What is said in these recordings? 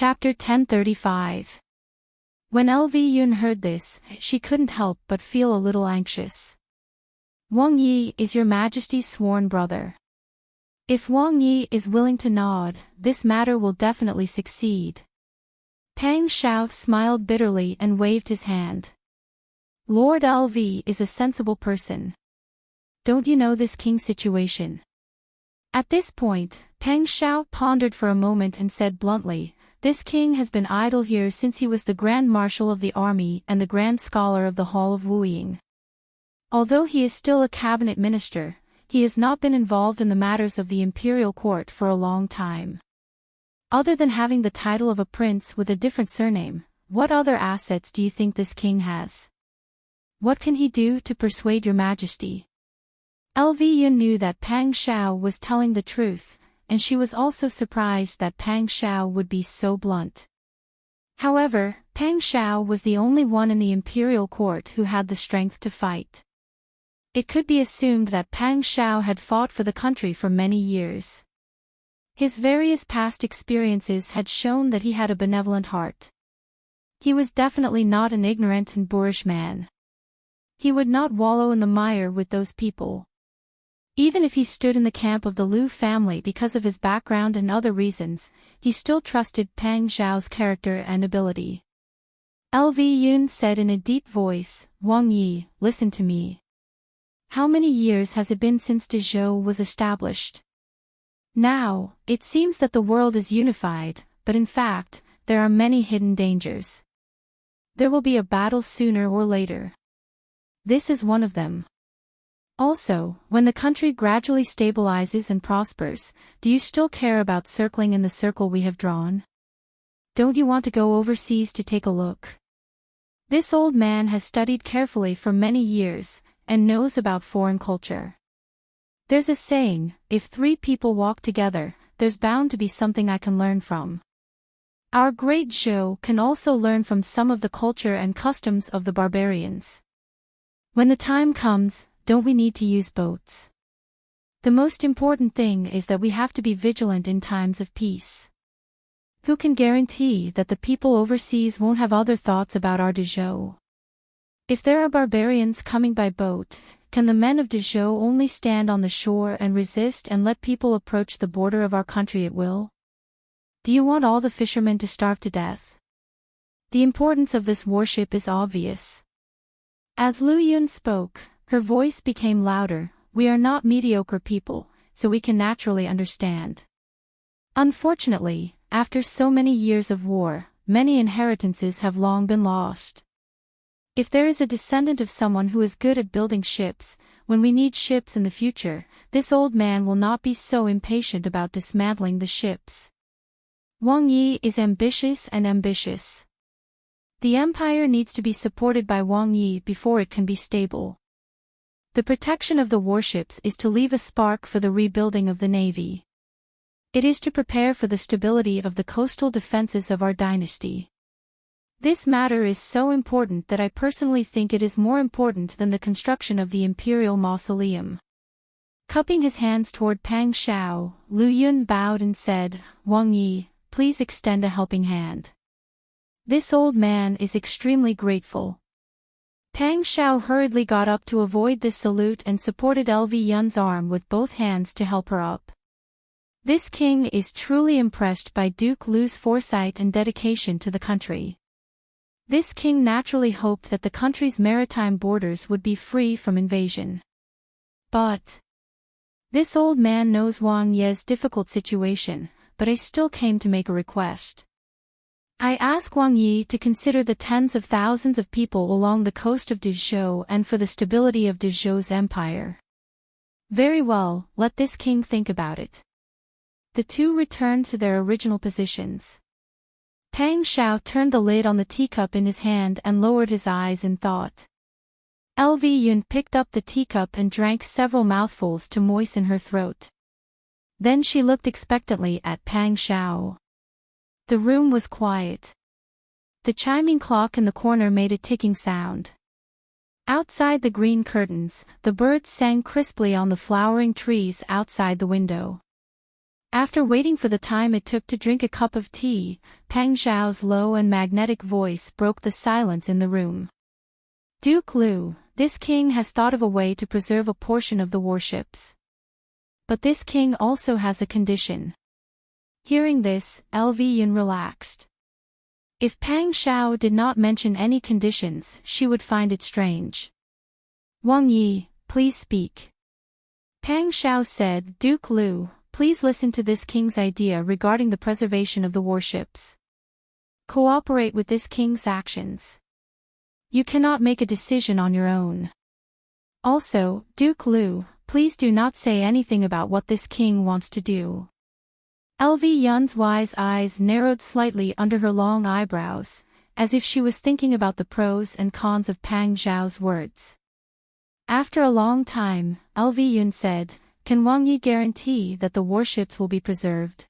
Chapter 1035. When LV Yun heard this, she couldn't help but feel a little anxious. Wang Yi is your Majesty's sworn brother. If Wang Yi is willing to nod, this matter will definitely succeed. Pang Xiao smiled bitterly and waved his hand. Lord LV is a sensible person. Don't you know this king's situation? At this point, Pang Xiao pondered for a moment and said bluntly, this king has been idle here since he was the Grand Marshal of the army and the Grand Scholar of the Hall of Wuying. Although he is still a cabinet minister, he has not been involved in the matters of the imperial court for a long time. Other than having the title of a prince with a different surname, what other assets do you think this king has? What can he do to persuade your majesty? LV Yun knew that Pang Xiao was telling the truth, and she was also surprised that Pang Xiao would be so blunt. However, Pang Xiao was the only one in the imperial court who had the strength to fight. It could be assumed that Pang Xiao had fought for the country for many years. His various past experiences had shown that he had a benevolent heart. He was definitely not an ignorant and boorish man. He would not wallow in the mire with those people. Even if he stood in the camp of the Liu family because of his background and other reasons, he still trusted Pang Xiao's character and ability. LV Yun said in a deep voice, Wang Yi, listen to me. How many years has it been since Dezhou was established? Now, it seems that the world is unified, but in fact, there are many hidden dangers. There will be a battle sooner or later. This is one of them. Also, when the country gradually stabilizes and prospers, do you still care about circling in the circle we have drawn? Don't you want to go overseas to take a look? This old man has studied carefully for many years, and knows about foreign culture. There's a saying, if three people walk together, there's bound to be something I can learn from. Our great Zhou can also learn from some of the culture and customs of the barbarians. When the time comes, don't we need to use boats? The most important thing is that we have to be vigilant in times of peace. Who can guarantee that the people overseas won't have other thoughts about our Dezhou? If there are barbarians coming by boat, can the men of Dezhou only stand on the shore and resist and let people approach the border of our country at will? Do you want all the fishermen to starve to death? The importance of this warship is obvious. As Lu Yun spoke, her voice became louder. We are not mediocre people, so we can naturally understand. Unfortunately, after so many years of war, many inheritances have long been lost. If there is a descendant of someone who is good at building ships, when we need ships in the future, this old man will not be so impatient about dismantling the ships. Wang Yi is ambitious and ambitious. The empire needs to be supported by Wang Yi before it can be stable. The protection of the warships is to leave a spark for the rebuilding of the navy. It is to prepare for the stability of the coastal defenses of our dynasty. This matter is so important that I personally think it is more important than the construction of the imperial mausoleum. Cupping his hands toward Pang Xiao, Lu Yun bowed and said, Wang Yi, please extend a helping hand. This old man is extremely grateful. Pang Xiao hurriedly got up to avoid this salute and supported LV Yun's arm with both hands to help her up. This king is truly impressed by Duke Lu's foresight and dedication to the country. This king naturally hoped that the country's maritime borders would be free from invasion. But this old man knows Wang Yi's difficult situation, but I still came to make a request. I ask Wang Yi to consider the tens of thousands of people along the coast of Dezhou and for the stability of Dezhou's empire. Very well, let this king think about it. The two returned to their original positions. Pang Xiao turned the lid on the teacup in his hand and lowered his eyes in thought. LV Yun picked up the teacup and drank several mouthfuls to moisten her throat. Then she looked expectantly at Pang Xiao. The room was quiet. The chiming clock in the corner made a ticking sound. Outside the green curtains, the birds sang crisply on the flowering trees outside the window. After waiting for the time it took to drink a cup of tea, Pang Zhao's low and magnetic voice broke the silence in the room. Duke Lu, this king has thought of a way to preserve a portion of the warships. But this king also has a condition. Hearing this, LV Yun relaxed. If Pang Zhao did not mention any conditions, she would find it strange. Wang Yi, please speak. Pang Zhao said, Duke Lu, please listen to this king's idea regarding the preservation of the warships. Cooperate with this king's actions. You cannot make a decision on your own. Also, Duke Lu, please do not say anything about what this king wants to do. LV Yun's wise eyes narrowed slightly under her long eyebrows, as if she was thinking about the pros and cons of Pang Zhao's words. After a long time, LV Yun said, Can Wang Yi guarantee that the warships will be preserved?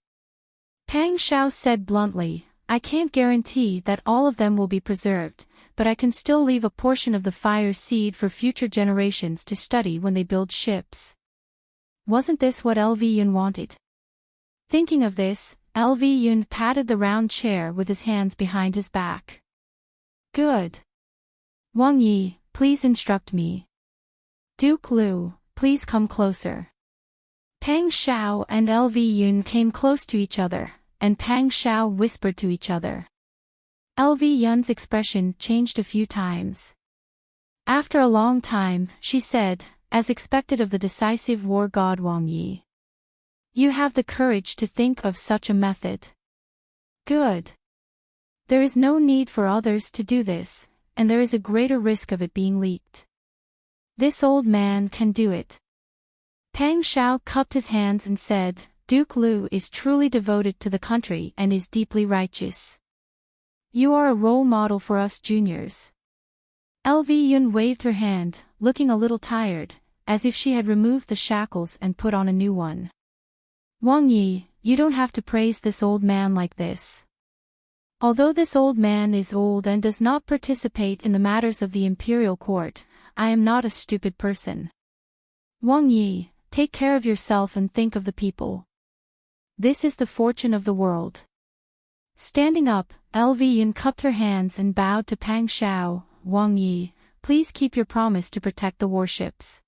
Pang Zhao said bluntly, I can't guarantee that all of them will be preserved, but I can still leave a portion of the fire seed for future generations to study when they build ships. Wasn't this what LV Yun wanted? Thinking of this, LV Yun patted the round chair with his hands behind his back. Good. Wang Yi, please instruct me. Duke Lu, please come closer. Pang Zhao and LV Yun came close to each other, and Pang Zhao whispered to each other. LV Yun's expression changed a few times. After a long time, she said, as expected of the decisive war god Wang Yi. You have the courage to think of such a method. Good. There is no need for others to do this, and there is a greater risk of it being leaked. This old man can do it. Pang Zhao cupped his hands and said, Duke Lu is truly devoted to the country and is deeply righteous. You are a role model for us juniors. LV Yun waved her hand, looking a little tired, as if she had removed the shackles and put on a new one. Wang Yi, you don't have to praise this old man like this. Although this old man is old and does not participate in the matters of the imperial court, I am not a stupid person. Wang Yi, take care of yourself and think of the people. This is the fortune of the world. Standing up, LV Yun cupped her hands and bowed to Pang Zhao. Wang Yi, please keep your promise to protect the warships.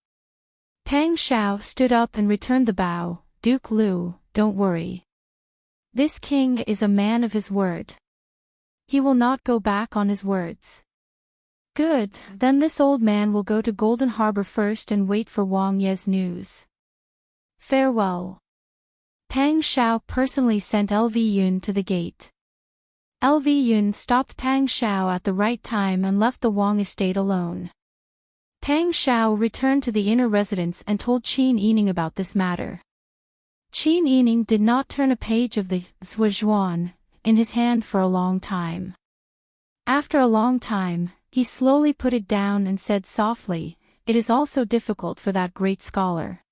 Pang Zhao stood up and returned the bow. Duke Lu, don't worry. This king is a man of his word. He will not go back on his words. Good, then this old man will go to Golden Harbor first and wait for Wang Ye's news. Farewell. Pang Zhao personally sent LV Yun to the gate. LV Yun stopped Pang Zhao at the right time and left the Wang estate alone. Pang Zhao returned to the inner residence and told Qin Yining about this matter. Qin Yining did not turn a page of the Zhuan in his hand for a long time. After a long time, he slowly put it down and said softly, It is also difficult for that great scholar.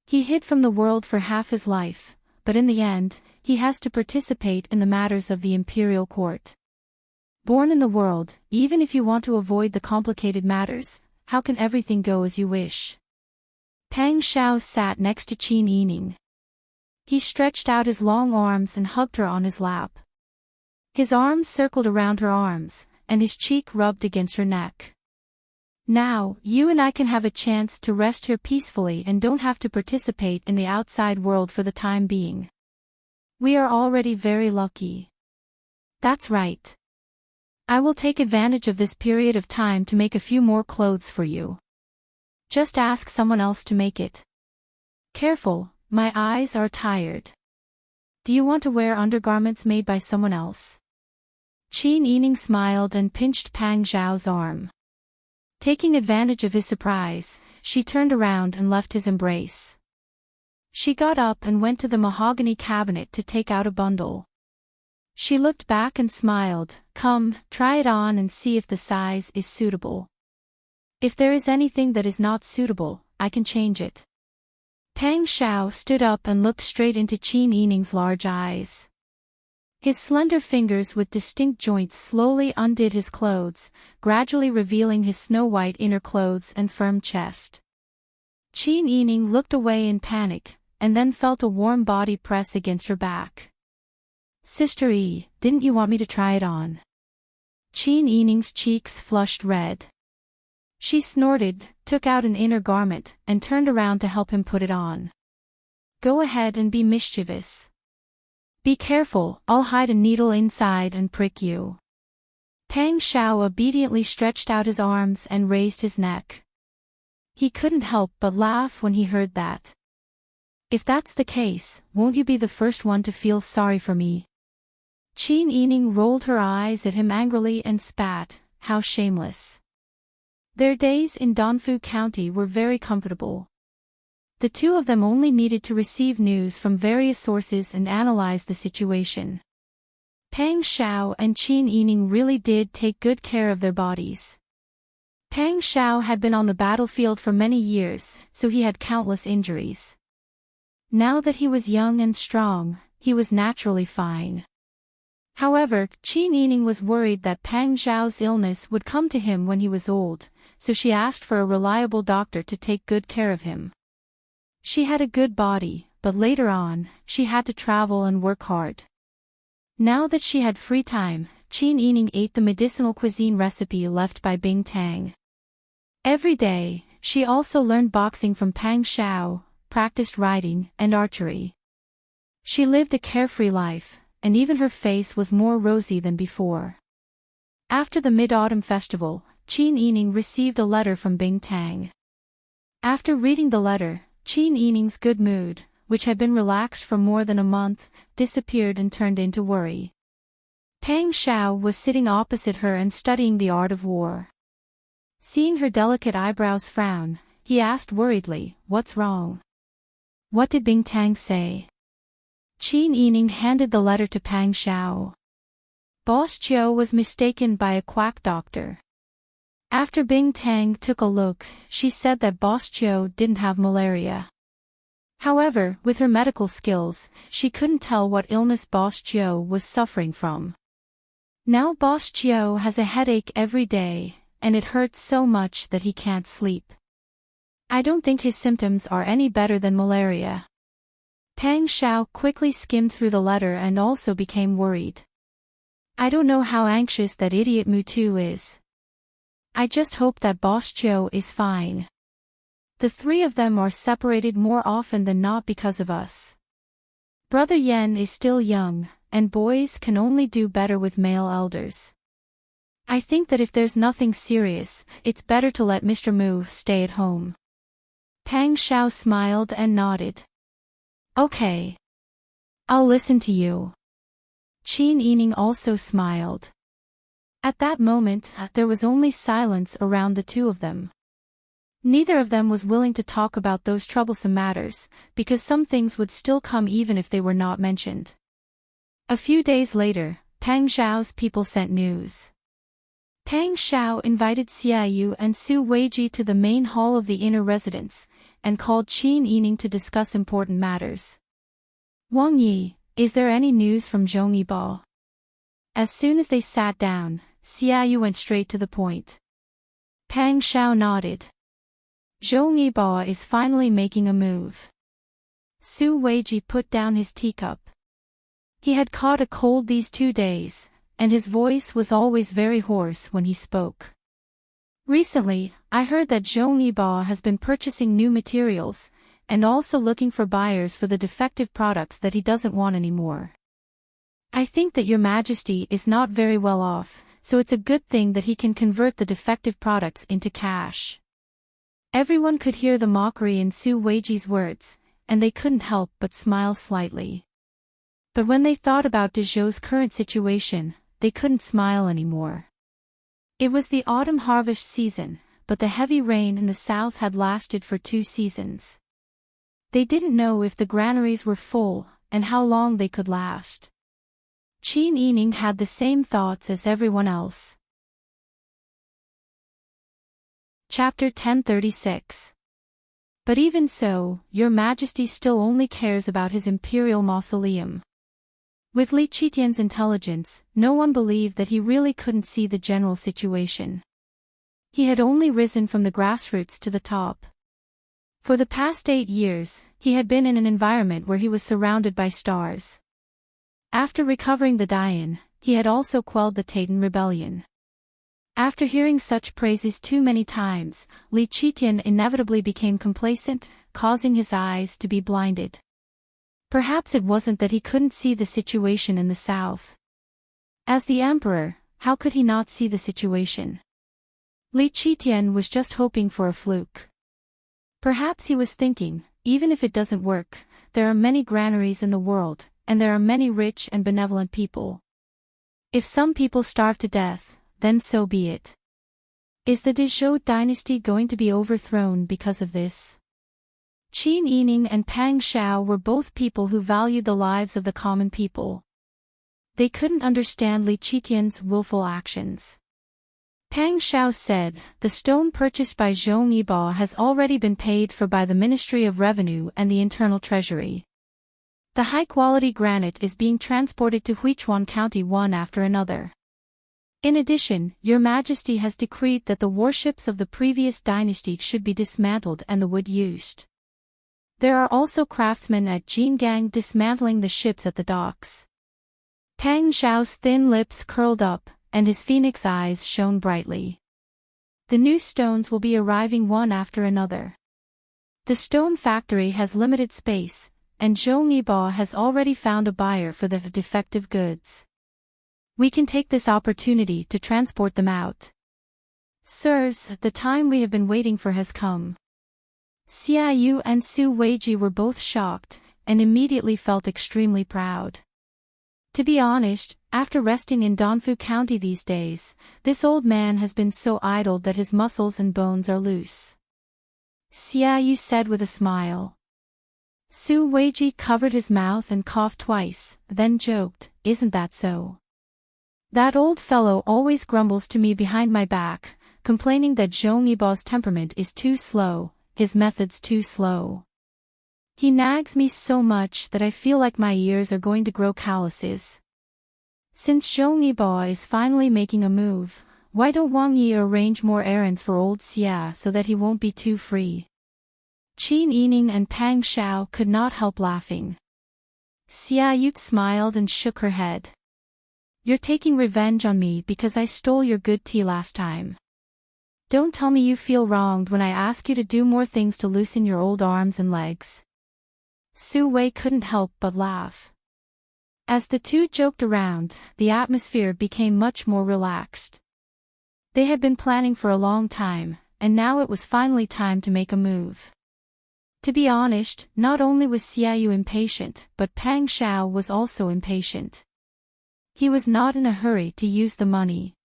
He hid from the world for half his life, but in the end, he has to participate in the matters of the imperial court. Born in the world, even if you want to avoid the complicated matters, how can everything go as you wish? Pang Zhao sat next to Qin Yining. He stretched out his long arms and hugged her on his lap. His arms circled around her arms, and his cheek rubbed against her neck. Now, you and I can have a chance to rest here peacefully and don't have to participate in the outside world for the time being. We are already very lucky. That's right. I will take advantage of this period of time to make a few more clothes for you. Just ask someone else to make it. Careful, my eyes are tired. Do you want to wear undergarments made by someone else? Qin Yining smiled and pinched Pang Zhao's arm. Taking advantage of his surprise, she turned around and left his embrace. She got up and went to the mahogany cabinet to take out a bundle. She looked back and smiled. Come, try it on and see if the size is suitable. If there is anything that is not suitable, I can change it. Pang Zhao stood up and looked straight into Qin Yining's large eyes. His slender fingers with distinct joints slowly undid his clothes, gradually revealing his snow-white inner clothes and firm chest. Qin Yining looked away in panic, and then felt a warm body press against her back. "Sister E, didn't you want me to try it on?" Qin Yining's cheeks flushed red. She snorted, took out an inner garment, and turned around to help him put it on. "Go ahead and be mischievous. Be careful, I'll hide a needle inside and prick you." Pang Xiao obediently stretched out his arms and raised his neck. He couldn't help but laugh when he heard that. "If that's the case, won't you be the first one to feel sorry for me?" Qin Yining rolled her eyes at him angrily and spat, "How shameless." Their days in Danfu County were very comfortable. The two of them only needed to receive news from various sources and analyze the situation. Pang Xiao and Qin Yining really did take good care of their bodies. Pang Xiao had been on the battlefield for many years, so he had countless injuries. Now that he was young and strong, he was naturally fine. However, Qin Yining was worried that Pang Xiao's illness would come to him when he was old, so she asked for a reliable doctor to take good care of him. She had a good body, but later on, she had to travel and work hard. Now that she had free time, Qin Yining ate the medicinal cuisine recipe left by Bing Tang. Every day, she also learned boxing from Pang Xiao, practiced riding and archery. She lived a carefree life, and even her face was more rosy than before. After the Mid-Autumn Festival, Qin Yining received a letter from Bing Tang. After reading the letter, Qin Yining's good mood, which had been relaxed for more than a month, disappeared and turned into worry. Pang Xiao was sitting opposite her and studying the art of war. Seeing her delicate eyebrows frown, he asked worriedly, "What's wrong?" "What did Bing Tang say?" Qin Yining handed the letter to Pang Xiao. Boss Chiu was mistaken by a quack doctor. After Bing Tang took a look, she said that Boss Chiu didn't have malaria. However, with her medical skills, she couldn't tell what illness Boss Chiu was suffering from. Now Boss Chiu has a headache every day, and it hurts so much that he can't sleep. I don't think his symptoms are any better than malaria. Pang Xiao quickly skimmed through the letter and also became worried. I don't know how anxious that idiot Mutu is. I just hope that Boss Chiu is fine. The three of them are separated more often than not because of us. Brother Yen is still young, and boys can only do better with male elders. I think that if there's nothing serious, it's better to let Mr. Mu stay at home. Pang Xiao smiled and nodded. Okay. I'll listen to you. Qin Yining also smiled. At that moment, there was only silence around the two of them. Neither of them was willing to talk about those troublesome matters, because some things would still come even if they were not mentioned. A few days later, Pang Xiao's people sent news. Pang Xiao invited Xiaoyu and Su Weiji to the main hall of the inner residence, and called Qin Yining to discuss important matters. Wang Yi, is there any news from Zhong Yibo? As soon as they sat down, Xiaoyu went straight to the point. Pang Xiao nodded. Zhong Yibo is finally making a move. Su Weiji put down his teacup. He had caught a cold these 2 days, and his voice was always very hoarse when he spoke. Recently, I heard that Zhong Yibo has been purchasing new materials, and also looking for buyers for the defective products that he doesn't want anymore. I think that Your Majesty is not very well off, so it's a good thing that he can convert the defective products into cash. Everyone could hear the mockery in Su Weiji's words, and they couldn't help but smile slightly. But when they thought about Dezhou's current situation, they couldn't smile anymore. It was the autumn harvest season, but the heavy rain in the south had lasted for 2 seasons. They didn't know if the granaries were full, and how long they could last. Qin Yining had the same thoughts as everyone else. Chapter 1036. But even so, Your Majesty still only cares about his imperial mausoleum. With Li Qitian's intelligence, no one believed that he really couldn't see the general situation. He had only risen from the grassroots to the top. For the past 8 years, he had been in an environment where he was surrounded by stars. After recovering the Dian, he had also quelled the Titan rebellion. After hearing such praises too many times, Li Qitian inevitably became complacent, causing his eyes to be blinded. Perhaps it wasn't that he couldn't see the situation in the south. As the emperor, how could he not see the situation? Li Qitian was just hoping for a fluke. Perhaps he was thinking, even if it doesn't work, there are many granaries in the world, and there are many rich and benevolent people. If some people starve to death, then so be it. Is the Dezhou dynasty going to be overthrown because of this? Qin Yining and Pang Xiao were both people who valued the lives of the common people. They couldn't understand Li Qitian's willful actions. Pang Xiao said, "The stone purchased by Zhong Yiba has already been paid for by the Ministry of Revenue and the Internal Treasury. The high-quality granite is being transported to Huichuan County one after another. In addition, Your Majesty has decreed that the warships of the previous dynasty should be dismantled and the wood used. There are also craftsmen at Jingang dismantling the ships at the docks." Pang Xiao's thin lips curled up, and his phoenix eyes shone brightly. The new stones will be arriving one after another. The stone factory has limited space, and Zhou Niba has already found a buyer for the defective goods. We can take this opportunity to transport them out. Sirs, the time we have been waiting for has come. Xia Yu and Su Weiji were both shocked, and immediately felt extremely proud. To be honest, after resting in Danfu County these days, this old man has been so idle that his muscles and bones are loose. Xia Yu said with a smile. Su Weiji covered his mouth and coughed twice, then joked, "Isn't that so? That old fellow always grumbles to me behind my back, complaining that Zhong Yiba's temperament is too slow, his methods too slow. He nags me so much that I feel like my ears are going to grow calluses. Since Zhong Yiba is finally making a move, why don't Wang Yi arrange more errands for old Xia so that he won't be too free?" Qin Yining and Pang Xiao could not help laughing. Xia Yu smiled and shook her head. "You're taking revenge on me because I stole your good tea last time. Don't tell me you feel wronged when I ask you to do more things to loosen your old arms and legs." Su Wei couldn't help but laugh. As the two joked around, the atmosphere became much more relaxed. They had been planning for a long time, and now it was finally time to make a move. To be honest, not only was Xia Yu impatient, but Pang Xiao was also impatient. He was not in a hurry to use the money.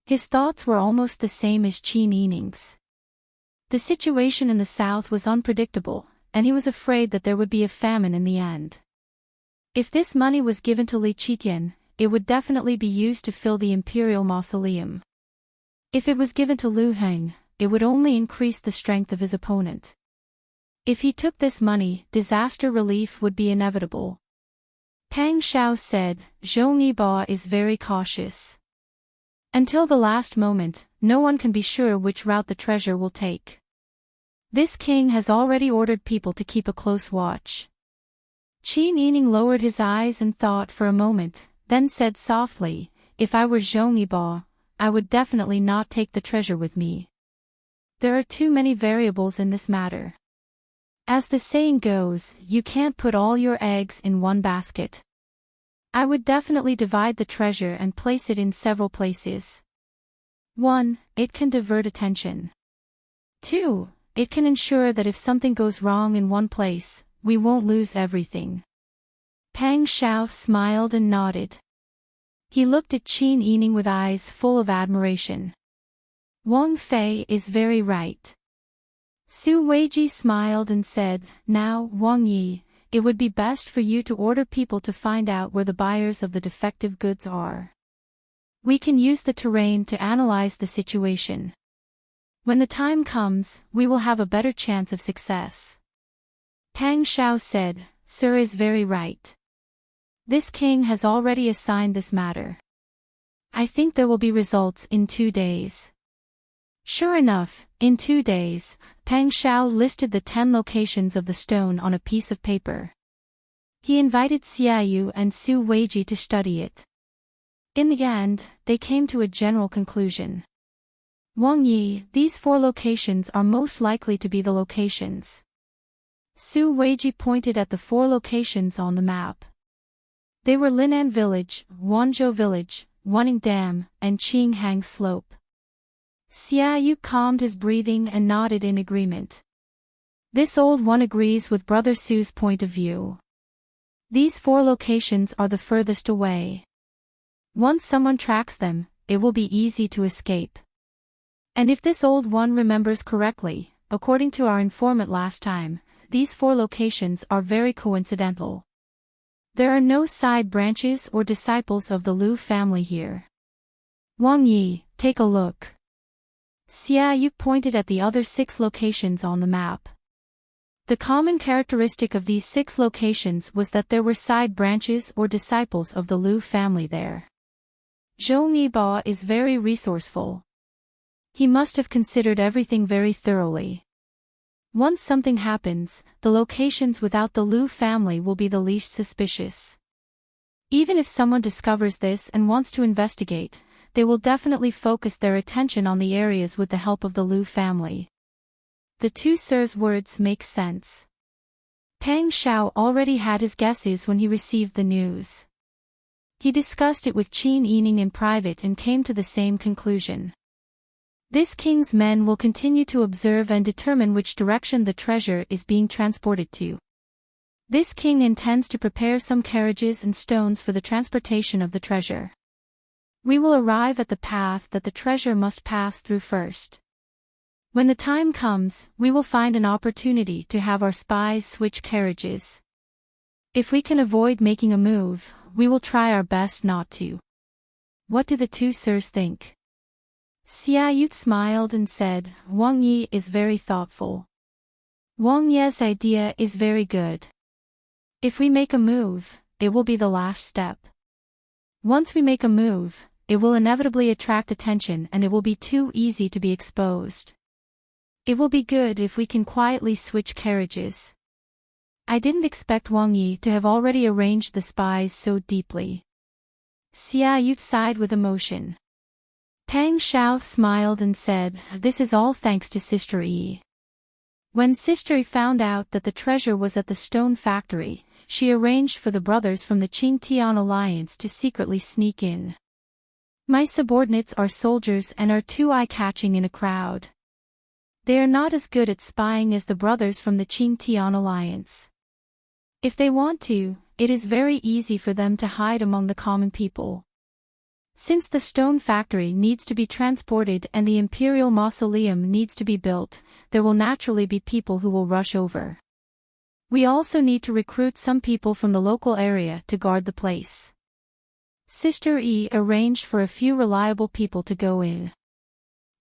His thoughts were almost the same as Qin Yining's. The situation in the south was unpredictable, and he was afraid that there would be a famine in the end. If this money was given to Li Qitian, it would definitely be used to fill the imperial mausoleum. If it was given to Lu Heng, it would only increase the strength of his opponent. If he took this money, disaster relief would be inevitable. Pang Xiao said, "Zhou Niba is very cautious. Until the last moment, no one can be sure which route the treasure will take. This king has already ordered people to keep a close watch." Qin Yining lowered his eyes and thought for a moment, then said softly, "If I were Zhong Yiba, I would definitely not take the treasure with me. There are too many variables in this matter. As the saying goes, you can't put all your eggs in one basket. I would definitely divide the treasure and place it in several places. 1. It can divert attention. 2. It can ensure that if something goes wrong in one place, we won't lose everything." Pang Xiao smiled and nodded. He looked at Qin Yining with eyes full of admiration. "Wang Fei is very right." Su Weiji smiled and said, "Now, Wang Yi, it would be best for you to order people to find out where the buyers of the defective goods are. We can use the terrain to analyze the situation. When the time comes, we will have a better chance of success." Pang Xiao said, "Sir is very right. This king has already assigned this matter. I think there will be results in 2 days." Sure enough, in 2 days, Pang Xiao listed the 10 locations of the stone on a piece of paper. He invited Xiaoyu and Su Weiji to study it. In the end, they came to a general conclusion. Wang Yi, these 4 locations are most likely to be the locations. Su Weiji pointed at the 4 locations on the map. They were Linan Village, Wanzhou Village, Wanning Dam, and Qinghang Slope. Xiaoyu calmed his breathing and nodded in agreement. This old one agrees with Brother Su's point of view. These 4 locations are the furthest away. Once someone tracks them, it will be easy to escape. And if this old one remembers correctly, according to our informant last time, these 4 locations are very coincidental. There are no side branches or disciples of the Lu family here. Wang Yi, take a look. Xiaoyu pointed at the other 6 locations on the map. The common characteristic of these 6 locations was that there were side branches or disciples of the Lu family there. Zhou Niba is very resourceful. He must have considered everything very thoroughly. Once something happens, the locations without the Lu family will be the least suspicious. Even if someone discovers this and wants to investigate, they will definitely focus their attention on the areas with the help of the Lu family. The 2 sirs' words make sense. Pang Xiao already had his guesses when he received the news. He discussed it with Qin Yining in private and came to the same conclusion. This king's men will continue to observe and determine which direction the treasure is being transported to. This king intends to prepare some carriages and stones for the transportation of the treasure. We will arrive at the path that the treasure must pass through first. When the time comes, we will find an opportunity to have our spies switch carriages. If we can avoid making a move, we will try our best not to. What do the 2 sirs think? Xiaoyu smiled and said, Wang Yi is very thoughtful. Wang Ye's idea is very good. If we make a move, it will be the last step. Once we make a move, it will inevitably attract attention and it will be too easy to be exposed. It will be good if we can quietly switch carriages. I didn't expect Wang Yi to have already arranged the spies so deeply. Xiaoyu sighed with emotion. Pang Xiao smiled and said, This is all thanks to Sister Yi. When Sister Yi found out that the treasure was at the stone factory, she arranged for the brothers from the Qingtian alliance to secretly sneak in. My subordinates are soldiers and are too eye-catching in a crowd. They are not as good at spying as the brothers from the Qingtian alliance. If they want to, it is very easy for them to hide among the common people. Since the stone factory needs to be transported and the imperial mausoleum needs to be built, there will naturally be people who will rush over. We also need to recruit some people from the local area to guard the place. Sister Yi arranged for a few reliable people to go in.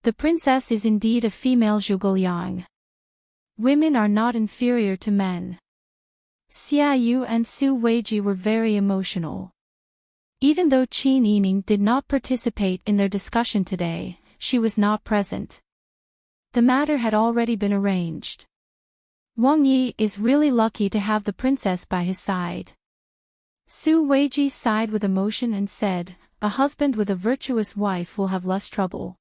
The princess is indeed a female Zhuge. Women are not inferior to men. Xiaoyu and Su Weiji were very emotional. Even though Qin Yining did not participate in their discussion today, she was not present. The matter had already been arranged. Wang Yi is really lucky to have the princess by his side. Su Weiji sighed with emotion and said, A husband with a virtuous wife will have less trouble.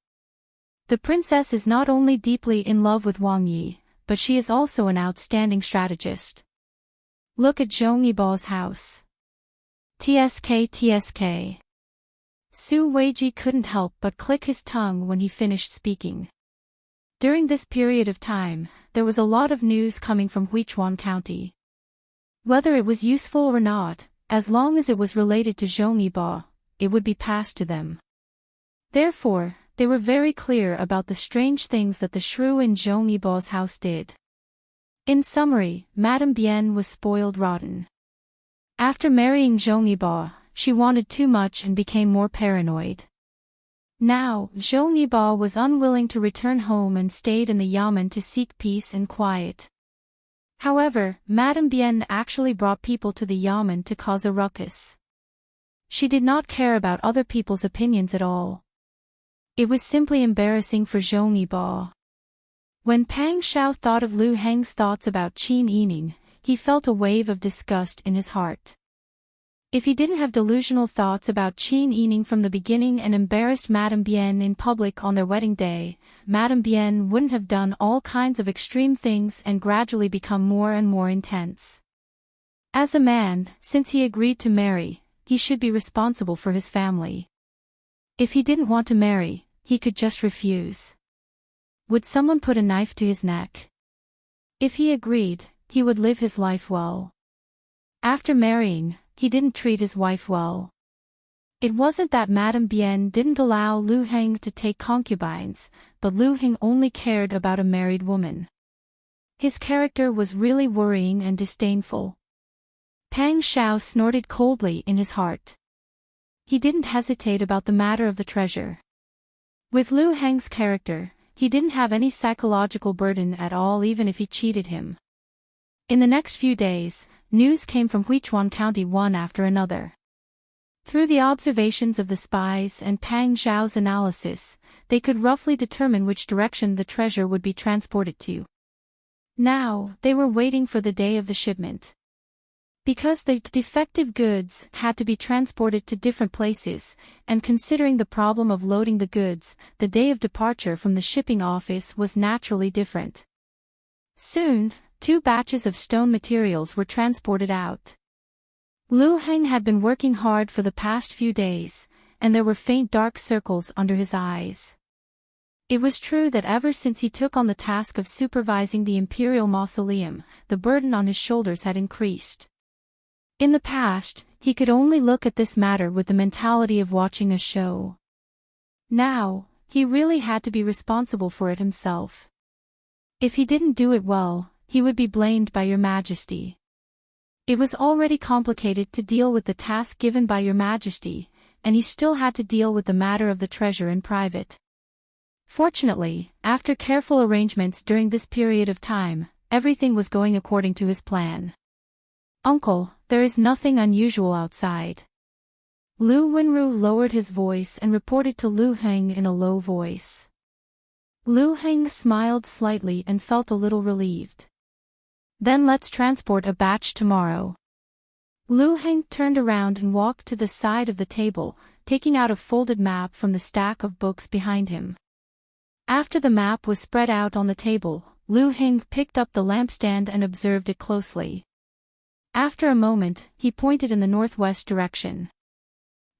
The princess is not only deeply in love with Wang Yi, but she is also an outstanding strategist. Look at Zhou Nibao's house. TSK. Su Weiji couldn't help but click his tongue when he finished speaking. During this period of time, there was a lot of news coming from Huichuan County. Whether it was useful or not, as long as it was related to Zhou Niba, it would be passed to them. Therefore, they were very clear about the strange things that the shrew in Zhou Nibao's house did. In summary, Madame Bien was spoiled rotten. After marrying Zhou Niba, she wanted too much and became more paranoid. Now, Zhou Niba was unwilling to return home and stayed in the yamen to seek peace and quiet. However, Madame Bien actually brought people to the yamen to cause a ruckus. She did not care about other people's opinions at all. It was simply embarrassing for Zhong Yibo. When Pang Xiao thought of Lu Heng's thoughts about Qin Yining, he felt a wave of disgust in his heart. If he didn't have delusional thoughts about Qin Yining from the beginning and embarrassed Madame Bien in public on their wedding day, Madame Bien wouldn't have done all kinds of extreme things and gradually become more and more intense. As a man, since he agreed to marry, he should be responsible for his family. If he didn't want to marry, he could just refuse. Would someone put a knife to his neck? If he agreed, he would live his life well. After marrying, he didn't treat his wife well. It wasn't that Madame Bien didn't allow Lu Heng to take concubines, but Lu Heng only cared about a married woman. His character was really worrying and disdainful. Pang Xiao snorted coldly in his heart. He didn't hesitate about the matter of the treasure. With Lu Heng's character, he didn't have any psychological burden at all even if he cheated him. In the next few days, news came from Huichuan County one after another. Through the observations of the spies and Pang Xiao's analysis, they could roughly determine which direction the treasure would be transported to. Now, they were waiting for the day of the shipment. Because the defective goods had to be transported to different places, and considering the problem of loading the goods, the day of departure from the shipping office was naturally different. Soon, 2 batches of stone materials were transported out. Lu Heng had been working hard for the past few days, and there were faint dark circles under his eyes. It was true that ever since he took on the task of supervising the Imperial Mausoleum, the burden on his shoulders had increased. In the past, he could only look at this matter with the mentality of watching a show. Now, he really had to be responsible for it himself. If he didn't do it well, he would be blamed by Your Majesty. It was already complicated to deal with the task given by Your Majesty, and he still had to deal with the matter of the treasure in private. Fortunately, after careful arrangements during this period of time, everything was going according to his plan. "Uncle, there is nothing unusual outside." Lu Wenru lowered his voice and reported to Lu Heng in a low voice. Lu Heng smiled slightly and felt a little relieved. "Then let's transport a batch tomorrow." Lu Heng turned around and walked to the side of the table, taking out a folded map from the stack of books behind him. After the map was spread out on the table, Lu Heng picked up the lampstand and observed it closely. After a moment, he pointed in the northwest direction.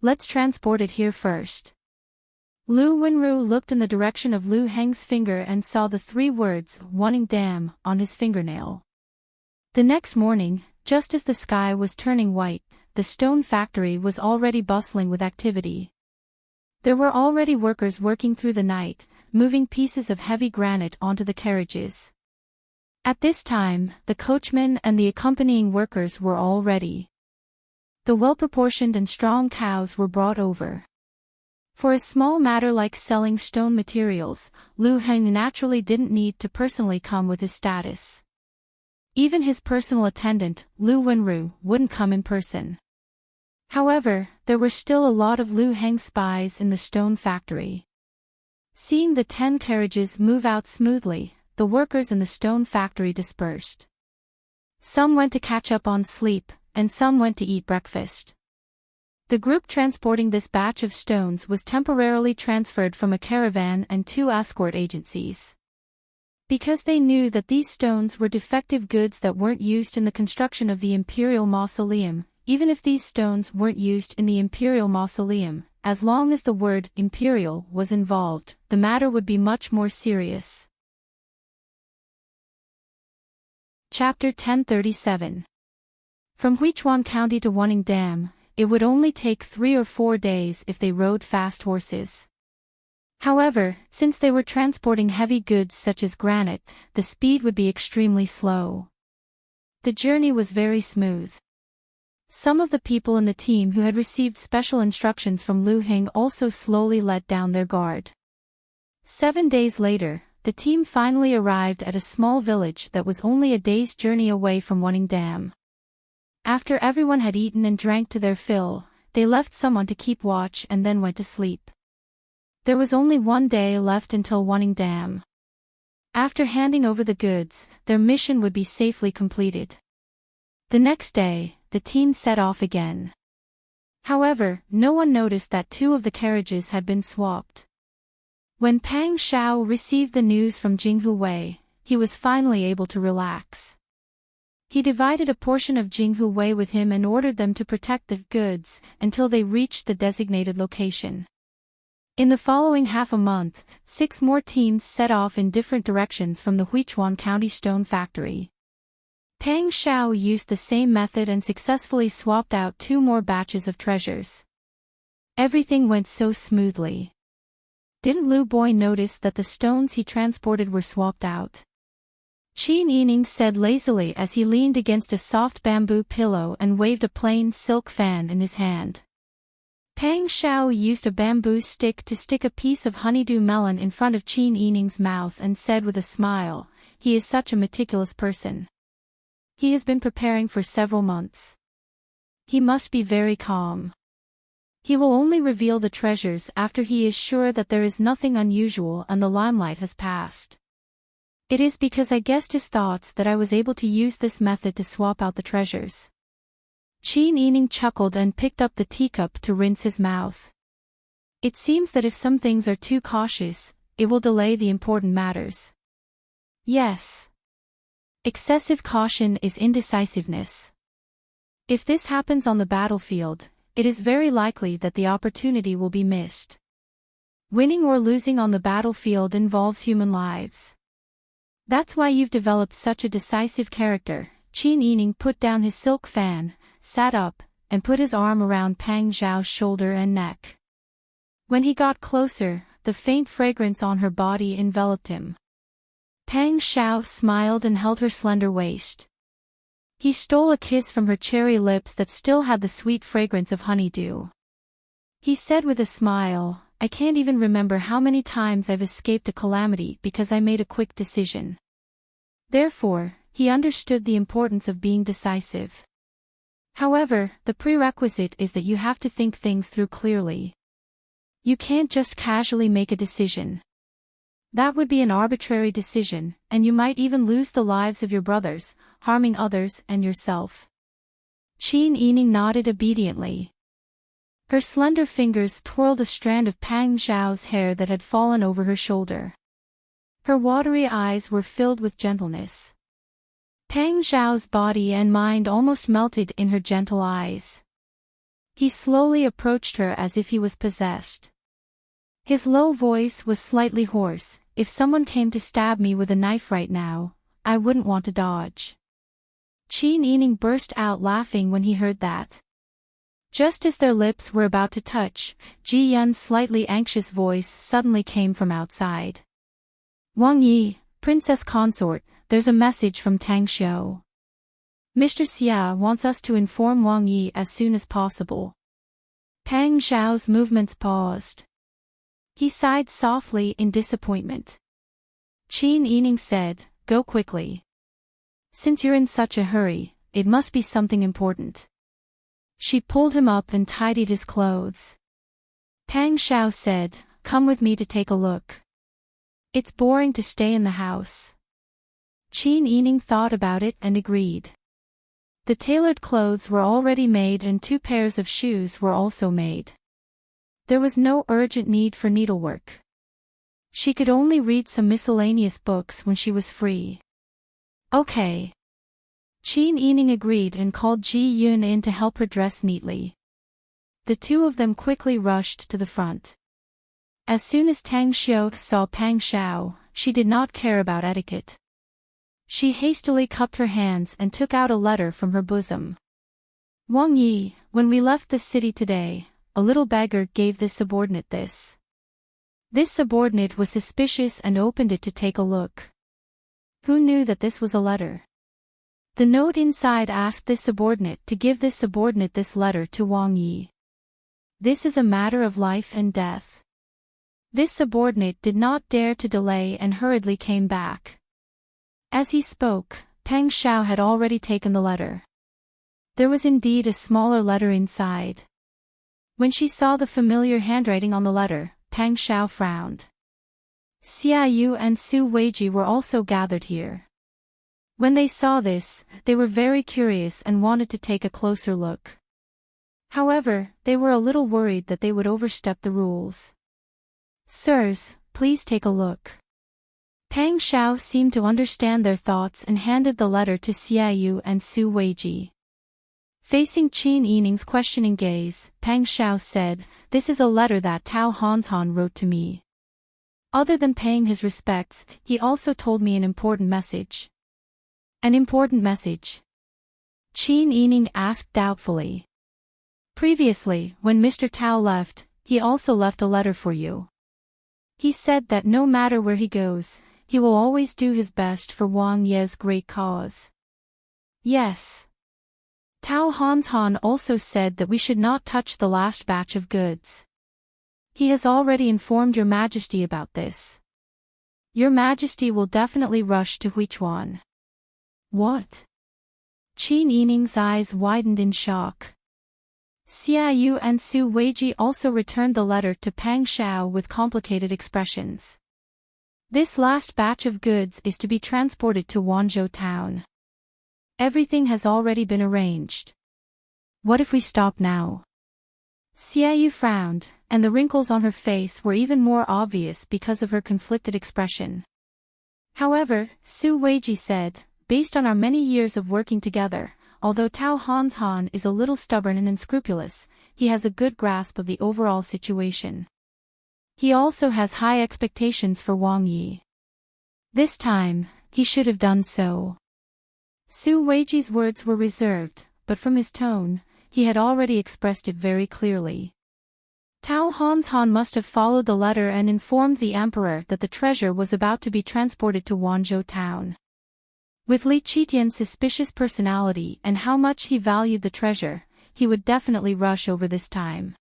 "Let's transport it here first." Lu Wenru looked in the direction of Lu Heng's finger and saw the 3 words, "Wanting Dam," on his fingernail. The next morning, just as the sky was turning white, the stone factory was already bustling with activity. There were already workers working through the night, moving pieces of heavy granite onto the carriages. At this time, the coachman and the accompanying workers were all ready. The well-proportioned and strong cows were brought over. For a small matter like selling stone materials, Lu Heng naturally didn't need to personally come with his status. Even his personal attendant, Lu Wenru, wouldn't come in person. However, there were still a lot of Lu Heng spies in the stone factory. Seeing the 10 carriages move out smoothly, the workers in the stone factory dispersed. Some went to catch up on sleep, and some went to eat breakfast. The group transporting this batch of stones was temporarily transferred from a caravan and 2 escort agencies. Because they knew that these stones were defective goods that weren't used in the construction of the Imperial Mausoleum, even if these stones weren't used in the Imperial Mausoleum, as long as the word Imperial was involved, the matter would be much more serious. Chapter 1037. From Huichuan County to Wanning Dam, it would only take 3 or 4 days if they rode fast horses. However, since they were transporting heavy goods such as granite, the speed would be extremely slow. The journey was very smooth. Some of the people in the team who had received special instructions from Lu Heng also slowly let down their guard. 7 days later, the team finally arrived at a small village that was only a day's journey away from Wanning Dam. After everyone had eaten and drank to their fill, they left someone to keep watch and then went to sleep. There was only one day left until Wanning Dam. After handing over the goods, their mission would be safely completed. The next day, the team set off again. However, no one noticed that 2 of the carriages had been swapped. When Pang Xiao received the news from Jinghu Wei, he was finally able to relax. He divided a portion of Jinghu Wei with him and ordered them to protect the goods until they reached the designated location. In the following half a month, 6 more teams set off in different directions from the Huichuan County Stone Factory. Pang Xiao used the same method and successfully swapped out 2 more batches of treasures. Everything went so smoothly. Didn't Lu Boy notice that the stones he transported were swapped out? Qin Yining said lazily as he leaned against a soft bamboo pillow and waved a plain silk fan in his hand. Pang Xiao used a bamboo stick to stick a piece of honeydew melon in front of Qin Yining's mouth and said with a smile, "He is such a meticulous person. He has been preparing for several months. He must be very calm. He will only reveal the treasures after he is sure that there is nothing unusual and the limelight has passed. It is because I guessed his thoughts that I was able to use this method to swap out the treasures." Qin Yining chuckled and picked up the teacup to rinse his mouth. It seems that if some things are too cautious, it will delay the important matters. Yes. Excessive caution is indecisiveness. If this happens on the battlefield, it is very likely that the opportunity will be missed. Winning or losing on the battlefield involves human lives. That's why you've developed such a decisive character. Qin Yining put down his silk fan, sat up, and put his arm around Pang Xiao's shoulder and neck. When he got closer, the faint fragrance on her body enveloped him. Pang Xiao smiled and held her slender waist. He stole a kiss from her cherry lips that still had the sweet fragrance of honeydew. He said with a smile, "I can't even remember how many times I've escaped a calamity because I made a quick decision." Therefore, he understood the importance of being decisive. However, the prerequisite is that you have to think things through clearly. You can't just casually make a decision. That would be an arbitrary decision, and you might even lose the lives of your brothers, harming others and yourself. Qin Yining nodded obediently. Her slender fingers twirled a strand of Pang Xiao's hair that had fallen over her shoulder. Her watery eyes were filled with gentleness. Pang Xiao's body and mind almost melted in her gentle eyes. He slowly approached her as if he was possessed. His low voice was slightly hoarse. "If someone came to stab me with a knife right now, I wouldn't want to dodge." Qin Yining burst out laughing when he heard that. Just as their lips were about to touch, Ji Yun's slightly anxious voice suddenly came from outside. "Wang Yi, Princess Consort, there's a message from Tang Xiu. Mr. Xia wants us to inform Wang Yi as soon as possible." Pang Xiao's movements paused. He sighed softly in disappointment. Qin Yining said, "Go quickly. Since you're in such a hurry, it must be something important." She pulled him up and tidied his clothes. Pang Xiao said, "Come with me to take a look. It's boring to stay in the house." Qin Yining thought about it and agreed. The tailored clothes were already made and 2 pairs of shoes were also made. There was no urgent need for needlework. She could only read some miscellaneous books when she was free. "Okay." Qin Yining agreed and called Ji Yun in to help her dress neatly. The 2 of them quickly rushed to the front. As soon as Tang Xiu saw Pang Xiao, she did not care about etiquette. She hastily cupped her hands and took out a letter from her bosom. "Wang Yi, when we left the city today, a little beggar gave this subordinate this." This subordinate was suspicious and opened it to take a look. Who knew that this was a letter? The note inside asked this subordinate to give this subordinate this letter to Wang Yi. This is a matter of life and death. This subordinate did not dare to delay and hurriedly came back. As he spoke, Pang Xiao had already taken the letter. There was indeed a smaller letter inside. When she saw the familiar handwriting on the letter, Pang Xiao frowned. Xiaoyu and Su Weiji were also gathered here. When they saw this, they were very curious and wanted to take a closer look. However, they were a little worried that they would overstep the rules. Sirs, please take a look. Pang Xiao seemed to understand their thoughts and handed the letter to Xiaoyu and Su Weiji. Facing Qin Yining's questioning gaze, Pang Xiao said, "This is a letter that Tao Hanshan wrote to me. Other than paying his respects, he also told me an important message." "An important message?" Qin Yining asked doubtfully. "Previously, when Mr. Tao left, he also left a letter for you. He said that no matter where he goes, he will always do his best for Wang Ye's great cause." "Yes. Tao Hanshan also said that we should not touch the last batch of goods. He has already informed Your Majesty about this. Your Majesty will definitely rush to Huichuan." "What?" Qin Yining's eyes widened in shock. Xiaoyu and Su Weiji also returned the letter to Pang Xiao with complicated expressions. "This last batch of goods is to be transported to Wanzhou town. Everything has already been arranged. What if we stop now?" Xiaoyu frowned, and the wrinkles on her face were even more obvious because of her conflicted expression. However, Su Weiji said, "Based on our many years of working together, although Tao Hanshan is a little stubborn and unscrupulous, he has a good grasp of the overall situation. He also has high expectations for Wang Yi. This time, he should have done so." Su Weiji's words were reserved, but from his tone, he had already expressed it very clearly. Tao Hanshan must have followed the letter and informed the emperor that the treasure was about to be transported to Wanzhou town. With Li Qitian's suspicious personality and how much he valued the treasure, he would definitely rush over this time.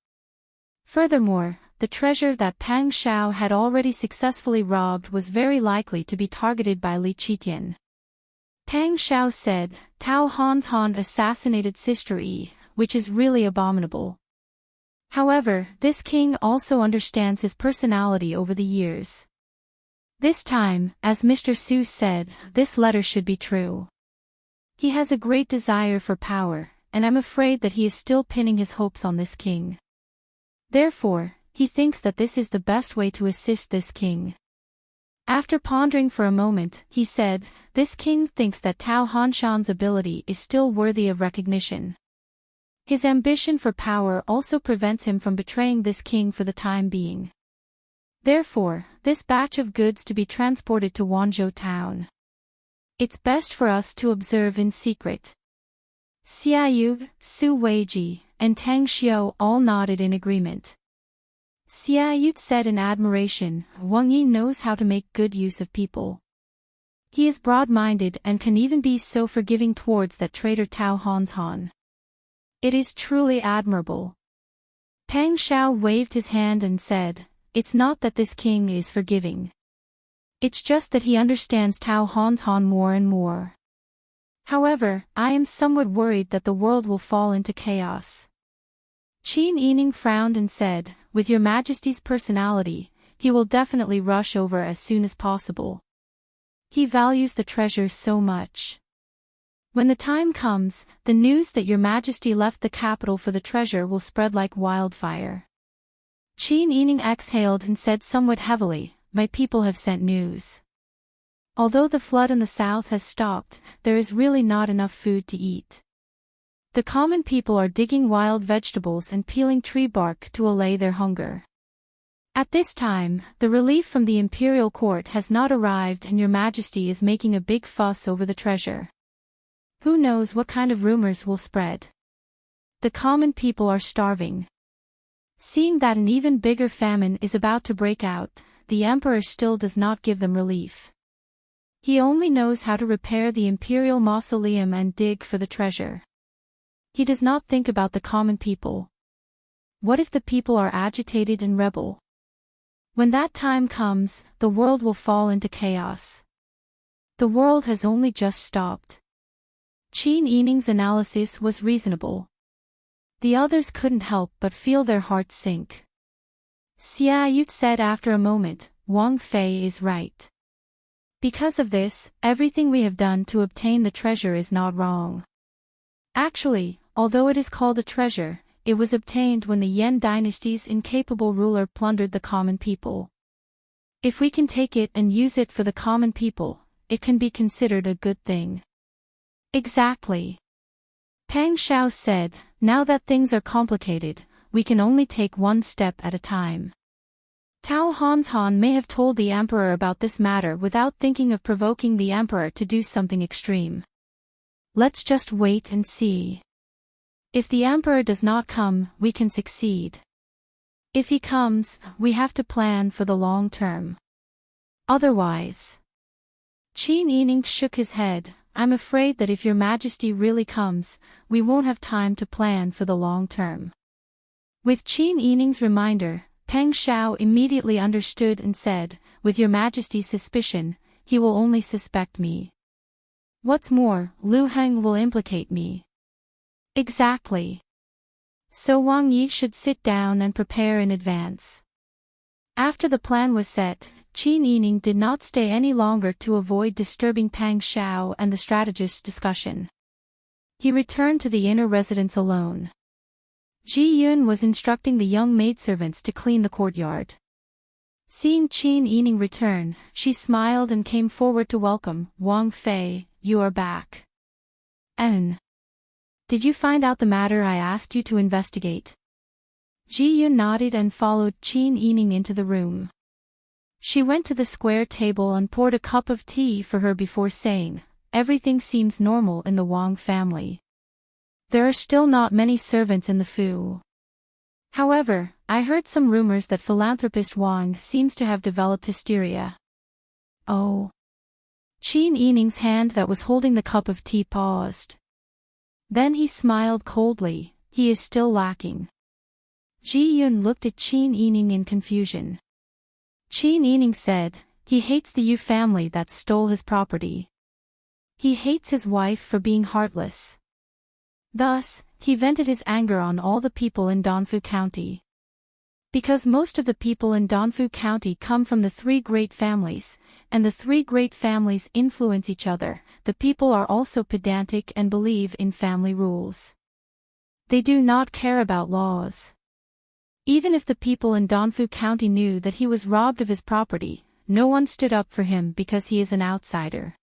Furthermore, the treasure that Pang Xiao had already successfully robbed was very likely to be targeted by Li Qitian. Pang Xiao said, "Tao Hanshan assassinated Sister Yi, which is really abominable. However, this king also understands his personality over the years. This time, as Mr. Su said, this letter should be true. He has a great desire for power, and I'm afraid that he is still pinning his hopes on this king. Therefore, he thinks that this is the best way to assist this king." After pondering for a moment, he said, "This king thinks that Tao Hanshan's ability is still worthy of recognition. His ambition for power also prevents him from betraying this king for the time being. Therefore, this batch of goods to be transported to Wanzhou town. It's best for us to observe in secret." Xiaoyu, Su Weiji, and Tang Xiu all nodded in agreement. Xiaoyu said in admiration, "Wang Yi knows how to make good use of people. He is broad-minded and can even be so forgiving towards that traitor Tao Hanshan. It is truly admirable." Pang Xiao waved his hand and said, "It's not that this king is forgiving. It's just that he understands Tao Hanshan more and more. However, I am somewhat worried that the world will fall into chaos." Qin Yining frowned and said, "With Your Majesty's personality, he will definitely rush over as soon as possible. He values the treasure so much. When the time comes, the news that Your Majesty left the capital for the treasure will spread like wildfire." Qin Yining exhaled and said somewhat heavily, "My people have sent news. Although the flood in the south has stopped, there is really not enough food to eat. The common people are digging wild vegetables and peeling tree bark to allay their hunger. At this time, the relief from the imperial court has not arrived and Your Majesty is making a big fuss over the treasure. Who knows what kind of rumors will spread? The common people are starving. Seeing that an even bigger famine is about to break out, the emperor still does not give them relief. He only knows how to repair the imperial mausoleum and dig for the treasure. He does not think about the common people. What if the people are agitated and rebel? When that time comes, the world will fall into chaos. The world has only just stopped." Qin Yining's analysis was reasonable. The others couldn't help but feel their hearts sink. Xia Yu said after a moment, Wang Fei is right. Because of this, everything we have done to obtain the treasure is not wrong. Actually, although it is called a treasure, it was obtained when the Yan dynasty's incapable ruler plundered the common people. If we can take it and use it for the common people, it can be considered a good thing. Exactly. Pang Xiao said, now that things are complicated, we can only take one step at a time. Tao Hanshan may have told the emperor about this matter without thinking of provoking the emperor to do something extreme. Let's just wait and see. If the emperor does not come, we can succeed. If he comes, we have to plan for the long term. Otherwise. Qin Yining shook his head. I'm afraid that if your majesty really comes, we won't have time to plan for the long term. With Qin Yining's reminder, Peng Xiao immediately understood and said, with your majesty's suspicion, he will only suspect me. What's more, Lu Heng will implicate me. Exactly. So Wang Yi should sit down and prepare in advance. After the plan was set, Qin Yining did not stay any longer to avoid disturbing Pang Xiao and the strategist's discussion. He returned to the inner residence alone. Ji Yun was instructing the young maidservants to clean the courtyard. Seeing Qin Yining return, she smiled and came forward to welcome. Wang Fei, you are back. Did you find out the matter I asked you to investigate? Ji Yun nodded and followed Qin Yining into the room. She went to the square table and poured a cup of tea for her before saying, everything seems normal in the Wang family. There are still not many servants in the Fu. However, I heard some rumors that philanthropist Wang seems to have developed hysteria. Oh. Qin Yining's hand that was holding the cup of tea paused. Then he smiled coldly, he is still lacking. Ji Yun looked at Qin Yining in confusion. Qin Yining said, he hates the Yu family that stole his property. He hates his wife for being heartless. Thus, he vented his anger on all the people in Dongfu County. Because most of the people in Dongfu County come from the three great families, and the three great families influence each other, the people are also pedantic and believe in family rules. They do not care about laws. Even if the people in Dongfu County knew that he was robbed of his property, no one stood up for him because he is an outsider.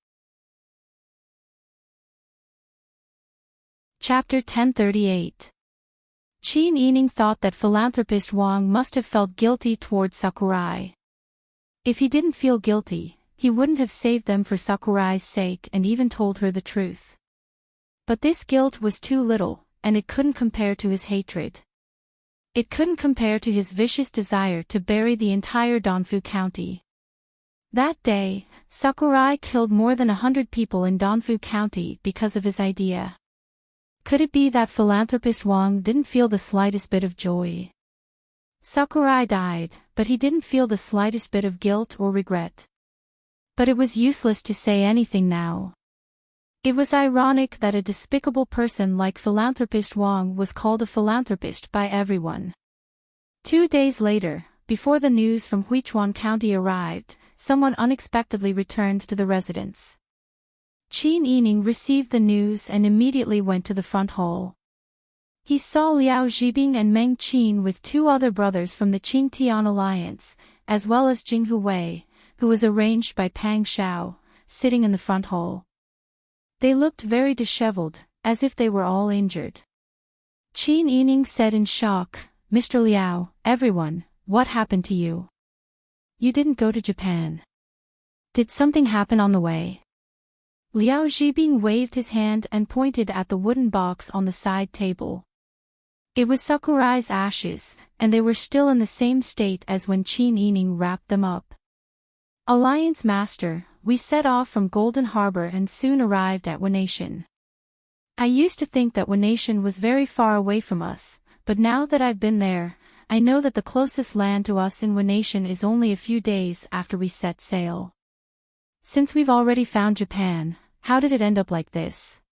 Chapter 1038. Qin Yining thought that philanthropist Wang must have felt guilty towards Sakurai. If he didn't feel guilty, he wouldn't have saved them for Sakurai's sake and even told her the truth. But this guilt was too little, and it couldn't compare to his hatred. It couldn't compare to his vicious desire to bury the entire Dongfu County. That day, Sakurai killed more than 100 people in Dongfu County because of his idea. Could it be that philanthropist Wang didn't feel the slightest bit of joy? Sakurai died, but he didn't feel the slightest bit of guilt or regret. But it was useless to say anything now. It was ironic that a despicable person like philanthropist Wang was called a philanthropist by everyone. 2 days later, before the news from Huichuan County arrived, someone unexpectedly returned to the residence. Qin Yining received the news and immediately went to the front hall. He saw Liao Zhibing and Meng Qin with 2 other brothers from the Qingtian alliance, as well as Jing Huwei, who was arranged by Pang Xiao, sitting in the front hall. They looked very disheveled, as if they were all injured. Qin Yining said in shock, Mr. Liao, everyone, what happened to you? You didn't go to Japan. Did something happen on the way? Liao Zhibing waved his hand and pointed at the wooden box on the side table. It was Sakurai's ashes, and they were still in the same state as when Qin Yining wrapped them up. Alliance Master, we set off from Golden Harbor and soon arrived at Wanation. I used to think that Wanation was very far away from us, but now that I've been there, I know that the closest land to us in Wanation is only a few days after we set sail. Since we've already found Japan, how did it end up like this?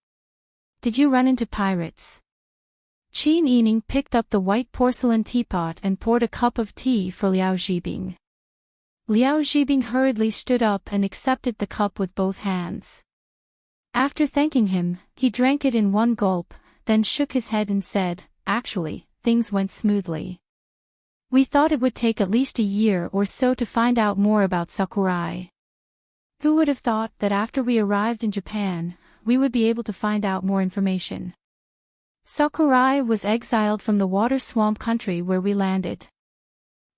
Did you run into pirates? Qin Yining picked up the white porcelain teapot and poured a cup of tea for Liao Zhibing. Liao Zhibing hurriedly stood up and accepted the cup with both hands. After thanking him, he drank it in one gulp, then shook his head and said, "Actually, things went smoothly. We thought it would take at least a year or so to find out more about Sakurai. Who would have thought that after we arrived in Japan, we would be able to find out more information? Sakurai was exiled from the water swamp country where we landed."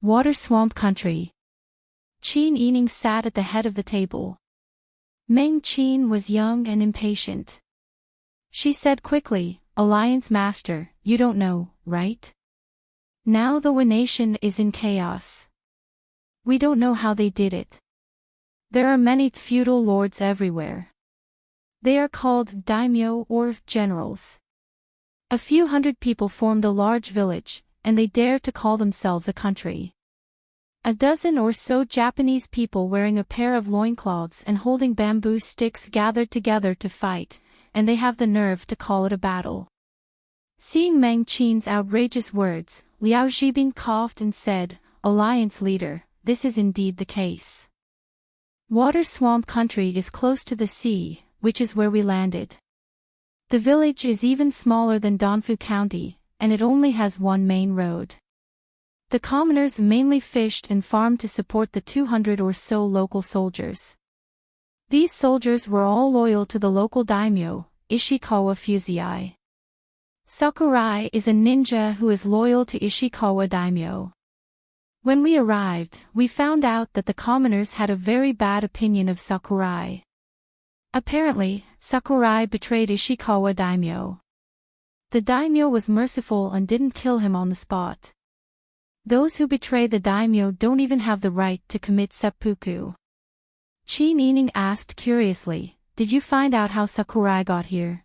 Water swamp country. Qin Yining sat at the head of the table. Meng Qin was young and impatient. She said quickly, "Alliance Master, you don't know, right? Now the Wen nation is in chaos. We don't know how they did it. There are many feudal lords everywhere. They are called daimyo or generals. A few hundred people formed a large village, and they dare to call themselves a country. A dozen or so Japanese people wearing a pair of loincloths and holding bamboo sticks gathered together to fight, and they have the nerve to call it a battle." Seeing Meng Qin's outrageous words, Liao Zhibing coughed and said, "Alliance leader, this is indeed the case. Water swamp country is close to the sea, which is where we landed. The village is even smaller than Donfu County, and it only has one main road. The commoners mainly fished and farmed to support the 200 or so local soldiers. These soldiers were all loyal to the local daimyo, Ishikawa Fuzii. Sakurai is a ninja who is loyal to Ishikawa daimyo. When we arrived, we found out that the commoners had a very bad opinion of Sakurai. Apparently, Sakurai betrayed Ishikawa daimyo. The daimyo was merciful and didn't kill him on the spot. Those who betray the daimyo don't even have the right to commit seppuku." Qin Yining asked curiously, "Did you find out how Sakurai got here?"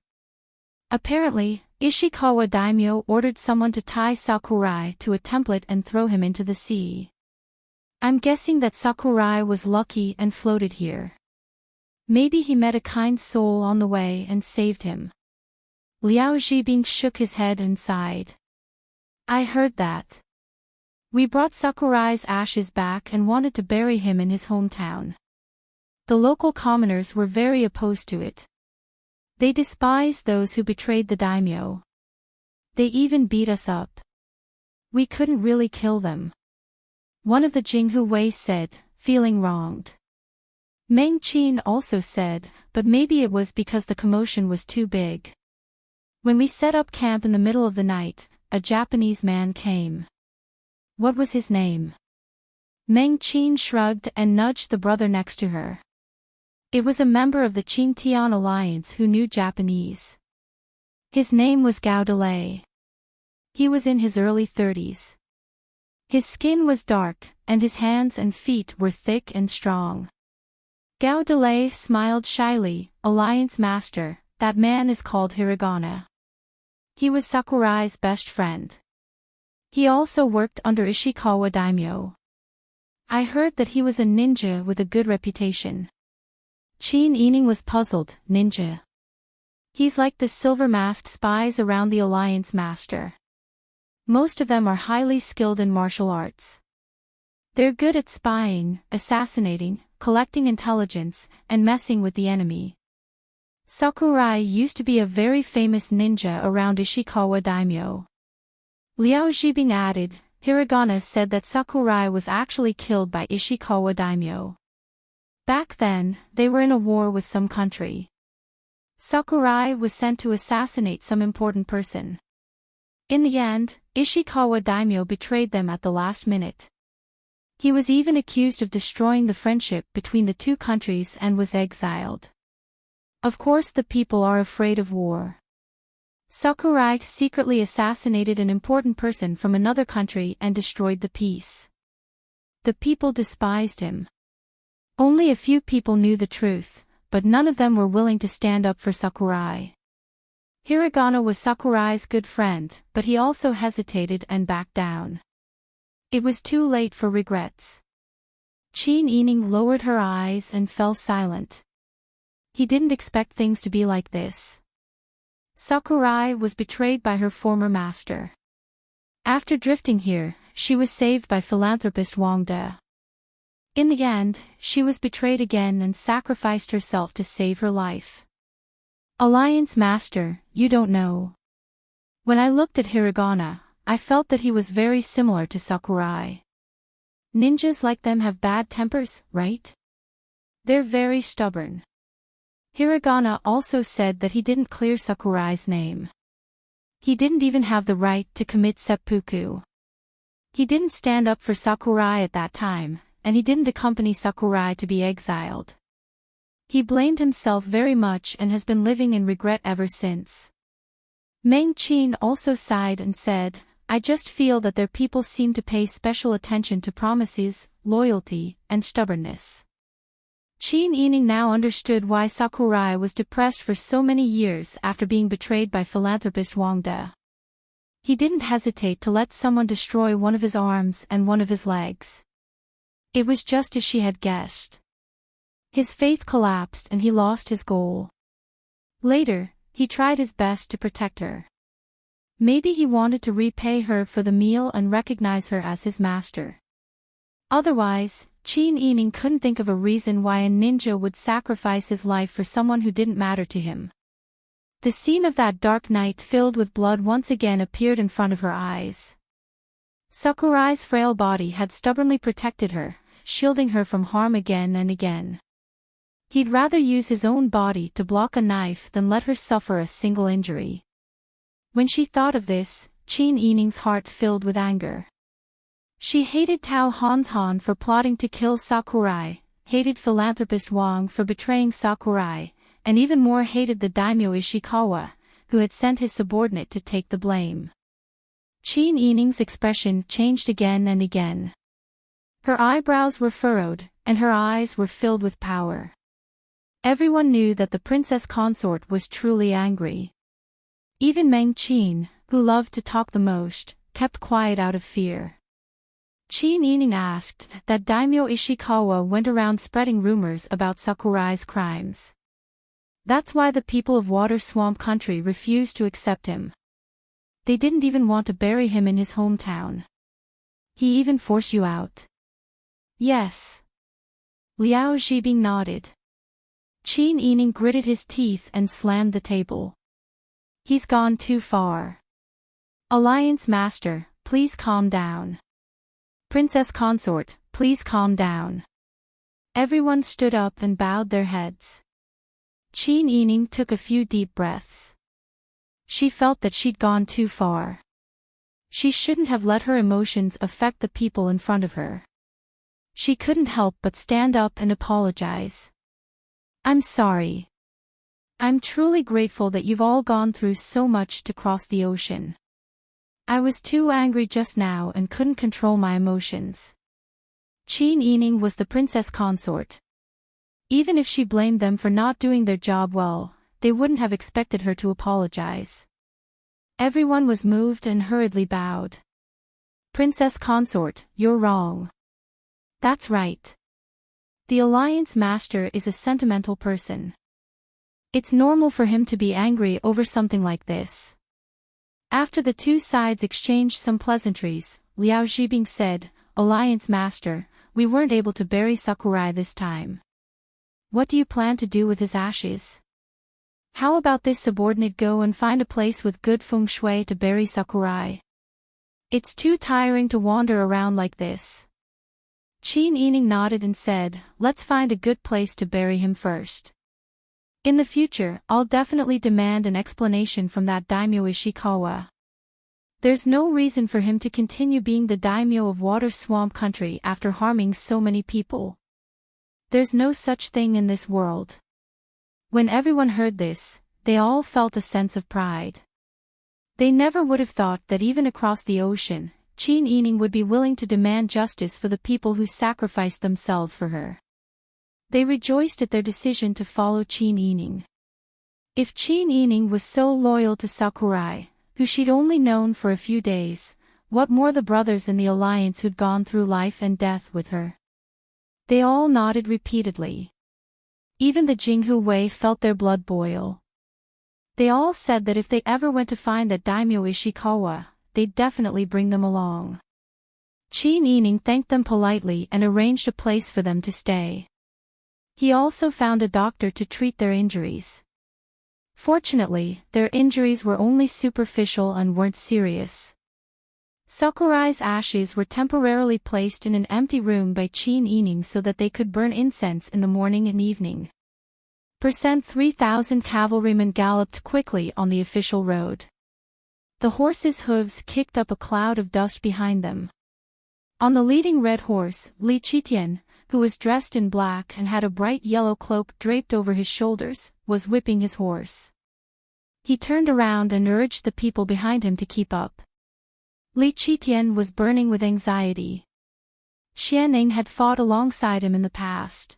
Apparently, Ishikawa daimyo ordered someone to tie Sakurai to a template and throw him into the sea. I'm guessing that Sakurai was lucky and floated here. Maybe he met a kind soul on the way and saved him." Liao Zhibing shook his head and sighed. "I heard that. We brought Sakurai's ashes back and wanted to bury him in his hometown. The local commoners were very opposed to it. They despised those who betrayed the daimyo. They even beat us up. We couldn't really kill them." One of the Jinghu Wei said, feeling wronged. Meng Qin also said, "But maybe it was because the commotion was too big. When we set up camp in the middle of the night, a Japanese man came." "What was his name?" Meng Qin shrugged and nudged the brother next to her. It was a member of the Qingtian alliance who knew Japanese. His name was Gao Delay. He was in his early 30s. His skin was dark, and his hands and feet were thick and strong. Gao Delay smiled shyly, "Alliance Master, that man is called Hiragana. He was Sakurai's best friend. He also worked under Ishikawa daimyo. I heard that he was a ninja with a good reputation." Qin Yining was puzzled. "Ninja? He's like the silver-masked spies around the Alliance Master. Most of them are highly skilled in martial arts. They're good at spying, assassinating, collecting intelligence, and messing with the enemy. Sakurai used to be a very famous ninja around Ishikawa daimyo." Liao Zhibing added, "Hiragana said that Sakurai was actually killed by Ishikawa daimyo. Back then, they were in a war with some country. Sakurai was sent to assassinate some important person. In the end, Ishikawa daimyo betrayed them at the last minute. He was even accused of destroying the friendship between the two countries and was exiled. Of course the people are afraid of war. Sakurai secretly assassinated an important person from another country and destroyed the peace. The people despised him. Only a few people knew the truth, but none of them were willing to stand up for Sakurai. Hiragana was Sakurai's good friend, but he also hesitated and backed down. It was too late for regrets." Qin Yining lowered her eyes and fell silent. He didn't expect things to be like this. Sakurai was betrayed by her former master. After drifting here, she was saved by philanthropist Wang De. In the end, she was betrayed again and sacrificed herself to save her life. Alliance Master, you don't know. When I looked at Hiragana, I felt that he was very similar to Sakurai. Ninjas like them have bad tempers, right? They're very stubborn. Hiragana also said that he didn't clear Sakurai's name. He didn't even have the right to commit seppuku. He didn't stand up for Sakurai at that time, and he didn't accompany Sakurai to be exiled. He blamed himself very much and has been living in regret ever since. Meng Qin also sighed and said, I just feel that their people seem to pay special attention to promises, loyalty, and stubbornness. Qin Yining now understood why Sakurai was depressed for so many years after being betrayed by philanthropist Wang De. He didn't hesitate to let someone destroy one of his arms and one of his legs. It was just as she had guessed. His faith collapsed and he lost his goal. Later, he tried his best to protect her. Maybe he wanted to repay her for the meal and recognize her as his master. Otherwise, Qin Yining couldn't think of a reason why a ninja would sacrifice his life for someone who didn't matter to him. The scene of that dark night filled with blood once again appeared in front of her eyes. Sakurai's frail body had stubbornly protected her, shielding her from harm again and again. He'd rather use his own body to block a knife than let her suffer a single injury. When she thought of this, Qin Yining's heart filled with anger. She hated Tao Hanzhan for plotting to kill Sakurai, hated philanthropist Wang for betraying Sakurai, and even more hated the daimyo Ishikawa, who had sent his subordinate to take the blame. Qin Yining's expression changed again and again. Her eyebrows were furrowed, and her eyes were filled with power. Everyone knew that the princess consort was truly angry. Even Meng Qin, who loved to talk the most, kept quiet out of fear. Qin Yining asked that daimyo Ishikawa went around spreading rumors about Sakurai's crimes. That's why the people of Water Swamp Country refused to accept him. They didn't even want to bury him in his hometown. He even forced you out. Yes. Liao Zhibing nodded. Qin Yining gritted his teeth and slammed the table. He's gone too far. Alliance Master, please calm down. Princess Consort, please calm down. Everyone stood up and bowed their heads. Qin Yining took a few deep breaths. She felt that she'd gone too far. She shouldn't have let her emotions affect the people in front of her. She couldn't help but stand up and apologize. I'm sorry. I'm truly grateful that you've all gone through so much to cross the ocean. I was too angry just now and couldn't control my emotions. Qin Yining was the princess consort. Even if she blamed them for not doing their job well, they wouldn't have expected her to apologize. Everyone was moved and hurriedly bowed. Princess consort, you're wrong. That's right. The Alliance Master is a sentimental person. It's normal for him to be angry over something like this. After the two sides exchanged some pleasantries, Liao Zhibing said, Alliance Master, we weren't able to bury Sakurai this time. What do you plan to do with his ashes? How about this subordinate go and find a place with good feng shui to bury Sakurai? It's too tiring to wander around like this. Qin Yining nodded and said, let's find a good place to bury him first. In the future, I'll definitely demand an explanation from that daimyo Ishikawa. There's no reason for him to continue being the daimyo of Water Swamp Country after harming so many people. There's no such thing in this world. When everyone heard this, they all felt a sense of pride. They never would have thought that even across the ocean, Qin Yining would be willing to demand justice for the people who sacrificed themselves for her. They rejoiced at their decision to follow Qin Yining. If Qin Yining was so loyal to Sakurai, who she'd only known for a few days, what more the brothers in the alliance who'd gone through life and death with her? They all nodded repeatedly. Even the Jinghu Wei felt their blood boil. They all said that if they ever went to find that daimyo Ishikawa, they'd definitely bring them along. Qin Yining thanked them politely and arranged a place for them to stay. He also found a doctor to treat their injuries. Fortunately, their injuries were only superficial and weren't serious. Sakurai's ashes were temporarily placed in an empty room by Qin Yining so that they could burn incense in the morning and evening. 3,000 cavalrymen galloped quickly on the official road. The horses' hooves kicked up a cloud of dust behind them. On the leading red horse, Li Qitian, who was dressed in black and had a bright yellow cloak draped over his shoulders, was whipping his horse. He turned around and urged the people behind him to keep up. Li Qitian was burning with anxiety. Xianning had fought alongside him in the past.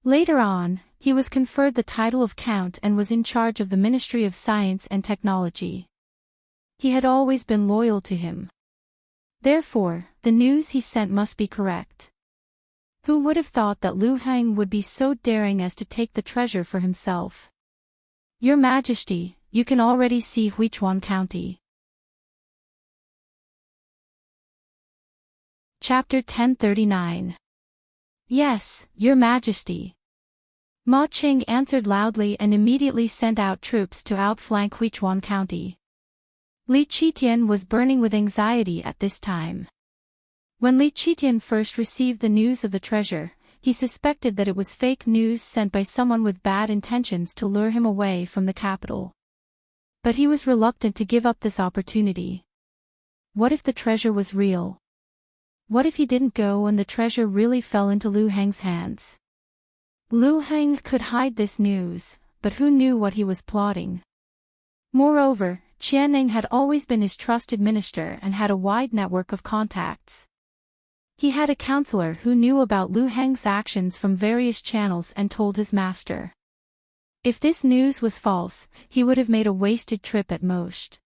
Later on, he was conferred the title of Count and was in charge of the Ministry of Science and Technology. He had always been loyal to him. Therefore, the news he sent must be correct. Who would have thought that Lu Heng would be so daring as to take the treasure for himself? Your Majesty, you can already see Huichuan County. Chapter 1039. Yes, Your Majesty. Ma Qing answered loudly and immediately sent out troops to outflank Huichuan County. Li Qitian was burning with anxiety at this time. When Li Qitian first received the news of the treasure, he suspected that it was fake news sent by someone with bad intentions to lure him away from the capital. But he was reluctant to give up this opportunity. What if the treasure was real? What if he didn't go and the treasure really fell into Lu Heng's hands? Lu Heng could hide this news, but who knew what he was plotting? Moreover, Qianning had always been his trusted minister and had a wide network of contacts. He had a counselor who knew about Lu Heng's actions from various channels and told his master. If this news was false, he would have made a wasted trip at most.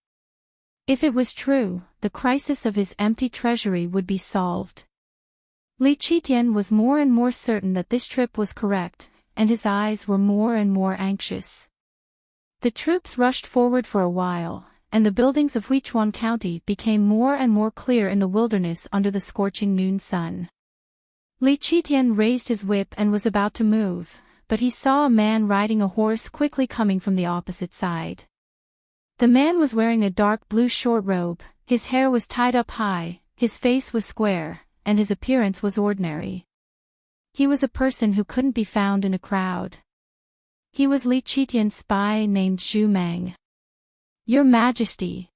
If it was true, the crisis of his empty treasury would be solved. Li Qitian was more and more certain that this trip was correct, and his eyes were more and more anxious. The troops rushed forward for a while, and the buildings of Huichuan County became more and more clear in the wilderness under the scorching noon sun. Li Qitian raised his whip and was about to move, but he saw a man riding a horse quickly coming from the opposite side. The man was wearing a dark blue short robe, his hair was tied up high, his face was square, and his appearance was ordinary. He was a person who couldn't be found in a crowd. He was Li Qitian's spy named Zhu Meng. Your Majesty.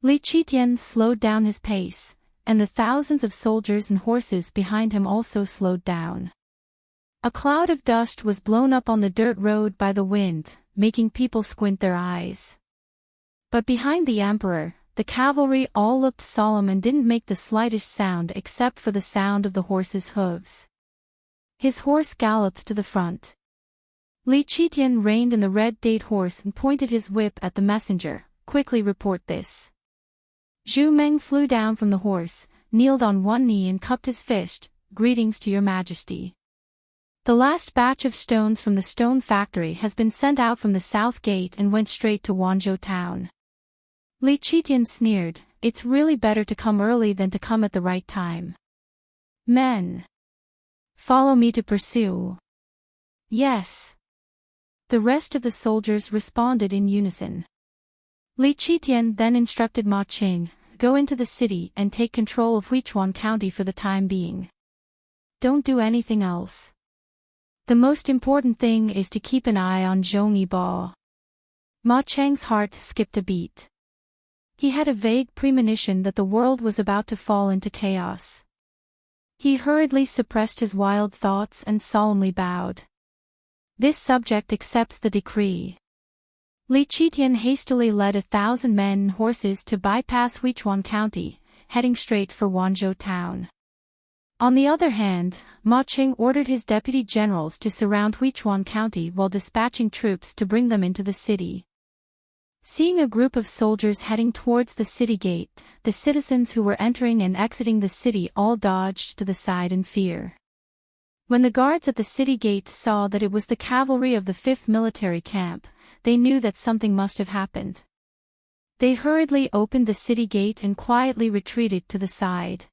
Li Qitian slowed down his pace, and the thousands of soldiers and horses behind him also slowed down. A cloud of dust was blown up on the dirt road by the wind, making people squint their eyes. But behind the emperor, the cavalry all looked solemn and didn't make the slightest sound except for the sound of the horse's hooves. His horse galloped to the front. Li Qitian reined in the red date horse and pointed his whip at the messenger. Quickly report this. Zhu Meng flew down from the horse, kneeled on one knee and cupped his fist. Greetings to your Majesty. The last batch of stones from the stone factory has been sent out from the south gate and went straight to Wanzhou town. Li Qitian sneered, it's really better to come early than to come at the right time. Men. Follow me to pursue. Yes. The rest of the soldiers responded in unison. Li Qitian then instructed Ma Qing, go into the city and take control of Huichuan County for the time being. Don't do anything else. The most important thing is to keep an eye on Zhong Yibo. Ma Cheng's heart skipped a beat. He had a vague premonition that the world was about to fall into chaos. He hurriedly suppressed his wild thoughts and solemnly bowed. This subject accepts the decree. Li Qitian hastily led 1,000 men and horses to bypass Huichuan County, heading straight for Wanzhou town. On the other hand, Ma Qing ordered his deputy generals to surround Huichuan County while dispatching troops to bring them into the city. Seeing a group of soldiers heading towards the city gate, the citizens who were entering and exiting the city all dodged to the side in fear. When the guards at the city gate saw that it was the cavalry of the 5th military camp, they knew that something must have happened. They hurriedly opened the city gate and quietly retreated to the side.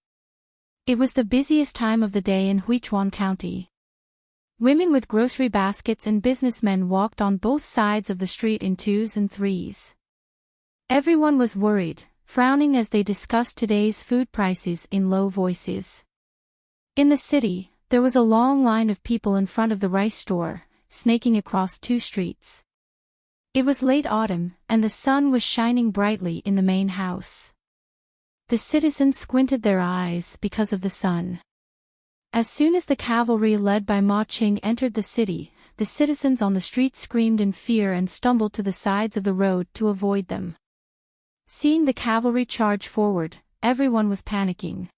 It was the busiest time of the day in Huichuan County. Women with grocery baskets and businessmen walked on both sides of the street in twos and threes. Everyone was worried, frowning as they discussed today's food prices in low voices. In the city, there was a long line of people in front of the rice store, snaking across 2 streets. It was late autumn, and the sun was shining brightly in the main house. The citizens squinted their eyes because of the sun. As soon as the cavalry led by Ma Qing entered the city, the citizens on the street screamed in fear and stumbled to the sides of the road to avoid them. Seeing the cavalry charge forward, everyone was panicking.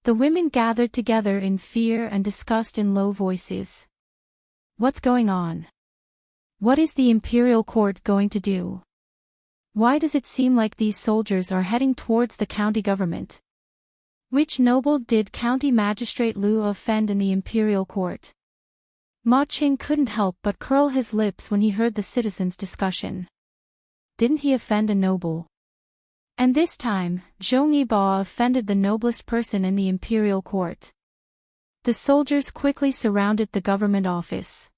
The women gathered together in fear and discussed in low voices. What's going on? What is the imperial court going to do? Why does it seem like these soldiers are heading towards the county government? Which noble did County Magistrate Lu offend in the imperial court? Ma Qing couldn't help but curl his lips when he heard the citizens' discussion. Didn't he offend a noble? And this time, Zhong Yibo offended the noblest person in the imperial court. The soldiers quickly surrounded the government office.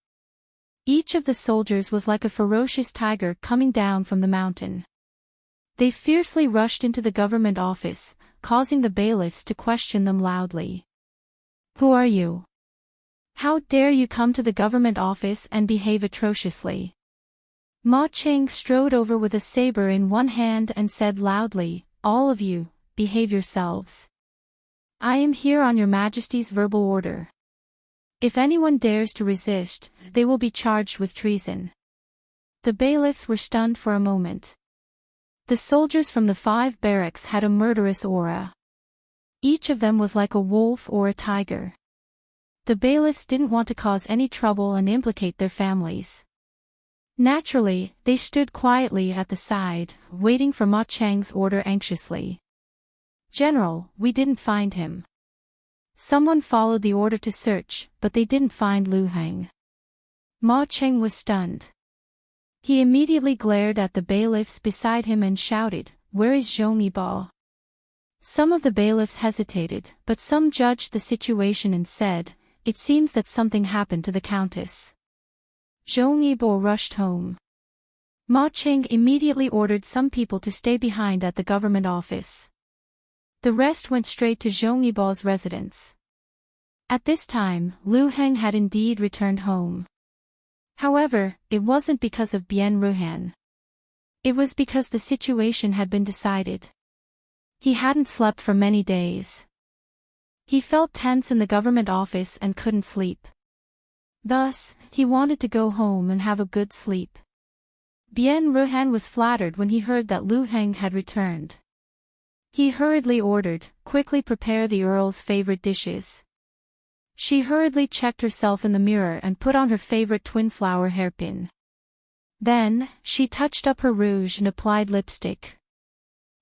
Each of the soldiers was like a ferocious tiger coming down from the mountain. They fiercely rushed into the government office, causing the bailiffs to question them loudly. Who are you? How dare you come to the government office and behave atrociously? Ma Qing strode over with a saber in one hand and said loudly, all of you, behave yourselves. I am here on your Majesty's verbal order. If anyone dares to resist, they will be charged with treason. The bailiffs were stunned for a moment. The soldiers from the 5 barracks had a murderous aura. Each of them was like a wolf or a tiger. The bailiffs didn't want to cause any trouble and implicate their families. Naturally, they stood quietly at the side, waiting for Ma Cheng's order anxiously. General, we didn't find him. Someone followed the order to search, but they didn't find Lu Heng. Ma Cheng was stunned. He immediately glared at the bailiffs beside him and shouted, where is Zhong Yibo? Some of the bailiffs hesitated, but some judged the situation and said, it seems that something happened to the countess. Zhong Yibo rushed home. Ma Cheng immediately ordered some people to stay behind at the government office. The rest went straight to Zhong Yibo's residence. At this time, Lu Heng had indeed returned home. However, it wasn't because of Bian Ruhan. It was because the situation had been decided. He hadn't slept for many days. He felt tense in the government office and couldn't sleep. Thus, he wanted to go home and have a good sleep. Bian Ruhan was flattered when he heard that Lu Heng had returned. He hurriedly ordered, quickly prepare the Earl's favorite dishes. She hurriedly checked herself in the mirror and put on her favorite twin-flower hairpin. Then, she touched up her rouge and applied lipstick.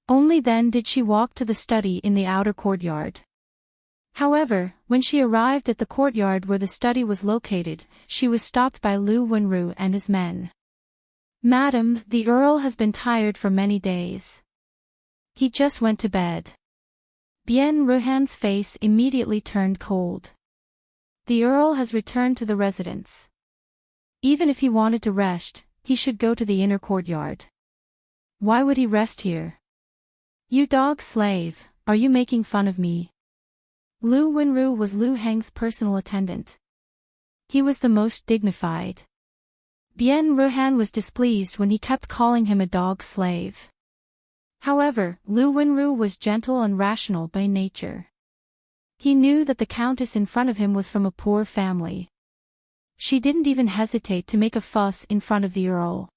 Only then did she walk to the study in the outer courtyard. However, when she arrived at the courtyard where the study was located, she was stopped by Lu Wenru and his men. Madam, the Earl has been tired for many days. He just went to bed. Bian Ruhan's face immediately turned cold. The Earl has returned to the residence. Even if he wanted to rest, he should go to the inner courtyard. Why would he rest here? You dog slave, are you making fun of me? Lu Wenru was Lu Heng's personal attendant. He was the most dignified. Bian Ruhan was displeased when he kept calling him a dog slave. However, Lu Wenru was gentle and rational by nature. He knew that the countess in front of him was from a poor family. She didn't even hesitate to make a fuss in front of the Earl.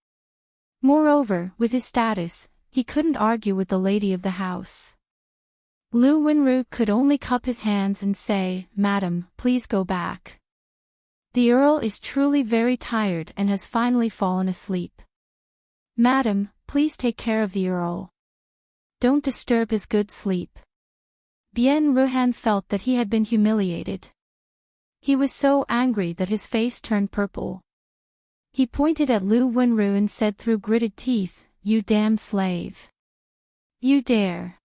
Moreover, with his status, he couldn't argue with the lady of the house. Lu Wenru could only cup his hands and say, Madam, please go back. The Earl is truly very tired and has finally fallen asleep. Madam, please take care of the Earl. Don't disturb his good sleep. Bian Ruhan felt that he had been humiliated. He was so angry that his face turned purple. He pointed at Lu Wenru and said through gritted teeth, "You damn slave. You dare."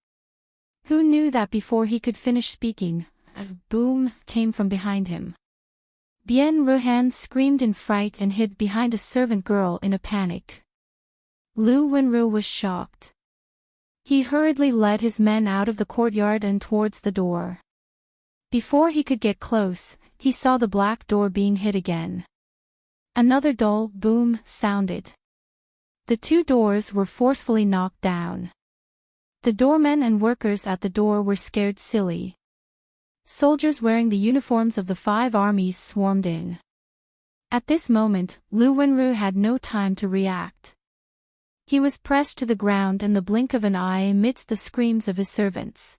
Who knew that before he could finish speaking, a boom came from behind him. Bien Ruhan screamed in fright and hid behind a servant girl in a panic. Lu Wenru was shocked. He hurriedly led his men out of the courtyard and towards the door. Before he could get close, he saw the black door being hit again. Another dull boom sounded. The two doors were forcefully knocked down. The doormen and workers at the door were scared silly. Soldiers wearing the uniforms of the 5 armies swarmed in. At this moment, Lu Wenru had no time to react. He was pressed to the ground in the blink of an eye amidst the screams of his servants.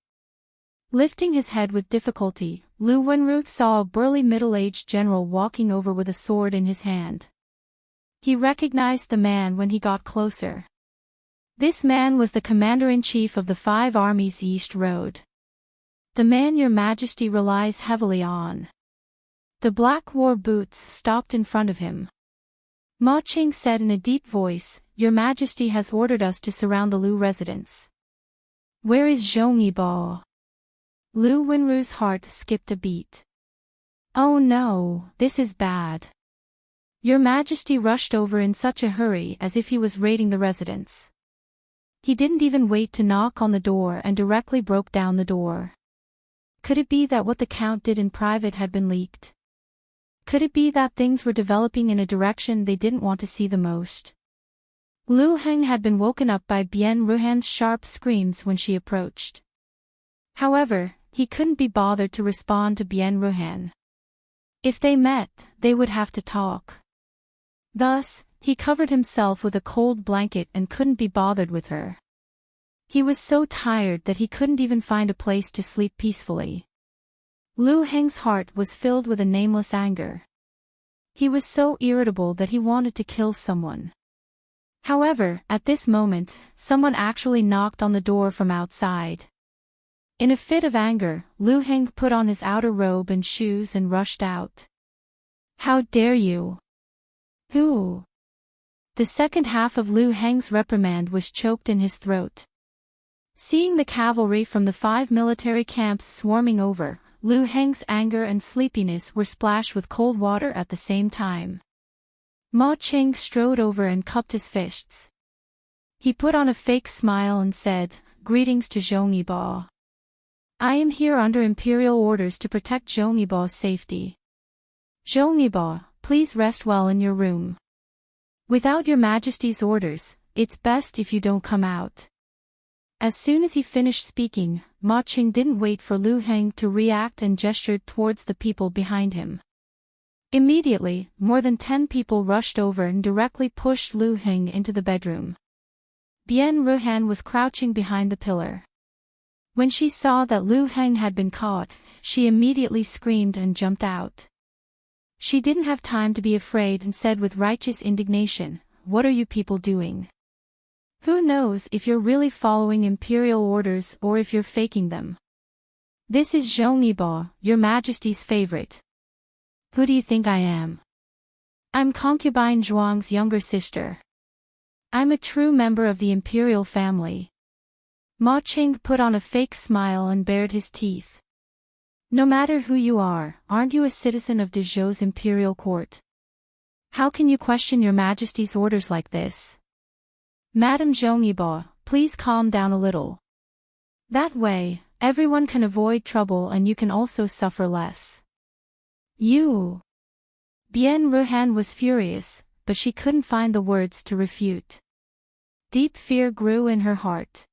Lifting his head with difficulty, Lu Wenru saw a burly middle-aged general walking over with a sword in his hand. He recognized the man when he got closer. This man was the commander-in-chief of the 5 armies East Road. The man your majesty relies heavily on. The black war boots stopped in front of him. Ma Qing said in a deep voice, "Your majesty has ordered us to surround the Lu residence." "Where is Zhong Yibo?" Lu Wenru's heart skipped a beat. "Oh no, this is bad." Your majesty rushed over in such a hurry as if he was raiding the residence. He didn't even wait to knock on the door and directly broke down the door. Could it be that what the count did in private had been leaked? Could it be that things were developing in a direction they didn't want to see the most? Lu Heng had been woken up by Bien Ruhan's sharp screams when she approached. However, he couldn't be bothered to respond to Bien Ruhan. If they met, they would have to talk. Thus, he covered himself with a cold blanket and couldn't be bothered with her. He was so tired that he couldn't even find a place to sleep peacefully. Lu Heng's heart was filled with a nameless anger. He was so irritable that he wanted to kill someone. However, at this moment, someone actually knocked on the door from outside. In a fit of anger, Lu Heng put on his outer robe and shoes and rushed out. "How dare you?" "Who?" The second half of Lu Heng's reprimand was choked in his throat. Seeing the cavalry from the 5 military camps swarming over, Lu Heng's anger and sleepiness were splashed with cold water at the same time. Ma Qing strode over and cupped his fists. He put on a fake smile and said, "Greetings to Zhong Yibo. I am here under imperial orders to protect Zhong Yibo's safety. Zhong Yibo, please rest well in your room. Without your majesty's orders, it's best if you don't come out." As soon as he finished speaking, Ma Qing didn't wait for Lu Heng to react and gestured towards the people behind him. Immediately, more than 10 people rushed over and directly pushed Lu Heng into the bedroom. Bien Ruhan was crouching behind the pillar. When she saw that Lu Heng had been caught, she immediately screamed and jumped out. She didn't have time to be afraid and said with righteous indignation, "What are you people doing? Who knows if you're really following imperial orders or if you're faking them? This is Zhong Yibo, your majesty's favorite. Who do you think I am? I'm concubine Zhuang's younger sister. I'm a true member of the imperial family." Ma Qing put on a fake smile and bared his teeth. "No matter who you are, aren't you a citizen of Dezhou's imperial court? How can you question your majesty's orders like this? Madam Zhong Yibo, please calm down a little. That way, everyone can avoid trouble and you can also suffer less." "You!" Bien Ruhan was furious, but she couldn't find the words to refute. Deep fear grew in her heart.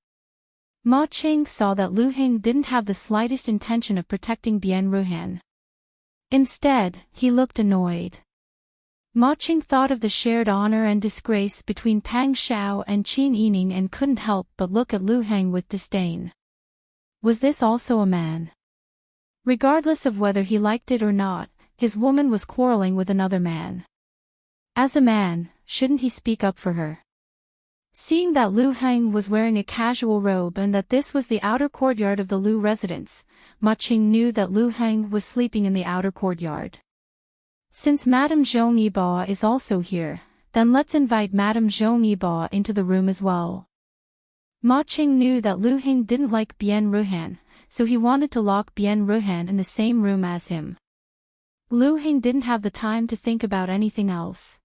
Ma Qing saw that Lu Heng didn't have the slightest intention of protecting Bien Ruhan. Instead, he looked annoyed. Ma Qing thought of the shared honor and disgrace between Pang Xiao and Qin Yining and couldn't help but look at Lu Heng with disdain. Was this also a man? Regardless of whether he liked it or not, his woman was quarreling with another man. As a man, shouldn't he speak up for her? Seeing that Lu Heng was wearing a casual robe and that this was the outer courtyard of the Lu residence, Ma Qing knew that Lu Heng was sleeping in the outer courtyard. Since Madame Zhong Yiba is also here, then let's invite Madame Zhong Yiba into the room as well. Ma Qing knew that Lu Heng didn't like Bian Ruhan, so he wanted to lock Bian Ruhan in the same room as him. Lu Heng didn't have the time to think about anything else.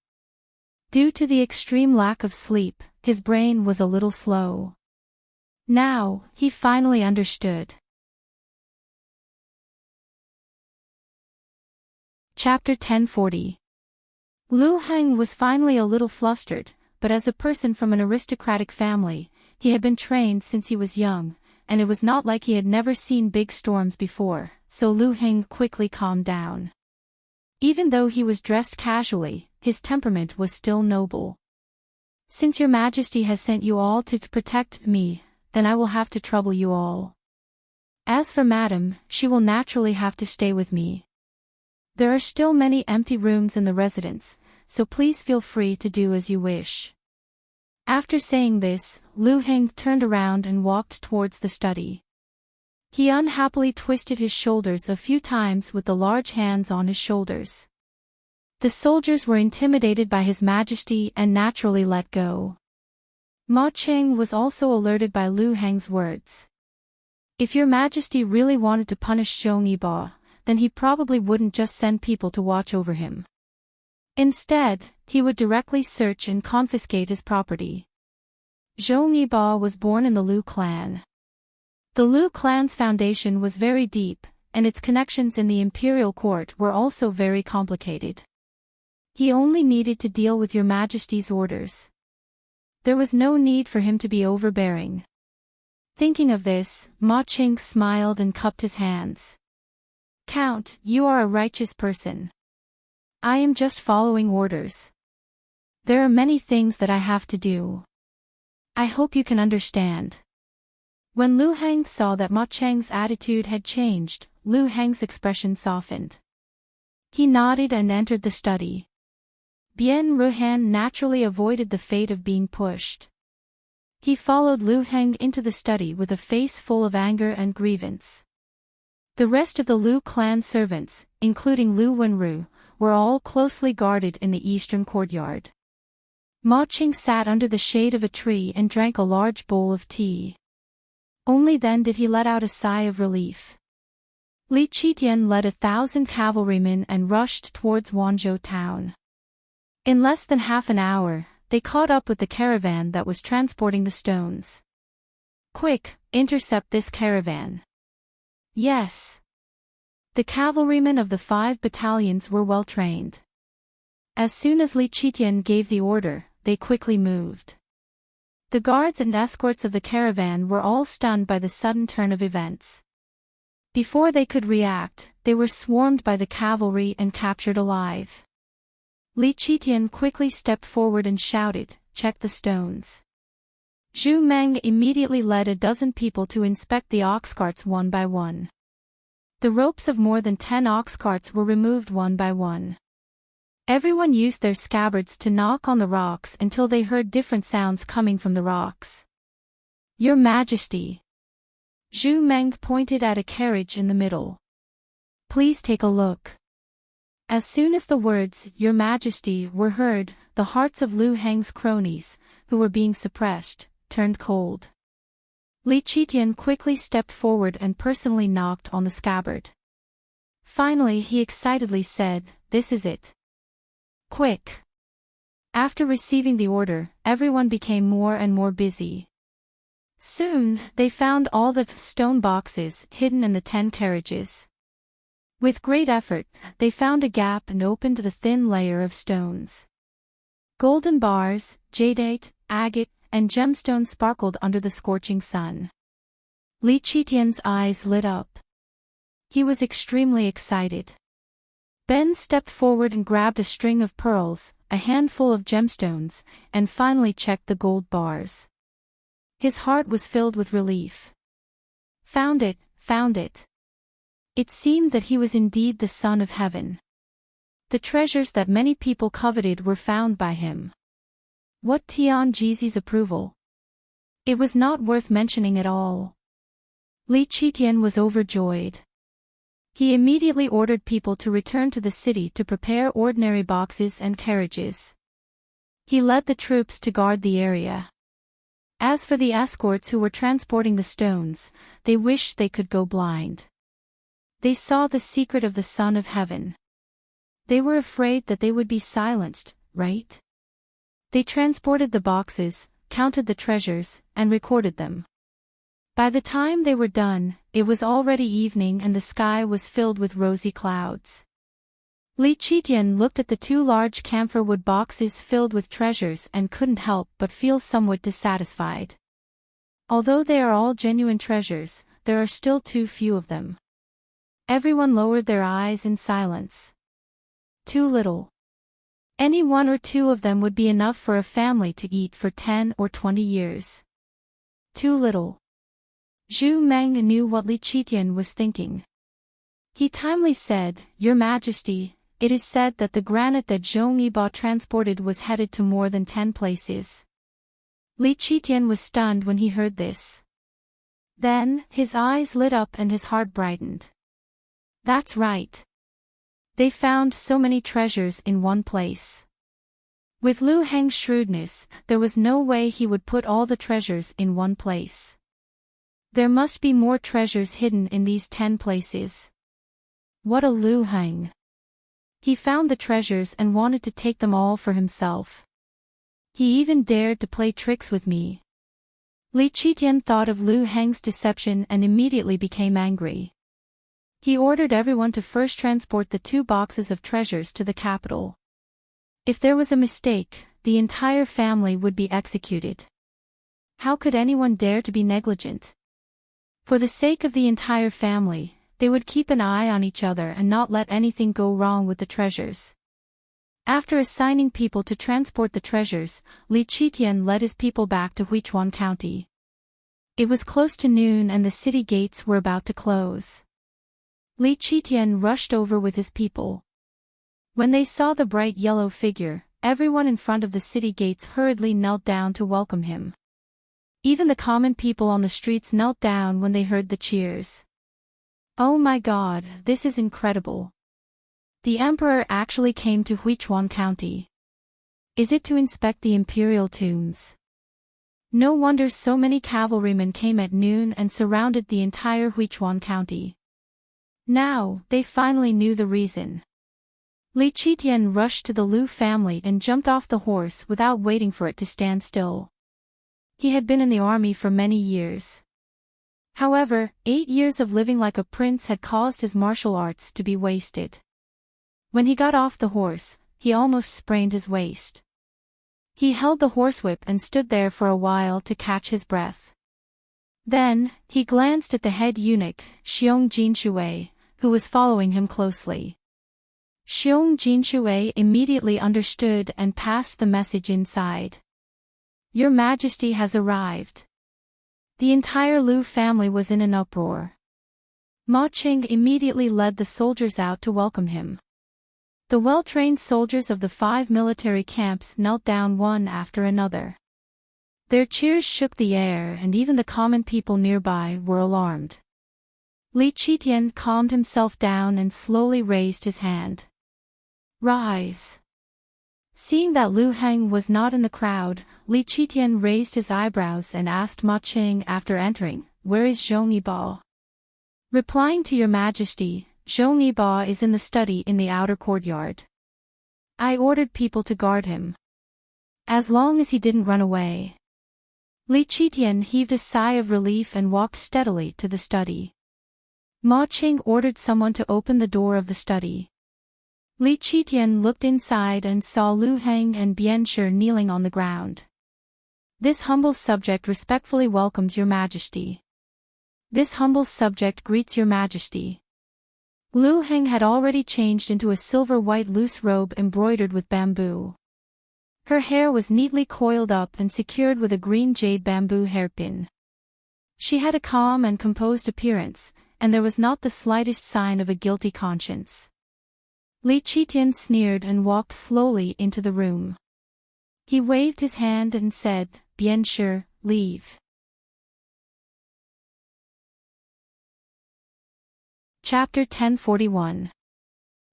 Due to the extreme lack of sleep, his brain was a little slow. Now, he finally understood. Chapter 1040. Lu Heng was finally a little flustered, but as a person from an aristocratic family, he had been trained since he was young, and it was not like he had never seen big storms before, so Lu Heng quickly calmed down. Even though he was dressed casually, his temperament was still noble. Since your majesty has sent you all to protect me, then I will have to trouble you all. As for madam, she will naturally have to stay with me. There are still many empty rooms in the residence, so please feel free to do as you wish. After saying this, Lu Heng turned around and walked towards the study. He unhappily twisted his shoulders a few times with the large hands on his shoulders. The soldiers were intimidated by his majesty and naturally let go. Ma Qing was also alerted by Lu Heng's words. If your majesty really wanted to punish Zhong Yiba, then he probably wouldn't just send people to watch over him. Instead, he would directly search and confiscate his property. Zhong Yiba was born in the Lu clan. The Lu clan's foundation was very deep, and its connections in the imperial court were also very complicated. He only needed to deal with your majesty's orders. There was no need for him to be overbearing. Thinking of this, Ma Qing smiled and cupped his hands. Count, you are a righteous person. I am just following orders. There are many things that I have to do. I hope you can understand. When Lu Heng saw that Ma Qing's attitude had changed, Lu Heng's expression softened. He nodded and entered the study. Bian Ruhan naturally avoided the fate of being pushed. He followed Lu Heng into the study with a face full of anger and grievance. The rest of the Lu clan servants, including Lu Wenru, were all closely guarded in the eastern courtyard. Ma Qing sat under the shade of a tree and drank a large bowl of tea. Only then did he let out a sigh of relief. Li Qitian led 1,000 cavalrymen and rushed towards Wanzhou town. In less than half an hour, they caught up with the caravan that was transporting the stones. Quick, intercept this caravan. Yes. The cavalrymen of the 5 battalions were well trained. As soon as Li Qitian gave the order, they quickly moved. The guards and escorts of the caravan were all stunned by the sudden turn of events. Before they could react, they were swarmed by the cavalry and captured alive. Li Qitian quickly stepped forward and shouted, "Check the stones." Zhu Meng immediately led a dozen people to inspect the ox carts one by one. The ropes of more than 10 ox carts were removed one by one. Everyone used their scabbards to knock on the rocks until they heard different sounds coming from the rocks. Your Majesty. Zhu Meng pointed at a carriage in the middle. Please take a look. As soon as the words, Your Majesty, were heard, the hearts of Lu Heng's cronies, who were being suppressed, turned cold. Li Qitian quickly stepped forward and personally knocked on the scabbard. Finally he excitedly said, "This is it. Quick." After receiving the order, everyone became more and more busy. Soon, they found all the stone boxes hidden in the 10 carriages. With great effort, they found a gap and opened the thin layer of stones. Golden bars, jadeite, agate, and gemstones sparkled under the scorching sun. Li Qitian's eyes lit up. He was extremely excited. Ben stepped forward and grabbed a string of pearls, a handful of gemstones, and finally checked the gold bars. His heart was filled with relief. Found it, found it. It seemed that he was indeed the son of heaven. The treasures that many people coveted were found by him. What Tian Jizi's approval? It was not worth mentioning at all. Li Qitian was overjoyed. He immediately ordered people to return to the city to prepare ordinary boxes and carriages. He led the troops to guard the area. As for the escorts who were transporting the stones, they wished they could go blind. They saw the secret of the Son of Heaven. They were afraid that they would be silenced, right? They transported the boxes, counted the treasures, and recorded them. By the time they were done, it was already evening and the sky was filled with rosy clouds. Li Qitian looked at the 2 large camphor wood boxes filled with treasures and couldn't help but feel somewhat dissatisfied. Although they are all genuine treasures, there are still too few of them. Everyone lowered their eyes in silence. Too little. Any 1 or 2 of them would be enough for a family to eat for 10 or 20 years. Too little. Zhu Meng knew what Li Qitian was thinking. He timely said, "Your Majesty, it is said that the granite that Zhong Yiba transported was headed to more than 10 places." Li Qitian was stunned when he heard this. Then, his eyes lit up and his heart brightened. That's right. They found so many treasures in one place. With Lu Heng's shrewdness, there was no way he would put all the treasures in one place. There must be more treasures hidden in these 10 places. What a Lu Heng! He found the treasures and wanted to take them all for himself. He even dared to play tricks with me. Li Qitian thought of Lu Heng's deception and immediately became angry. He ordered everyone to first transport the 2 boxes of treasures to the capital. If there was a mistake, the entire family would be executed. How could anyone dare to be negligent? For the sake of the entire family, they would keep an eye on each other and not let anything go wrong with the treasures. After assigning people to transport the treasures, Li Qitian led his people back to Huichuan County. It was close to noon and the city gates were about to close. Li Qitian rushed over with his people. When they saw the bright yellow figure, everyone in front of the city gates hurriedly knelt down to welcome him. Even the common people on the streets knelt down when they heard the cheers. Oh my God, this is incredible. The emperor actually came to Huichuan County. Is it to inspect the imperial tombs? No wonder so many cavalrymen came at noon and surrounded the entire Huichuan County. Now, they finally knew the reason. Li Qitian rushed to the Lu family and jumped off the horse without waiting for it to stand still. He had been in the army for many years. However, 8 years of living like a prince had caused his martial arts to be wasted. When he got off the horse, he almost sprained his waist. He held the horsewhip and stood there for a while to catch his breath. Then, he glanced at the head eunuch, Xiong Jinshui, who was following him closely. Xiong Jinshui immediately understood and passed the message inside. Your Majesty has arrived. The entire Lu family was in an uproar. Ma Qing immediately led the soldiers out to welcome him. The well-trained soldiers of the 5 military camps knelt down one after another. Their cheers shook the air and even the common people nearby were alarmed. Li Qitian calmed himself down and slowly raised his hand. Rise. Seeing that Lu Heng was not in the crowd, Li Qitian raised his eyebrows and asked Ma Qing after entering, "Where is Zhong Yiba?" Replying to Your Majesty, Zhong Yiba is in the study in the outer courtyard. I ordered people to guard him. As long as he didn't run away. Li Qitian heaved a sigh of relief and walked steadily to the study. Ma Qing ordered someone to open the door of the study. Li Qitian looked inside and saw Lu Heng and Bian Shi kneeling on the ground. This humble subject respectfully welcomes Your Majesty. This humble subject greets Your Majesty. Lu Heng had already changed into a silver-white loose robe embroidered with bamboo. Her hair was neatly coiled up and secured with a green jade bamboo hairpin. She had a calm and composed appearance, and there was not the slightest sign of a guilty conscience. Li Qitian sneered and walked slowly into the room. He waved his hand and said, "Bien sûr, leave." Chapter 1041.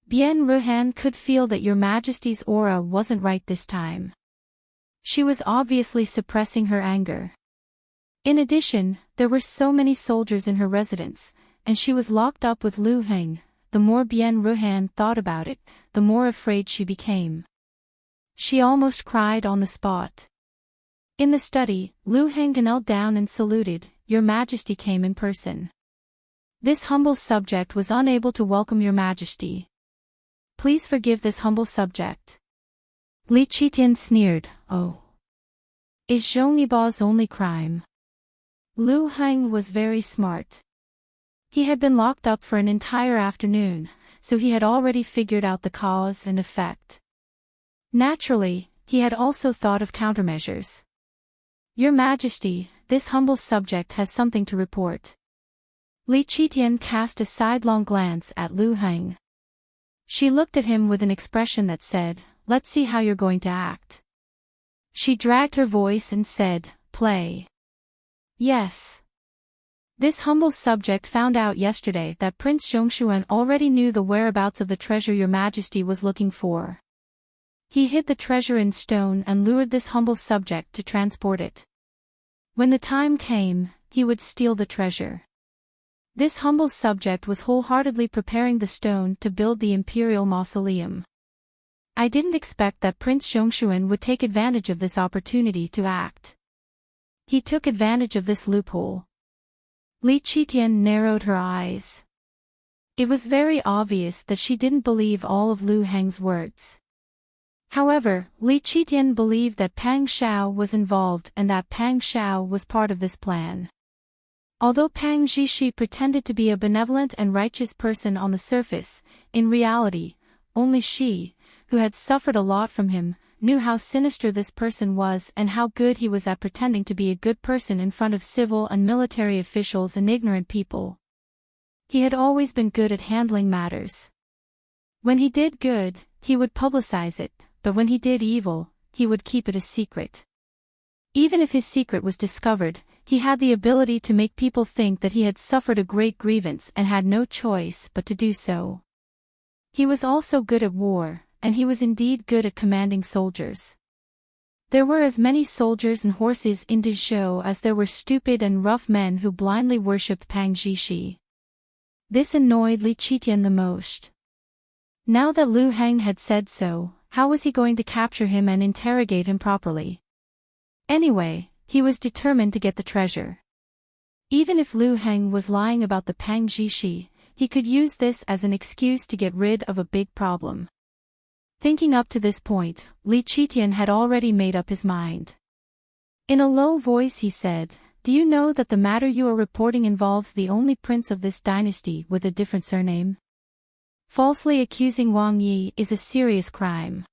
Bien Ruhan could feel that Your Majesty's aura wasn't right this time. She was obviously suppressing her anger. In addition, there were so many soldiers in her residence, and she was locked up with Lu Heng. The more Bien Ruhan thought about it, the more afraid she became. She almost cried on the spot. In the study, Lu Heng knelt down and saluted. Your Majesty came in person. This humble subject was unable to welcome Your Majesty. Please forgive this humble subject. Li Qitian sneered, "Oh. Is Zhongyiba's only crime?" Lu Heng was very smart. He had been locked up for an entire afternoon, so he had already figured out the cause and effect. Naturally, he had also thought of countermeasures. Your Majesty, this humble subject has something to report. Li Qitian cast a sidelong glance at Lu Heng. She looked at him with an expression that said, "Let's see how you're going to act." She dragged her voice and said, "Play." Yes. This humble subject found out yesterday that Prince Zhongshuan already knew the whereabouts of the treasure Your Majesty was looking for. He hid the treasure in stone and lured this humble subject to transport it. When the time came, he would steal the treasure. This humble subject was wholeheartedly preparing the stone to build the imperial mausoleum. I didn't expect that Prince Zhongshuan would take advantage of this opportunity to act. He took advantage of this loophole. Li Qitian narrowed her eyes. It was very obvious that she didn't believe all of Lu Heng's words. However, Li Qitian believed that Pang Xiao was involved and that Pang Xiao was part of this plan. Although Pang Zhishi pretended to be a benevolent and righteous person on the surface, in reality, only she, who had suffered a lot from him, knew how sinister this person was and how good he was at pretending to be a good person in front of civil and military officials and ignorant people. He had always been good at handling matters. When he did good, he would publicize it, but when he did evil, he would keep it a secret. Even if his secret was discovered, he had the ability to make people think that he had suffered a great grievance and had no choice but to do so. He was also good at war, and he was indeed good at commanding soldiers. There were as many soldiers and horses in Dezhou as there were stupid and rough men who blindly worshipped Pang Zhishi. This annoyed Li Qitian the most. Now that Lu Heng had said so, how was he going to capture him and interrogate him properly? Anyway, he was determined to get the treasure. Even if Lu Heng was lying about the Pang Zhishi, he could use this as an excuse to get rid of a big problem. Thinking up to this point, Li Qitian had already made up his mind. In a low voice he said, "Do you know that the matter you are reporting involves the only prince of this dynasty with a different surname? Falsely accusing Wang Yi is a serious crime."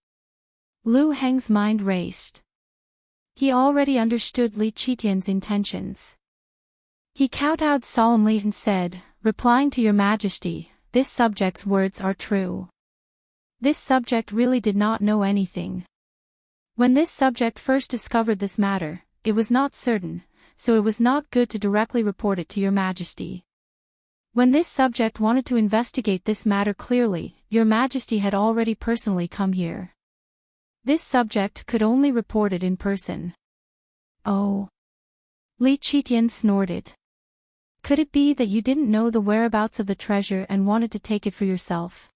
Lu Heng's mind raced. He already understood Li Qitian's intentions. He kowtowed solemnly and said, "Replying to Your Majesty, this subject's words are true." This subject really did not know anything. When this subject first discovered this matter, it was not certain, so it was not good to directly report it to Your Majesty. When this subject wanted to investigate this matter clearly, Your Majesty had already personally come here. This subject could only report it in person. Oh. Li Qitian snorted. Could it be that you didn't know the whereabouts of the treasure and wanted to take it for yourself?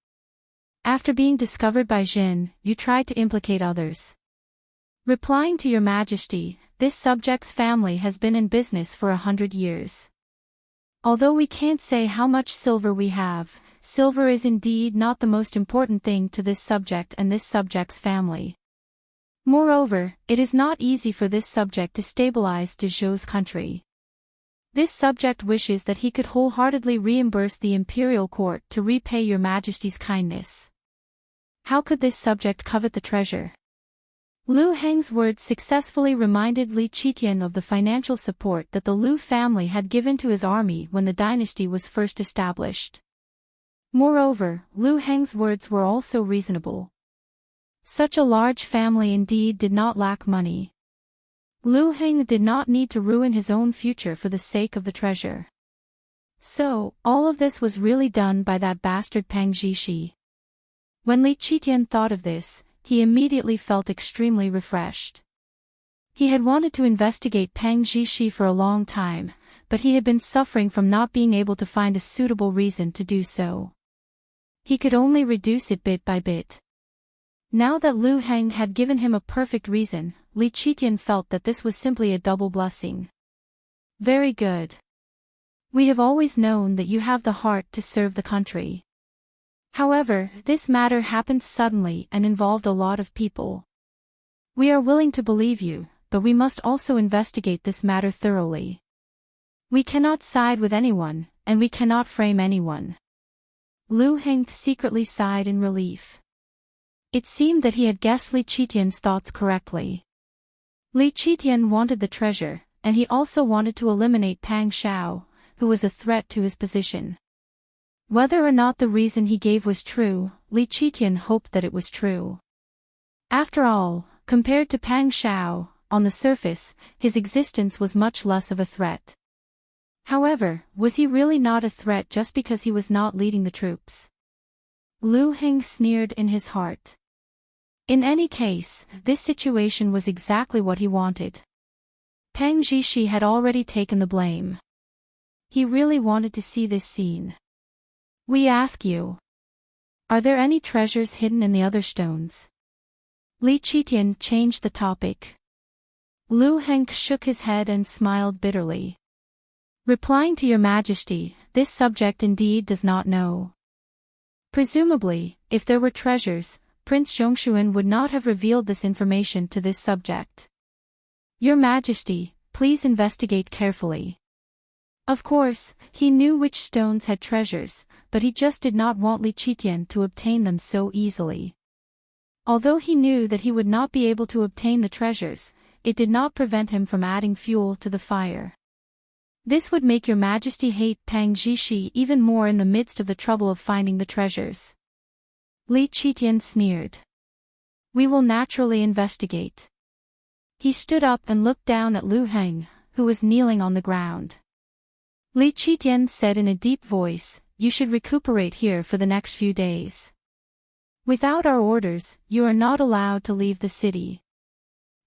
After being discovered by Jin, you tried to implicate others. Replying to Your Majesty, this subject's family has been in business for 100 years. Although we can't say how much silver we have, silver is indeed not the most important thing to this subject and this subject's family. Moreover, it is not easy for this subject to stabilize Dezhou's country. This subject wishes that he could wholeheartedly reimburse the imperial court to repay Your Majesty's kindness. How could this subject covet the treasure? Lu Heng's words successfully reminded Li Qitian of the financial support that the Lu family had given to his army when the dynasty was first established. Moreover, Lu Heng's words were also reasonable. Such a large family indeed did not lack money. Lu Heng did not need to ruin his own future for the sake of the treasure. So, all of this was really done by that bastard Pang Zhishi. When Li Qitian thought of this, he immediately felt extremely refreshed. He had wanted to investigate Pang Zhishi for a long time, but he had been suffering from not being able to find a suitable reason to do so. He could only reduce it bit by bit. Now that Lu Heng had given him a perfect reason, Li Qitian felt that this was simply a double blessing. Very good. We have always known that you have the heart to serve the country. However, this matter happened suddenly and involved a lot of people. We are willing to believe you, but we must also investigate this matter thoroughly. We cannot side with anyone, and we cannot frame anyone. Lu Heng secretly sighed in relief. It seemed that he had guessed Li Qitian's thoughts correctly. Li Qitian wanted the treasure, and he also wanted to eliminate Pang Xiao, who was a threat to his position. Whether or not the reason he gave was true, Li Qitian hoped that it was true. After all, compared to Pang Xiao, on the surface, his existence was much less of a threat. However, was he really not a threat just because he was not leading the troops? Lu Heng sneered in his heart. In any case, this situation was exactly what he wanted. Pang Zhishi had already taken the blame. He really wanted to see this scene. We ask you. Are there any treasures hidden in the other stones? Li Qitian changed the topic. Lu Heng shook his head and smiled bitterly. Replying to your majesty, this subject indeed does not know. Presumably, if there were treasures, Prince Zhongshuan would not have revealed this information to this subject. Your Majesty, please investigate carefully. Of course, he knew which stones had treasures, but he just did not want Li Qitian to obtain them so easily. Although he knew that he would not be able to obtain the treasures, it did not prevent him from adding fuel to the fire. This would make your Majesty hate Pang Zhishi even more in the midst of the trouble of finding the treasures. Li Qitian sneered. We will naturally investigate. He stood up and looked down at Lu Heng, who was kneeling on the ground. Li Qitian said in a deep voice, you should recuperate here for the next few days. Without our orders, you are not allowed to leave the city.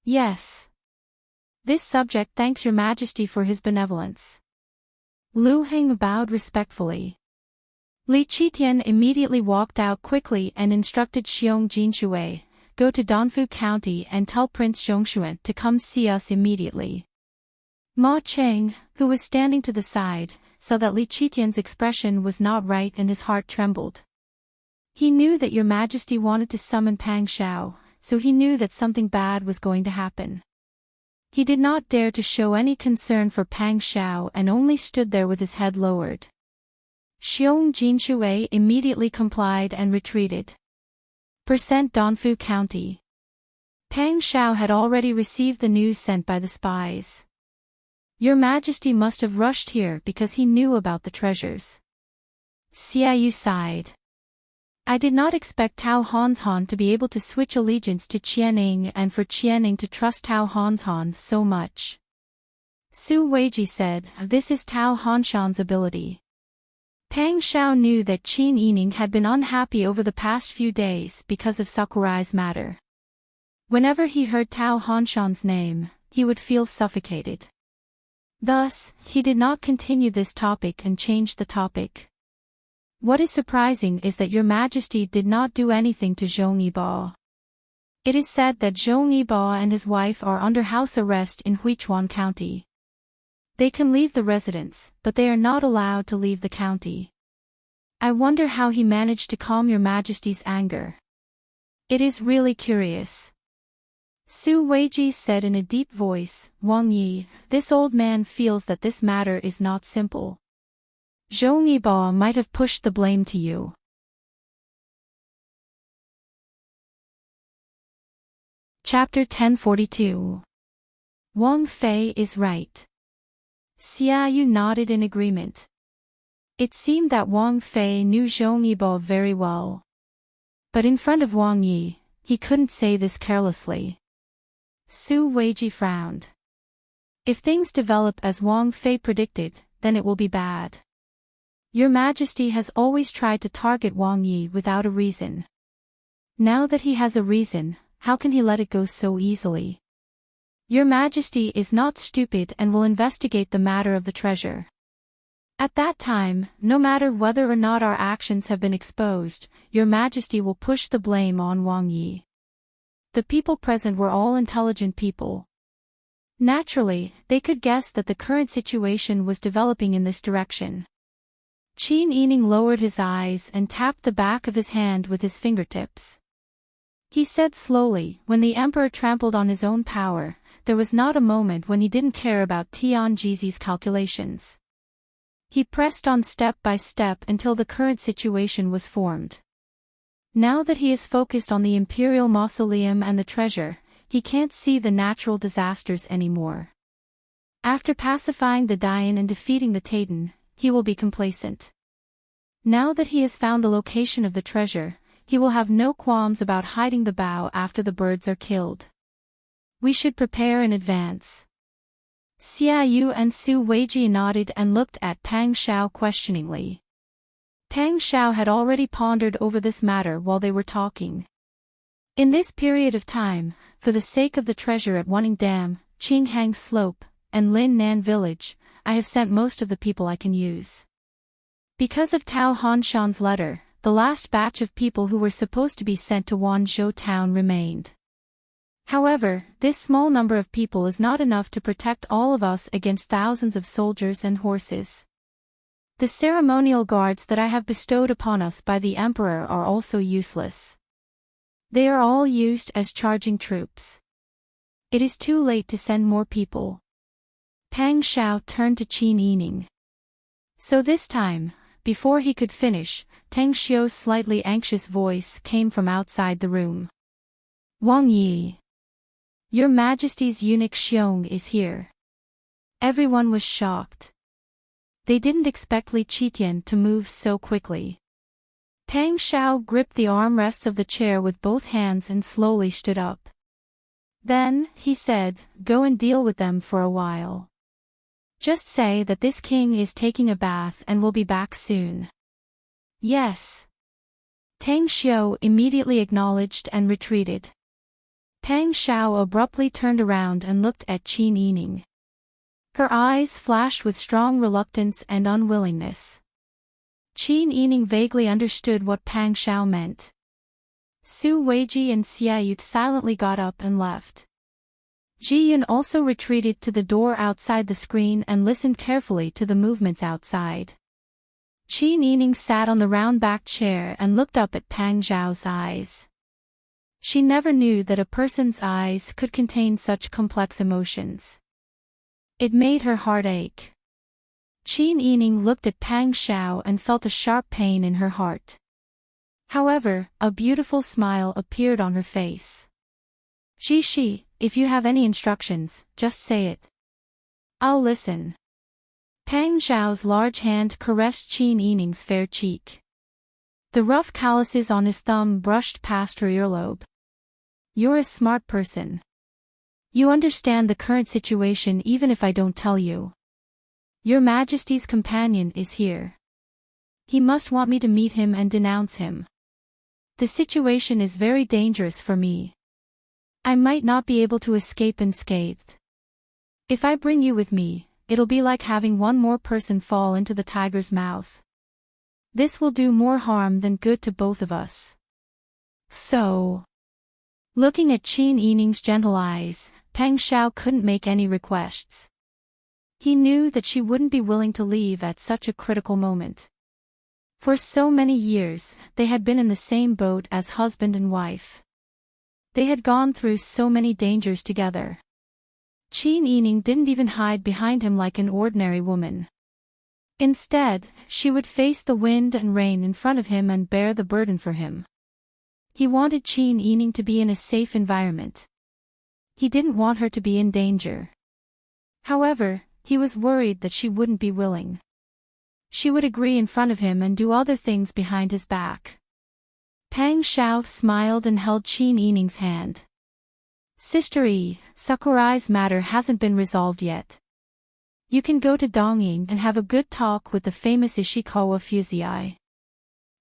Yes. This subject thanks your Majesty for his benevolence. Lu Heng bowed respectfully. Li Qitian immediately walked out quickly and instructed Xiong Jinshui, go to Danfu County and tell Prince Zhongshuan to come see us immediately. Ma Cheng, who was standing to the side, saw that Li Qitian's expression was not right and his heart trembled. He knew that your Majesty wanted to summon Pang Xiao, so he knew that something bad was going to happen. He did not dare to show any concern for Pang Xiao and only stood there with his head lowered. Xiong Jinshui immediately complied and retreated. Danfu County. Pang Xiao had already received the news sent by the spies. Your Majesty must have rushed here because he knew about the treasures. Xiaoyu sighed. I did not expect Tao Hanshan to be able to switch allegiance to Qianing and for Qianing to trust Tao Hanshan so much. Su Weiji said, this is Tao Hanshan's ability. Pang Xiao knew that Qin Yining had been unhappy over the past few days because of Sakurai's matter. Whenever he heard Tao Hanshan's name, he would feel suffocated. Thus, he did not continue this topic and changed the topic. What is surprising is that your Majesty did not do anything to Zhong Yibo. It is said that Zhong Yibo and his wife are under house arrest in Huichuan County. They can leave the residence, but they are not allowed to leave the county. I wonder how he managed to calm your Majesty's anger. It is really curious. Su Weiji said in a deep voice, Wang Yi, this old man feels that this matter is not simple. Zhong Yibo might have pushed the blame to you. Chapter 1042. Wang Fei is right. Xiaoyu nodded in agreement. It seemed that Wang Fei knew Zhong Yibo very well. But in front of Wang Yi, he couldn't say this carelessly. Su Weiji frowned. If things develop as Wang Fei predicted, then it will be bad. Your Majesty has always tried to target Wang Yi without a reason. Now that he has a reason, how can he let it go so easily? Your Majesty is not stupid and will investigate the matter of the treasure. At that time, no matter whether or not our actions have been exposed, Your Majesty will push the blame on Wang Yi. The people present were all intelligent people. Naturally, they could guess that the current situation was developing in this direction. Qin Yining lowered his eyes and tapped the back of his hand with his fingertips. He said slowly, when the emperor trampled on his own power, there was not a moment when he didn't care about Tian Jizi's calculations. He pressed on step by step until the current situation was formed. Now that he is focused on the imperial mausoleum and the treasure, he can't see the natural disasters anymore. After pacifying the Dian and defeating the Taden, he will be complacent. Now that he has found the location of the treasure, he will have no qualms about hiding the bow after the birds are killed. We should prepare in advance. Xia Yu and Su Weiji nodded and looked at Pang Xiao questioningly. Pang Xiao had already pondered over this matter while they were talking. In this period of time, for the sake of the treasure at Wanning Dam, Qinghang Slope, and Lin Nan Village, I have sent most of the people I can use. Because of Tao Hanshan's letter, the last batch of people who were supposed to be sent to Wanzhou town remained. However, this small number of people is not enough to protect all of us against thousands of soldiers and horses. The ceremonial guards that I have bestowed upon us by the emperor are also useless. They are all used as charging troops. It is too late to send more people. Pang Xiao turned to Qin Yining. So this time, before he could finish, Teng Xiu's slightly anxious voice came from outside the room. Wang Yi. Your Majesty's eunuch Xiong is here. Everyone was shocked. They didn't expect Li Qitian to move so quickly. Pang Xiao gripped the armrests of the chair with both hands and slowly stood up. Then, he said, go and deal with them for a while. Just say that this king is taking a bath and will be back soon. Yes. Teng Xiu immediately acknowledged and retreated. Pang Xiao abruptly turned around and looked at Qin Yining. Her eyes flashed with strong reluctance and unwillingness. Qin Yining vaguely understood what Pang Xiao meant. Su Weiji and Xia Yu silently got up and left. Ji Yun also retreated to the door outside the screen and listened carefully to the movements outside. Qin Yining sat on the round-backed chair and looked up at Pang Xiao's eyes. She never knew that a person's eyes could contain such complex emotions. It made her heart ache. Qin Yining looked at Pang Xiao and felt a sharp pain in her heart. However, a beautiful smile appeared on her face. Shi, if you have any instructions, just say it. I'll listen. Pang Xiao's large hand caressed Qin Yining's fair cheek. The rough calluses on his thumb brushed past her earlobe. You're a smart person. You understand the current situation even if I don't tell you. Your Majesty's companion is here. He must want me to meet him and denounce him. The situation is very dangerous for me. I might not be able to escape unscathed. If I bring you with me, it'll be like having one more person fall into the tiger's mouth. This will do more harm than good to both of us. So... Looking at Qin Yining's gentle eyes, Pang Xiao couldn't make any requests. He knew that she wouldn't be willing to leave at such a critical moment. For so many years, they had been in the same boat as husband and wife. They had gone through so many dangers together. Qin Yining didn't even hide behind him like an ordinary woman. Instead, she would face the wind and rain in front of him and bear the burden for him. He wanted Qin Yining to be in a safe environment. He didn't want her to be in danger. However, he was worried that she wouldn't be willing. She would agree in front of him and do other things behind his back. Pang Xiao smiled and held Qin Yining's hand. Sister Yi, Sakurai's matter hasn't been resolved yet. You can go to Dongying and have a good talk with the famous Ishikawa Fusei.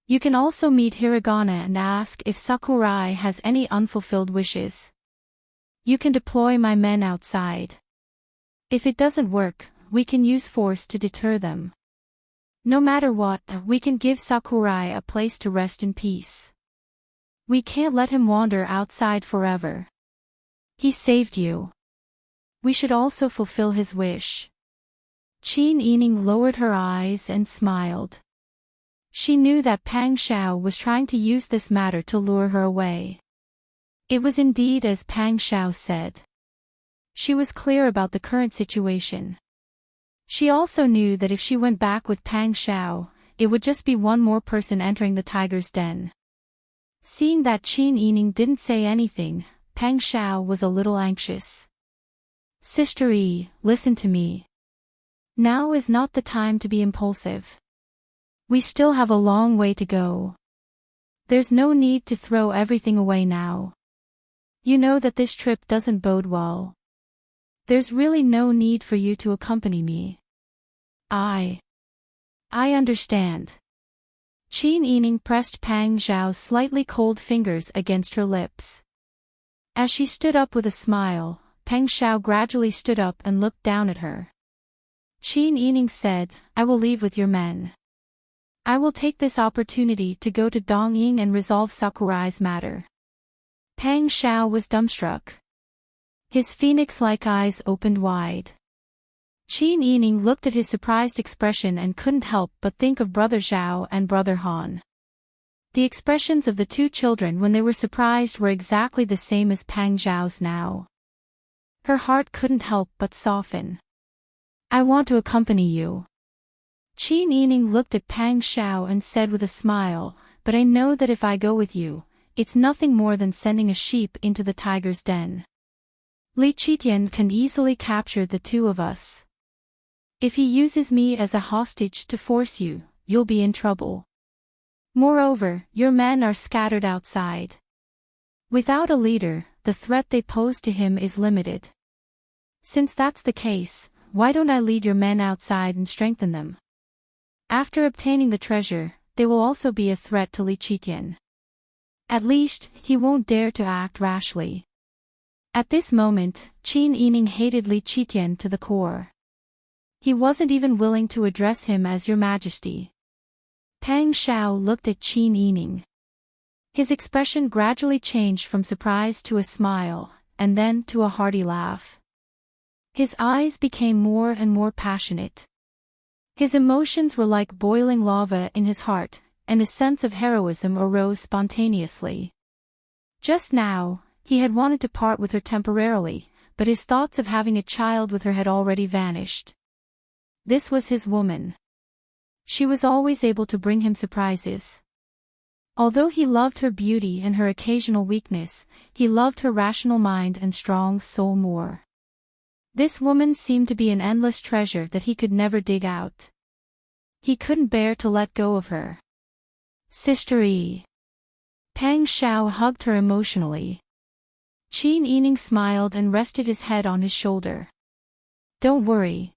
You can also meet Hiragana and ask if Sakurai has any unfulfilled wishes. You can deploy my men outside. If it doesn't work, we can use force to deter them. No matter what, we can give Sakurai a place to rest in peace. We can't let him wander outside forever. He saved you. We should also fulfill his wish. Qin Yining lowered her eyes and smiled. She knew that Pang Xiao was trying to use this matter to lure her away. It was indeed as Pang Xiao said. She was clear about the current situation. She also knew that if she went back with Pang Xiao, it would just be one more person entering the tiger's den. Seeing that Qin Yining didn't say anything, Pang Xiao was a little anxious. Sister Yi, listen to me. Now is not the time to be impulsive. We still have a long way to go. There's no need to throw everything away now. You know that this trip doesn't bode well. There's really no need for you to accompany me. I understand. Qin Yining pressed Pang Xiao's slightly cold fingers against her lips. As she stood up with a smile, Pang Xiao gradually stood up and looked down at her. Qin Yining said, I will leave with your men. I will take this opportunity to go to Dongying and resolve Sakurai's matter. Pang Xiao was dumbstruck. His phoenix-like eyes opened wide. Qin Yining looked at his surprised expression and couldn't help but think of Brother Zhao and Brother Han. The expressions of the two children when they were surprised were exactly the same as Pang Xiao's now. Her heart couldn't help but soften. I want to accompany you. Qin Yining looked at Pang Xiao and said with a smile, but I know that if I go with you, it's nothing more than sending a sheep into the tiger's den. Li Qitian can easily capture the two of us. If he uses me as a hostage to force you, you'll be in trouble. Moreover, your men are scattered outside. Without a leader, the threat they pose to him is limited. Since that's the case, why don't I lead your men outside and strengthen them? After obtaining the treasure, they will also be a threat to Li Qitian. At least, he won't dare to act rashly. At this moment, Qin Yining hated Li Qitian to the core. He wasn't even willing to address him as Your Majesty. Pang Xiao looked at Qin Yining. His expression gradually changed from surprise to a smile, and then to a hearty laugh. His eyes became more and more passionate. His emotions were like boiling lava in his heart, and a sense of heroism arose spontaneously. Just now, he had wanted to part with her temporarily, but his thoughts of having a child with her had already vanished. This was his woman. She was always able to bring him surprises. Although he loved her beauty and her occasional weakness, he loved her rational mind and strong soul more. This woman seemed to be an endless treasure that he could never dig out. He couldn't bear to let go of her. Sister Yi. Pang Xiao hugged her emotionally. Qin Yining smiled and rested his head on his shoulder. Don't worry.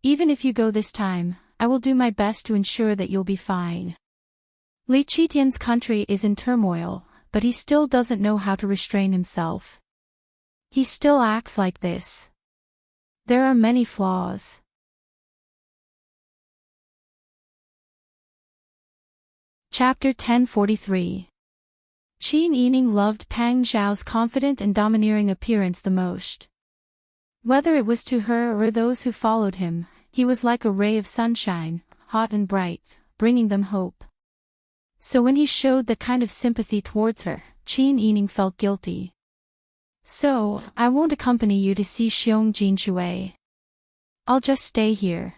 Even if you go this time, I will do my best to ensure that you'll be fine. Li Qitian's country is in turmoil, but he still doesn't know how to restrain himself. He still acts like this. There are many flaws. Chapter 1043. Qin Yining loved Pang Xiao's confident and domineering appearance the most. Whether it was to her or those who followed him, he was like a ray of sunshine, hot and bright, bringing them hope. So when he showed that kind of sympathy towards her, Qin Yining felt guilty. So, I won't accompany you to see Xiong Jinshui. I'll just stay here.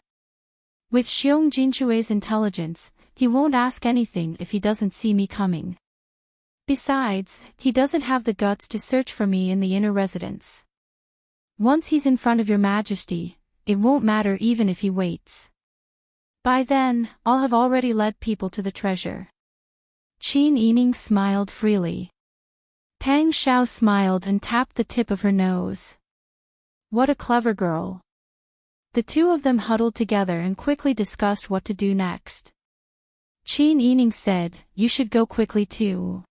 With Xiong Jinshui's intelligence, he won't ask anything if he doesn't see me coming. Besides, he doesn't have the guts to search for me in the inner residence. Once he's in front of Your Majesty, it won't matter even if he waits. By then, I'll have already led people to the treasure. Qin Yining smiled freely. Pang Xiao smiled and tapped the tip of her nose. What a clever girl. The two of them huddled together and quickly discussed what to do next. Qin Yining said, "You should go quickly too.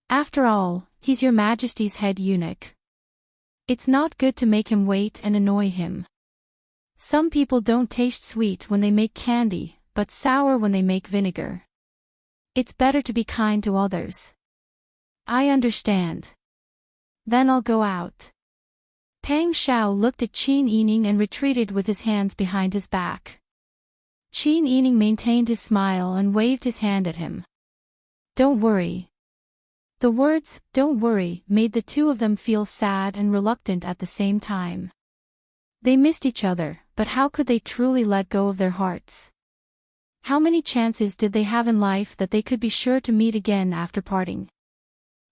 After all, he's your Majesty's head eunuch. It's not good to make him wait and annoy him. Some people don't taste sweet when they make candy, but sour when they make vinegar. It's better to be kind to others." "I understand. Then I'll go out." Pang Xiao looked at Qin Yining and retreated with his hands behind his back. Qin Yining maintained his smile and waved his hand at him. "Don't worry." The words, "don't worry," made the two of them feel sad and reluctant at the same time. They missed each other, but how could they truly let go of their hearts? How many chances did they have in life that they could be sure to meet again after parting?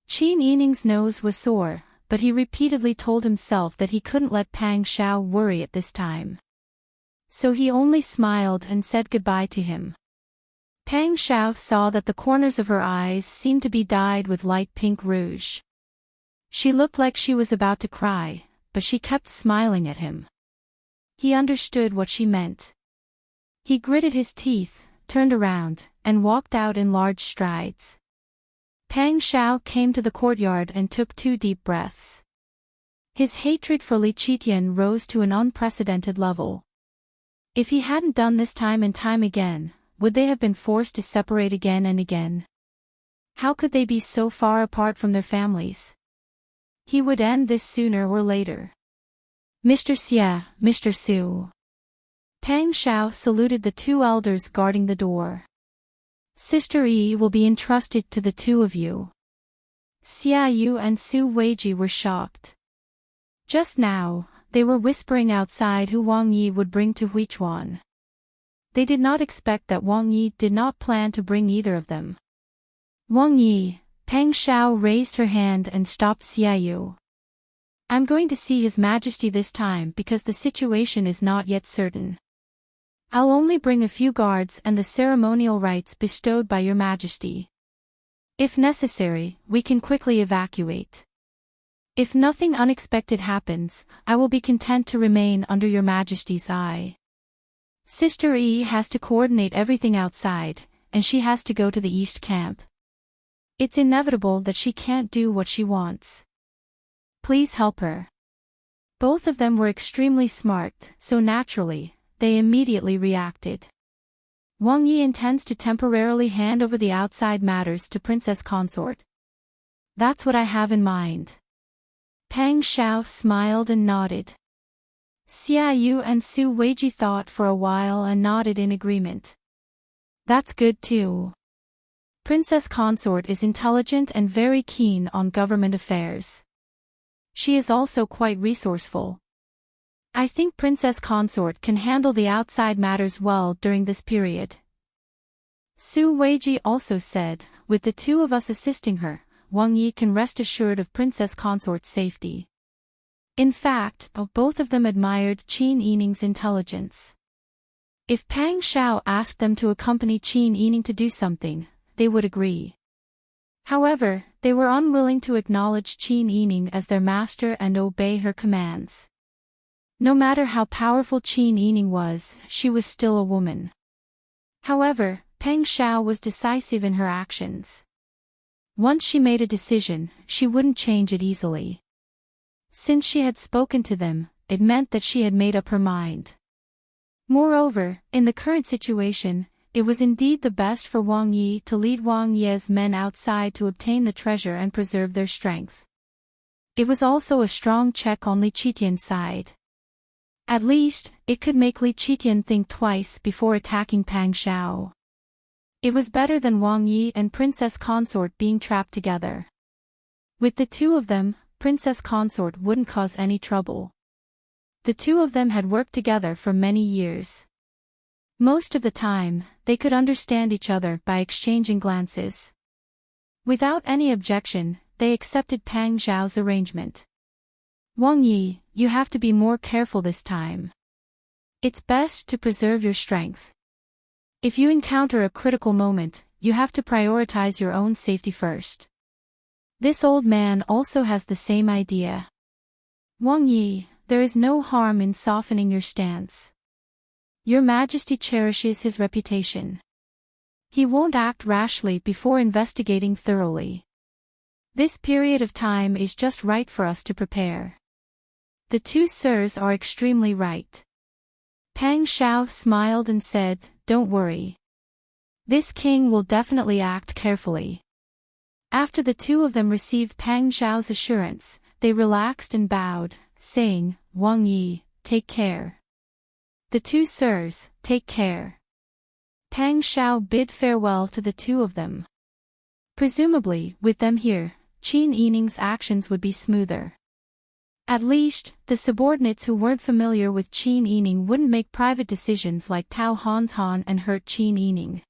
Qin Yining's nose was sore, but he repeatedly told himself that he couldn't let Pang Xiao worry at this time. So he only smiled and said goodbye to him. Pang Xiao saw that the corners of her eyes seemed to be dyed with light pink rouge. She looked like she was about to cry, but she kept smiling at him. He understood what she meant. He gritted his teeth, turned around, and walked out in large strides. Pang Xiao came to the courtyard and took 2 deep breaths. His hatred for Li Qitian rose to an unprecedented level. If he hadn't done this time and time again, would they have been forced to separate again and again? How could they be so far apart from their families? He would end this sooner or later. "Mr. Xie, Mr. Su." Pang Xiao saluted the 2 elders guarding the door. "Sister Yi will be entrusted to the 2 of you." Xia Yu and Su Weiji were shocked. Just now, they were whispering outside who Wang Yi would bring to Huichuan. They did not expect that Wang Yi did not plan to bring either of them. "Wang Yi," Pang Xiao raised her hand and stopped Xia Yu. "I'm going to see His Majesty this time because the situation is not yet certain. I'll only bring a few guards and the ceremonial rites bestowed by Your Majesty. If necessary, we can quickly evacuate. If nothing unexpected happens, I will be content to remain under Your Majesty's eye. Sister Yi has to coordinate everything outside, and she has to go to the East Camp. It's inevitable that she can't do what she wants. Please help her." Both of them were extremely smart, so naturally, they immediately reacted. "Wang Yi intends to temporarily hand over the outside matters to Princess Consort. That's what I have in mind." Pang Xiao smiled and nodded. Xia Yu and Su Weiji thought for a while and nodded in agreement. "That's good too. Princess Consort is intelligent and very keen on government affairs. She is also quite resourceful. I think Princess Consort can handle the outside matters well during this period." Su Weiji also said, "With the 2 of us assisting her, Wang Yi can rest assured of Princess Consort's safety." In fact, both of them admired Qin Yining's intelligence. If Pang Xiao asked them to accompany Qin Yining to do something, they would agree. However, they were unwilling to acknowledge Qin Yining as their master and obey her commands. No matter how powerful Qin Yining was, she was still a woman. However, Pang Xiao was decisive in her actions. Once she made a decision, she wouldn't change it easily. Since she had spoken to them, it meant that she had made up her mind. Moreover, in the current situation, it was indeed the best for Wang Yi to lead Wang Ye's men outside to obtain the treasure and preserve their strength. It was also a strong check on Li Qitian's side. At least, it could make Li Qitian think twice before attacking Pang Xiao. It was better than Wang Yi and Princess Consort being trapped together. With the 2 of them, Princess Consort wouldn't cause any trouble. The 2 of them had worked together for many years. Most of the time, they could understand each other by exchanging glances. Without any objection, they accepted Pang Xiao's arrangement. "Wang Yi, you have to be more careful this time. It's best to preserve your strength. If you encounter a critical moment, you have to prioritize your own safety first. This old man also has the same idea. Wang Yi, there is no harm in softening your stance. Your Majesty cherishes his reputation. He won't act rashly before investigating thoroughly. This period of time is just right for us to prepare. The two sirs are extremely right. Pang Xiao smiled and said, "Don't worry. This king will definitely act carefully." After the two of them received Pang Xiao's assurance, they relaxed and bowed, saying, "Wang Yi, take care." The two sirs, take care. Pang Xiao bid farewell to the two of them. Presumably, with them here, Qin Yining's actions would be smoother. At least, the subordinates who weren't familiar with Qin Yining wouldn't make private decisions like Tao Hanshan and hurt Qin Yining.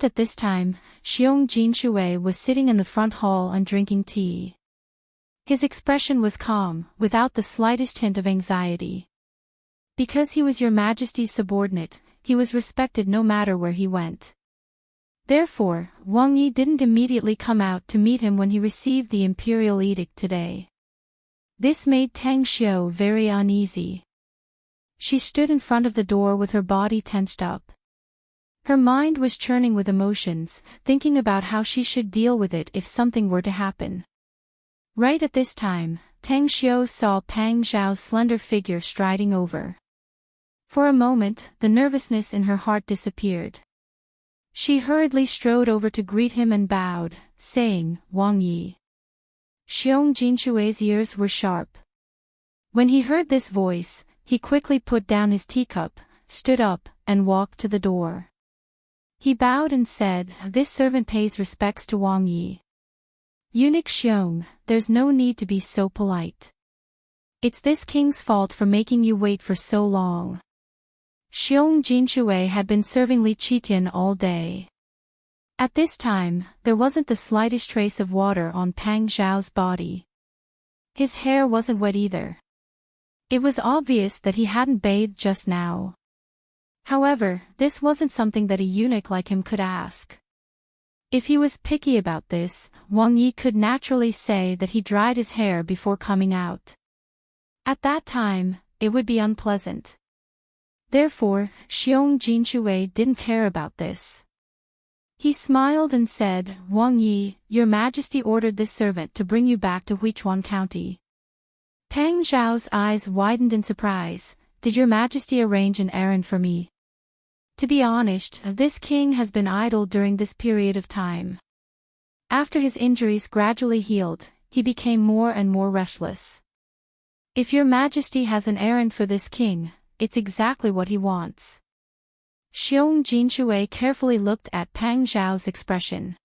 At this time, Xiong Jinshui was sitting in the front hall and drinking tea. His expression was calm, without the slightest hint of anxiety. Because he was Your Majesty's subordinate, he was respected no matter where he went. Therefore, Wang Yi didn't immediately come out to meet him when he received the imperial edict today. This made Tang Xiu very uneasy. She stood in front of the door with her body tensed up. Her mind was churning with emotions, thinking about how she should deal with it if something were to happen. Right at this time, Tang Xiu saw Pang Zhao's slender figure striding over. For a moment, the nervousness in her heart disappeared. She hurriedly strode over to greet him and bowed, saying, "Wang Yi." Xiong Jinshui's ears were sharp. When he heard this voice, he quickly put down his teacup, stood up, and walked to the door. He bowed and said, "This servant pays respects to Wang Yi." "Eunuch Xiong, there's no need to be so polite. It's this king's fault for making you wait for so long." Xiong Jinshui had been serving Li Qitian all day. At this time, there wasn't the slightest trace of water on Pang Zhao's body. His hair wasn't wet either. It was obvious that he hadn't bathed just now. However, this wasn't something that a eunuch like him could ask. If he was picky about this, Wang Yi could naturally say that he dried his hair before coming out. At that time, it would be unpleasant. Therefore, Xiong Jinshui didn't care about this. He smiled and said, "Wang Yi, Your Majesty ordered this servant to bring you back to Huichuan County." Pang Zhao's eyes widened in surprise. "Did Your Majesty arrange an errand for me?" To be honest, this king has been idle during this period of time. After his injuries gradually healed, he became more and more restless. If Your Majesty has an errand for this king, it's exactly what he wants. Xiong Jinshui carefully looked at Pang Zhao's expression.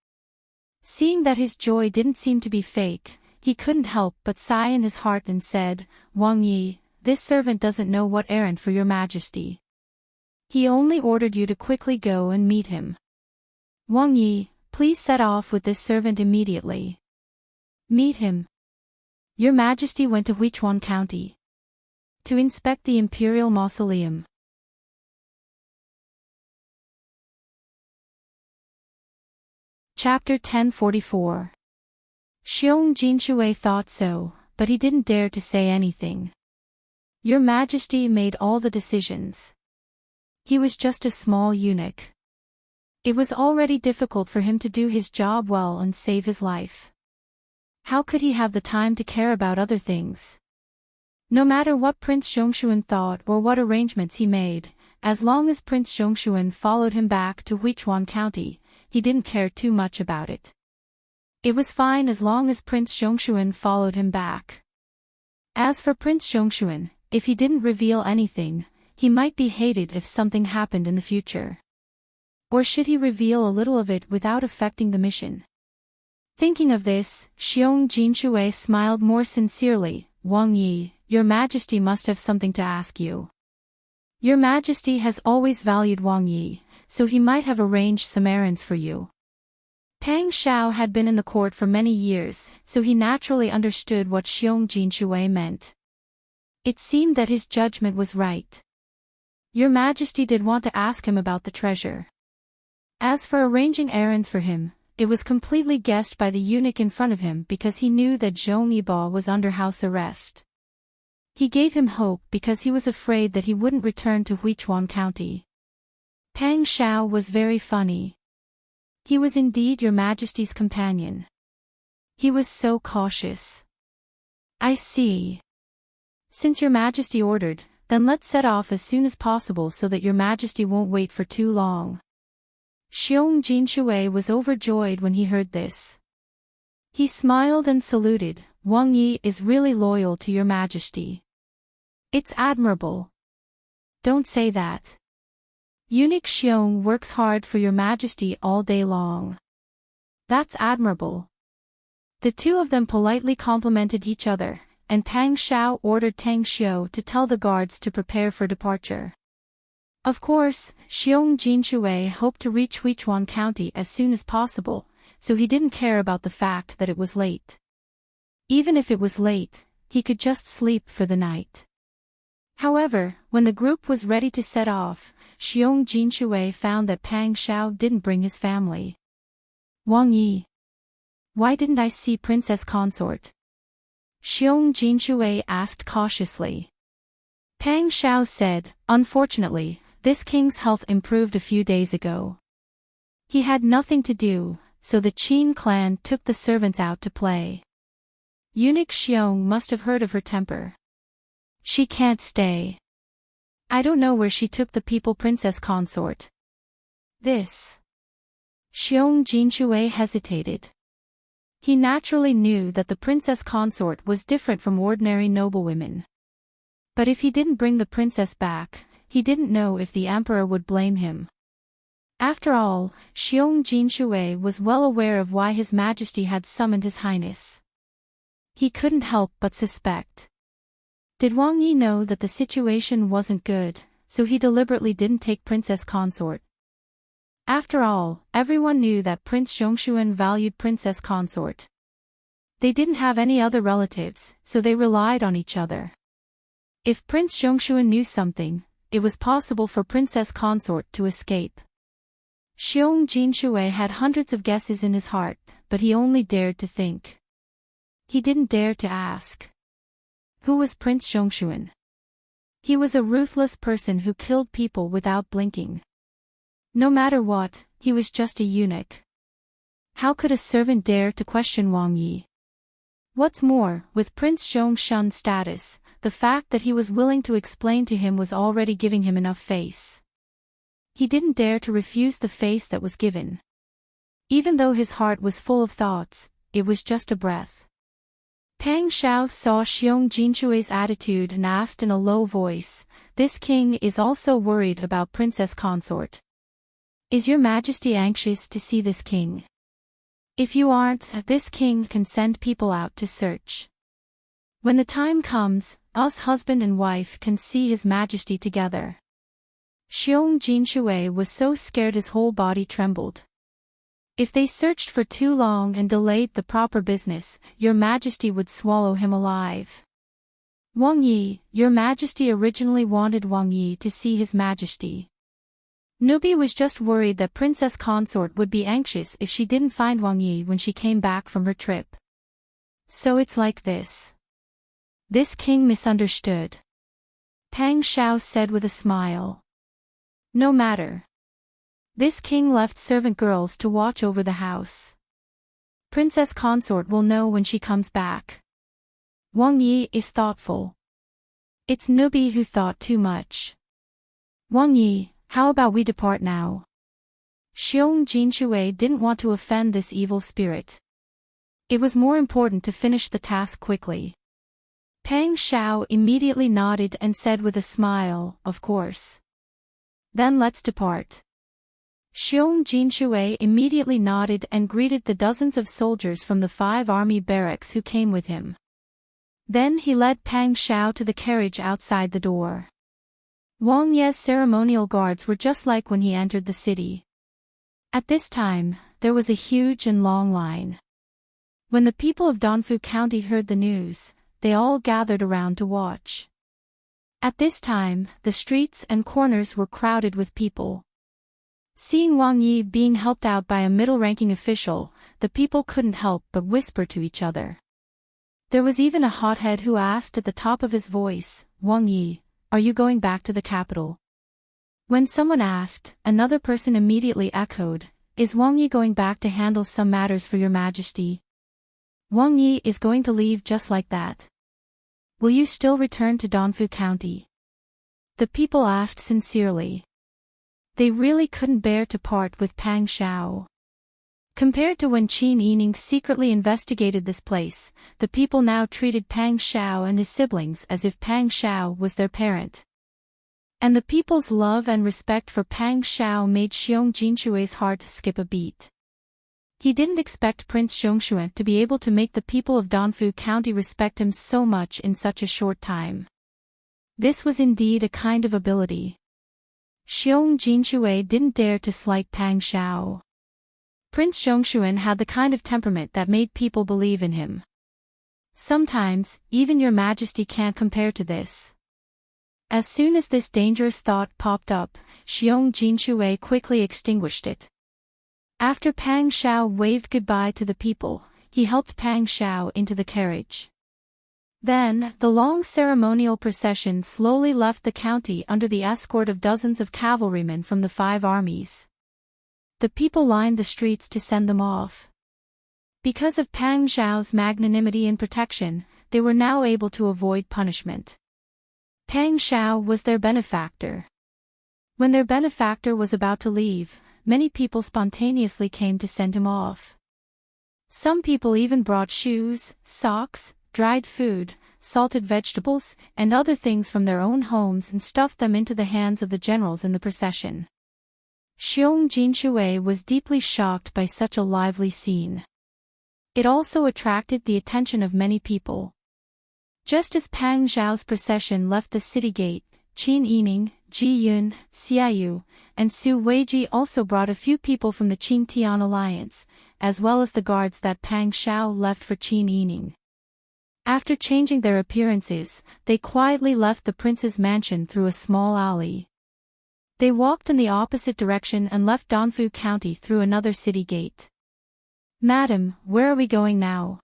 Seeing that his joy didn't seem to be fake, he couldn't help but sigh in his heart and said, "Wang Yi, this servant doesn't know what errand for Your Majesty. He only ordered you to quickly go and meet him. Wang Yi, please set off with this servant immediately." "Meet him?" Your Majesty went to Huichuan County to inspect the imperial mausoleum. Chapter 1044. Xiong Jinshui thought so, but he didn't dare to say anything. Your Majesty made all the decisions. He was just a small eunuch. It was already difficult for him to do his job well and save his life. How could he have the time to care about other things? No matter what Prince Zhongshuan thought or what arrangements he made, as long as Prince Zhongshuan followed him back to Huichuan County, he didn't care too much about it. It was fine as long as Prince Zhongshuan followed him back. As for Prince Zhongshuan, if he didn't reveal anything, he might be hated if something happened in the future. Or should he reveal a little of it without affecting the mission? Thinking of this, Xiong Jinshui smiled more sincerely. "Wang Yi, Your Majesty must have something to ask you. Your Majesty has always valued Wang Yi, so he might have arranged some errands for you." Pang Xiao had been in the court for many years, so he naturally understood what Xiong Jinshui meant. It seemed that his judgment was right. Your Majesty did want to ask him about the treasure. As for arranging errands for him, it was completely guessed by the eunuch in front of him because he knew that Zhong Yibo was under house arrest. He gave him hope because he was afraid that he wouldn't return to Huichuan County. Pang Xiao was very funny. He was indeed your Majesty's companion. He was so cautious. I see. Since your Majesty ordered, then let's set off as soon as possible so that your Majesty won't wait for too long. Xiong Jinshui was overjoyed when he heard this. He smiled and saluted. Wang Yi is really loyal to your Majesty. It's admirable. Don't say that. Eunuch Xiong works hard for your Majesty all day long. That's admirable. The two of them politely complimented each other, and Pang Xiao ordered Tang Xiu to tell the guards to prepare for departure. Of course, Xiong Jinshui hoped to reach Huichuan County as soon as possible, so he didn't care about the fact that it was late. Even if it was late, he could just sleep for the night. However, when the group was ready to set off, Xiong Jinshui found that Pang Xiao didn't bring his family. Wang Yi. Why didn't I see Princess Consort? Xiong Jinshui asked cautiously. Pang Xiao said, unfortunately, this king's health improved a few days ago. He had nothing to do, so the Qin clan took the servants out to play. Eunuch Xiong must have heard of her temper. She can't stay. I don't know where she took the people princess consort. This. Xiong Jinshui hesitated. He naturally knew that the princess consort was different from ordinary noblewomen. But if he didn't bring the princess back, he didn't know if the emperor would blame him. After all, Xiong Jinshui was well aware of why His Majesty had summoned His Highness. He couldn't help but suspect. Did Wang Yi know that the situation wasn't good, so he deliberately didn't take princess consort? After all, everyone knew that Prince Zhongshuan valued princess consort. They didn't have any other relatives, so they relied on each other. If Prince Zhongshuan knew something, it was possible for princess consort to escape. Xiong Jinshui had hundreds of guesses in his heart, but he only dared to think. He didn't dare to ask. Who was Prince Zhongshuan? He was a ruthless person who killed people without blinking. No matter what, he was just a eunuch. How could a servant dare to question Wang Yi? What's more, with Prince Zhongshuan's status, the fact that he was willing to explain to him was already giving him enough face. He didn't dare to refuse the face that was given. Even though his heart was full of thoughts, it was just a breath. Pang Xiao saw Xiong Jinshui's attitude and asked in a low voice, "This king is also worried about princess consort. Is your Majesty anxious to see this king? If you aren't, this king can send people out to search. When the time comes, us husband and wife can see His Majesty together." Xiong Jinshui was so scared his whole body trembled. If they searched for too long and delayed the proper business, your Majesty would swallow him alive. Wang Yi, your Majesty originally wanted Wang Yi to see His Majesty. Nubi was just worried that Princess Consort would be anxious if she didn't find Wang Yi when she came back from her trip. So it's like this. This king misunderstood. Pang Xiao said with a smile. No matter. This king left servant girls to watch over the house. Princess Consort will know when she comes back. Wang Yi is thoughtful. It's Nubi who thought too much. Wang Yi, how about we depart now? Xiong Jinshui didn't want to offend this evil spirit. It was more important to finish the task quickly. Pang Xiao immediately nodded and said with a smile, of course. Then let's depart. Xiong Jinshui immediately nodded and greeted the dozens of soldiers from the 5 army barracks who came with him. Then he led Pang Xiao to the carriage outside the door. Wang Ye's ceremonial guards were just like when he entered the city. At this time, there was a huge and long line. When the people of Dongfu County heard the news, they all gathered around to watch. At this time, the streets and corners were crowded with people. Seeing Wang Yi being helped out by a middle-ranking official, the people couldn't help but whisper to each other. There was even a hothead who asked at the top of his voice, "Wang Yi, are you going back to the capital?" When someone asked, another person immediately echoed, "Is Wang Yi going back to handle some matters for your majesty?" Wang Yi is going to leave just like that. Will you still return to Dongfu County? The people asked sincerely. They really couldn't bear to part with Pang Xiao. Compared to when Qin Yining secretly investigated this place, the people now treated Pang Xiao and his siblings as if Pang Xiao was their parent. And the people's love and respect for Pang Xiao made Xiong Jinshui's heart skip a beat. He didn't expect Prince Xiongxuan to be able to make the people of Dongfu County respect him so much in such a short time. This was indeed a kind of ability. Xiong Jinshui didn't dare to slight Pang Xiao. Prince Xiongxuan had the kind of temperament that made people believe in him. Sometimes, even your majesty can't compare to this. As soon as this dangerous thought popped up, Xiong Jinshui quickly extinguished it. After Pang Xiao waved goodbye to the people, he helped Pang Xiao into the carriage. Then, the long ceremonial procession slowly left the county under the escort of dozens of cavalrymen from the 5 armies. The people lined the streets to send them off. Because of Pang Xiao's magnanimity and protection, they were now able to avoid punishment. Pang Xiao was their benefactor. When their benefactor was about to leave, many people spontaneously came to send him off. Some people even brought shoes, socks, dried food, salted vegetables, and other things from their own homes and stuffed them into the hands of the generals in the procession. Xiong Jinshui was deeply shocked by such a lively scene. It also attracted the attention of many people. Just as Pang Xiao's procession left the city gate, Qin Yining, Ji Yun, Xiaoyu, and Su Weiji also brought a few people from the Qing-Tian alliance, as well as the guards that Pang Xiao left for Qin Yining. After changing their appearances, they quietly left the prince's mansion through a small alley. They walked in the opposite direction and left Dongfu County through another city gate. "Madam, where are we going now?"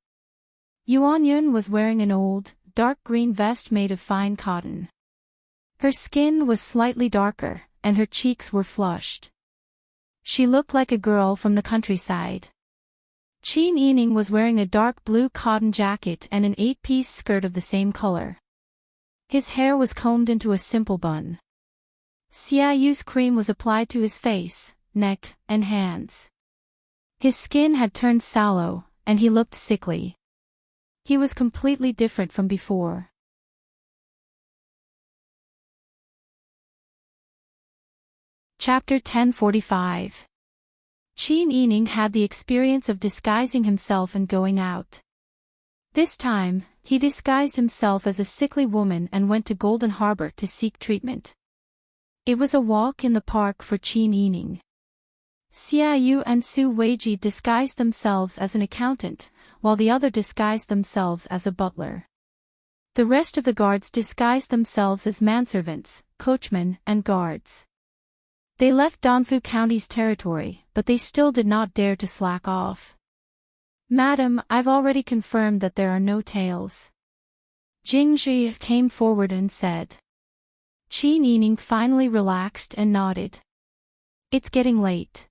Yuan Yun was wearing an old, dark green vest made of fine cotton. Her skin was slightly darker, and her cheeks were flushed. She looked like a girl from the countryside. Qin Yining was wearing a dark blue cotton jacket and an 8-piece skirt of the same color. His hair was combed into a simple bun. Xiaoyu's cream was applied to his face, neck, and hands. His skin had turned sallow, and he looked sickly. He was completely different from before. Chapter 1045. Qin Yining had the experience of disguising himself and going out. This time, he disguised himself as a sickly woman and went to Golden Harbor to seek treatment. It was a walk in the park for Qin Yining. Xiaoyu and Su Weiji disguised themselves as an accountant, while the other disguised themselves as a butler. The rest of the guards disguised themselves as manservants, coachmen, and guards. They left Dongfu County's territory, but they still did not dare to slack off. "Madam, I've already confirmed that there are no tails." Jingzhi came forward and said. Qin Yining finally relaxed and nodded. "It's getting late.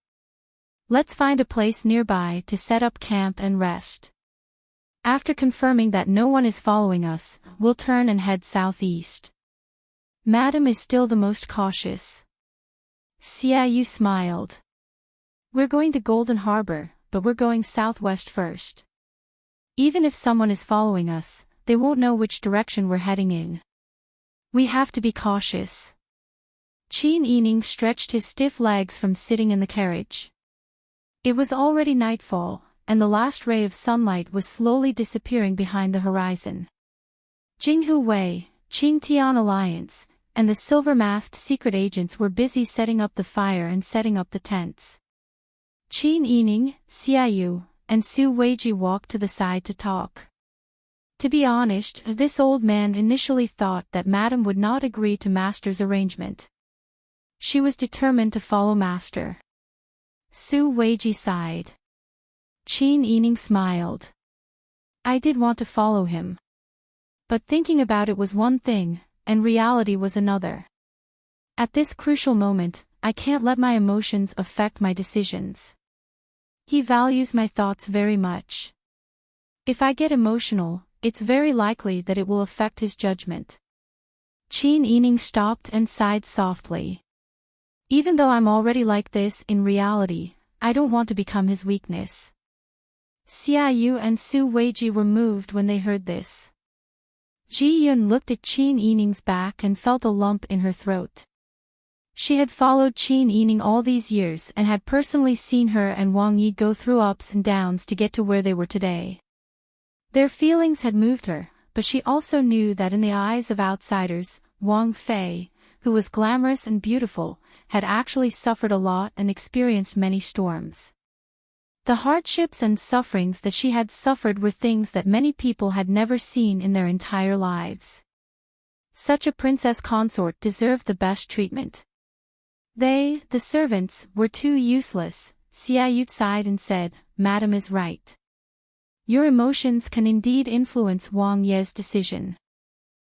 Let's find a place nearby to set up camp and rest. After confirming that no one is following us, we'll turn and head southeast." "Madam is still the most cautious." Xiaoyu smiled. "We're going to Golden Harbor, but we're going southwest first. Even if someone is following us, they won't know which direction we're heading in. We have to be cautious." Qin Yining stretched his stiff legs from sitting in the carriage. It was already nightfall, and the last ray of sunlight was slowly disappearing behind the horizon. Jinghu Wei, Qing-Tian Alliance, and the silver-masked secret agents were busy setting up the fire and setting up the tents. Qin Yining, Xiaoyu, and Su Weiji walked to the side to talk. To be honest, this old man initially thought that Madame would not agree to Master's arrangement. She was determined to follow Master. Su Weiji sighed. Qin Yining smiled. I did want to follow him. But thinking about it was one thing, and reality was another. At this crucial moment, I can't let my emotions affect my decisions. He values my thoughts very much. If I get emotional, it's very likely that it will affect his judgment. Qin Yining stopped and sighed softly. Even though I'm already like this in reality, I don't want to become his weakness. Xiaoyu and Su Weiji were moved when they heard this. Ji Yun looked at Qin Yining's back and felt a lump in her throat. She had followed Qin Yining all these years and had personally seen her and Wang Yi go through ups and downs to get to where they were today. Their feelings had moved her, but she also knew that in the eyes of outsiders, Wang Fei, who was glamorous and beautiful, had actually suffered a lot and experienced many storms. The hardships and sufferings that she had suffered were things that many people had never seen in their entire lives. Such a princess consort deserved the best treatment. They, the servants, were too useless. Xiaoyu sighed and said, Madam is right. Your emotions can indeed influence Wang Ye's decision.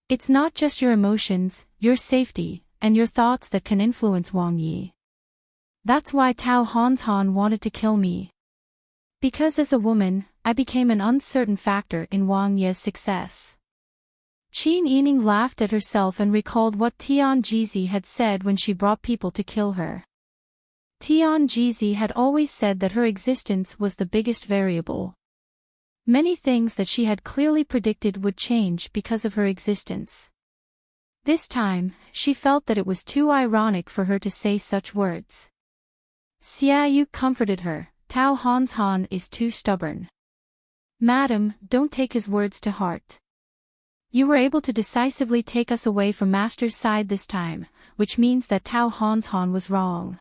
It's not just your emotions, your safety, and your thoughts that can influence Wang Yi. That's why Tao Hanshan wanted to kill me. Because as a woman, I became an uncertain factor in Wang Ye's success. Qin Yining laughed at herself and recalled what Tian Jizi had said when she brought people to kill her. Tian Jizi had always said that her existence was the biggest variable. Many things that she had clearly predicted would change because of her existence. This time, she felt that it was too ironic for her to say such words. Xiaoyu comforted her, Tao Hanshan is too stubborn. Madam, don't take his words to heart. You were able to decisively take us away from Master's side this time, which means that Tao Hanshan was wrong.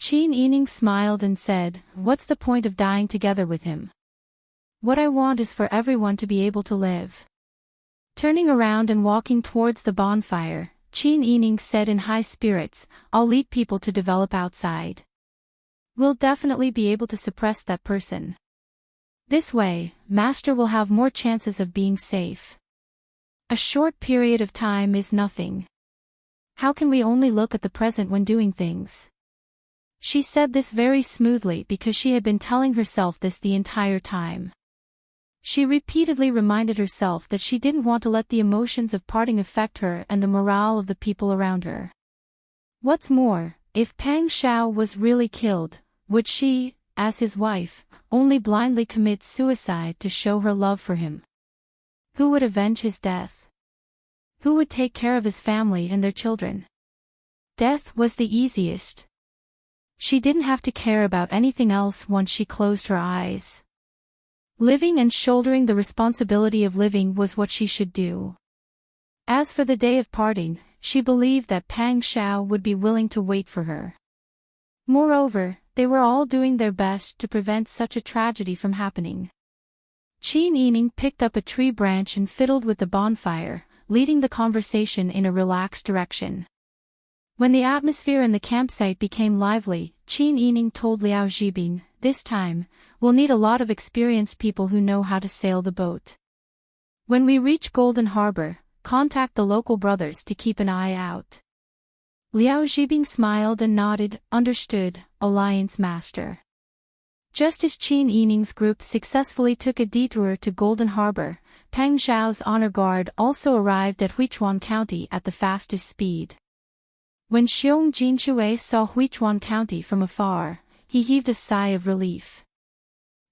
Qin Yining smiled and said, What's the point of dying together with him? What I want is for everyone to be able to live. Turning around and walking towards the bonfire, Qin Yining said in high spirits, I'll lead people to develop outside. We'll definitely be able to suppress that person. This way, Master will have more chances of being safe. A short period of time is nothing. How can we only look at the present when doing things? She said this very smoothly because she had been telling herself this the entire time. She repeatedly reminded herself that she didn't want to let the emotions of parting affect her and the morale of the people around her. What's more, if Pang Xiao was really killed, would she, as his wife, only blindly commit suicide to show her love for him? Who would avenge his death? Who would take care of his family and their children? Death was the easiest. She didn't have to care about anything else once she closed her eyes. Living and shouldering the responsibility of living was what she should do. As for the day of parting, she believed that Pang Xiao would be willing to wait for her. Moreover, they were all doing their best to prevent such a tragedy from happening. Qin Yining picked up a tree branch and fiddled with the bonfire, leading the conversation in a relaxed direction. When the atmosphere in the campsite became lively, Qin Yining told Liao Zhibing, this time, we'll need a lot of experienced people who know how to sail the boat. When we reach Golden Harbor, contact the local brothers to keep an eye out. Liao Zhibing smiled and nodded, understood, Alliance Master. Just as Qin Yining's group successfully took a detour to Golden Harbor, Peng Zhao's honor guard also arrived at Huichuan County at the fastest speed. When Xiong Jinxue saw Huichuan County from afar, he heaved a sigh of relief.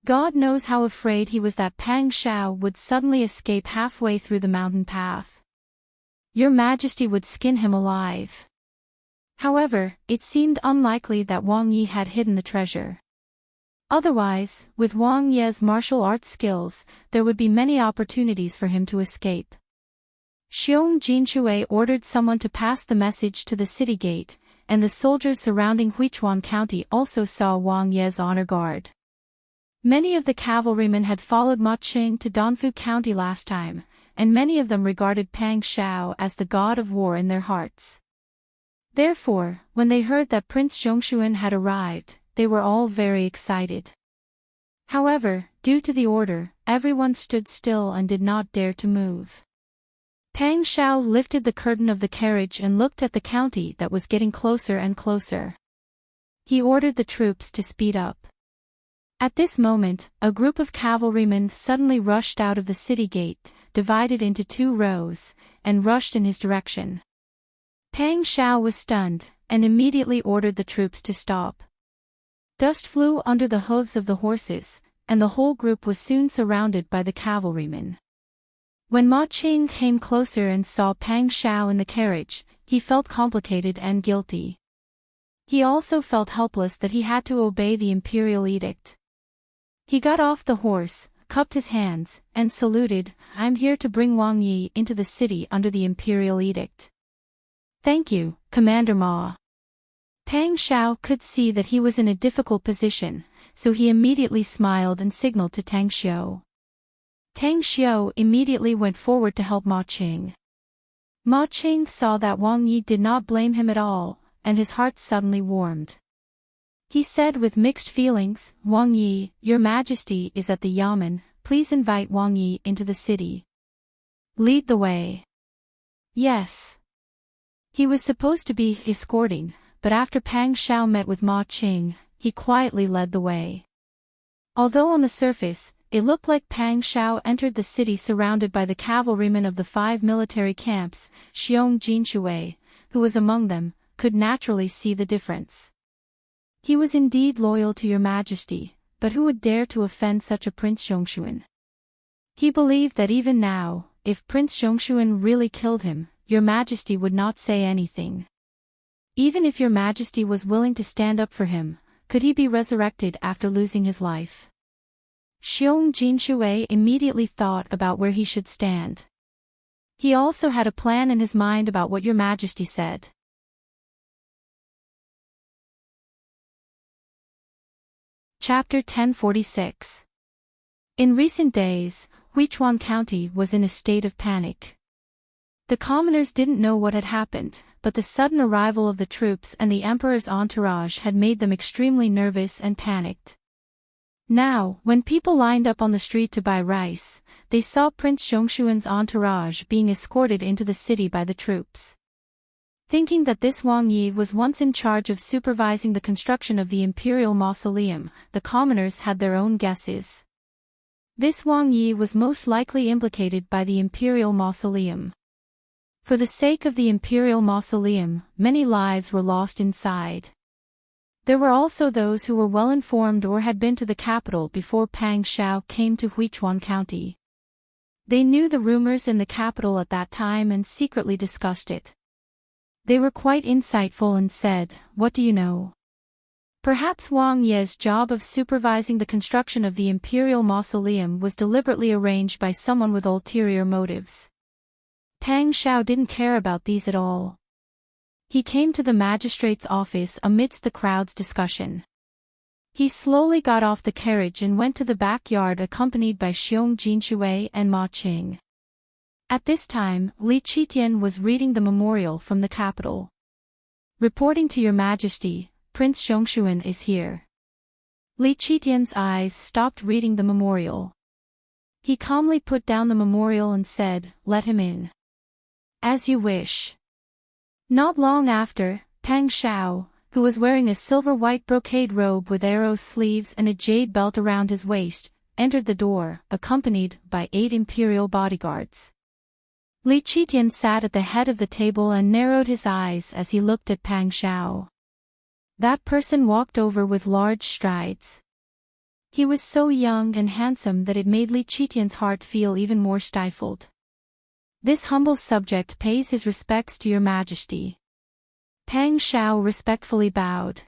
God knows how afraid he was that Pang Xiao would suddenly escape halfway through the mountain path. Your Majesty would skin him alive. However, it seemed unlikely that Wang Yi had hidden the treasure. Otherwise, with Wang Ye's martial arts skills, there would be many opportunities for him to escape. Xiong Jinxue ordered someone to pass the message to the city gate, and the soldiers surrounding Huichuan County also saw Wang Ye's honor guard. Many of the cavalrymen had followed Ma Qing to Danfu County last time, and many of them regarded Pang Xiao as the god of war in their hearts. Therefore, when they heard that Prince Zhongshuan had arrived, they were all very excited. However, due to the order, everyone stood still and did not dare to move. Pang Xiao lifted the curtain of the carriage and looked at the county that was getting closer and closer. He ordered the troops to speed up. At this moment, a group of cavalrymen suddenly rushed out of the city gate, divided into 2 rows, and rushed in his direction. Pang Xiao was stunned, and immediately ordered the troops to stop. Dust flew under the hooves of the horses, and the whole group was soon surrounded by the cavalrymen. When Ma Qing came closer and saw Pang Xiao in the carriage, he felt complicated and guilty. He also felt helpless that he had to obey the imperial edict. He got off the horse, cupped his hands, and saluted, "I'm here to bring Wang Yi into the city under the imperial edict." "Thank you, Commander Ma." Pang Xiao could see that he was in a difficult position, so he immediately smiled and signaled to Tang Xiu. Tang Xiu immediately went forward to help Ma Qing. Ma Qing saw that Wang Yi did not blame him at all, and his heart suddenly warmed. He said with mixed feelings, "Wang Yi, your majesty is at the yamen, please invite Wang Yi into the city. Lead the way." Yes. He was supposed to be escorting, but after Pang Xiao met with Ma Qing, he quietly led the way. Although on the surface, it looked like Pang Xiao entered the city surrounded by the cavalrymen of the 5 military camps, Xiong Jinshui, who was among them, could naturally see the difference. He was indeed loyal to your majesty, but who would dare to offend such a Prince Xiongxuan? He believed that even now, if Prince Xiongxuan really killed him, your majesty would not say anything. Even if your majesty was willing to stand up for him, could he be resurrected after losing his life? Xiong Jinshui immediately thought about where he should stand. He also had a plan in his mind about what your majesty said. Chapter 1046. In recent days, Huichuan County was in a state of panic. The commoners didn't know what had happened, but the sudden arrival of the troops and the emperor's entourage had made them extremely nervous and panicked. Now, when people lined up on the street to buy rice, they saw Prince Xiongxuan's entourage being escorted into the city by the troops. Thinking that this Wang Yi was once in charge of supervising the construction of the imperial mausoleum, the commoners had their own guesses. This Wang Yi was most likely implicated by the imperial mausoleum. For the sake of the imperial mausoleum, many lives were lost inside. There were also those who were well informed or had been to the capital before Pang Xiao came to Huichuan County. They knew the rumors in the capital at that time and secretly discussed it. They were quite insightful and said, "What do you know? Perhaps Wang Ye's job of supervising the construction of the imperial mausoleum was deliberately arranged by someone with ulterior motives." Pang Xiao didn't care about these at all. He came to the magistrate's office amidst the crowd's discussion. He slowly got off the carriage and went to the backyard accompanied by Xiong Jinshui and Ma Qing. At this time, Li Qitian was reading the memorial from the capital. "Reporting to your majesty, Prince Xiongxuan is here." Li Qitian's eyes stopped reading the memorial. He calmly put down the memorial and said, "Let him in." "As you wish." Not long after, Pang Xiao, who was wearing a silver-white brocade robe with arrow sleeves and a jade belt around his waist, entered the door, accompanied by 8 imperial bodyguards. Li Qitian sat at the head of the table and narrowed his eyes as he looked at Pang Xiao. That person walked over with large strides. He was so young and handsome that it made Li Qitian's heart feel even more stifled. "This humble subject pays his respects to your majesty." Pang Xiao respectfully bowed.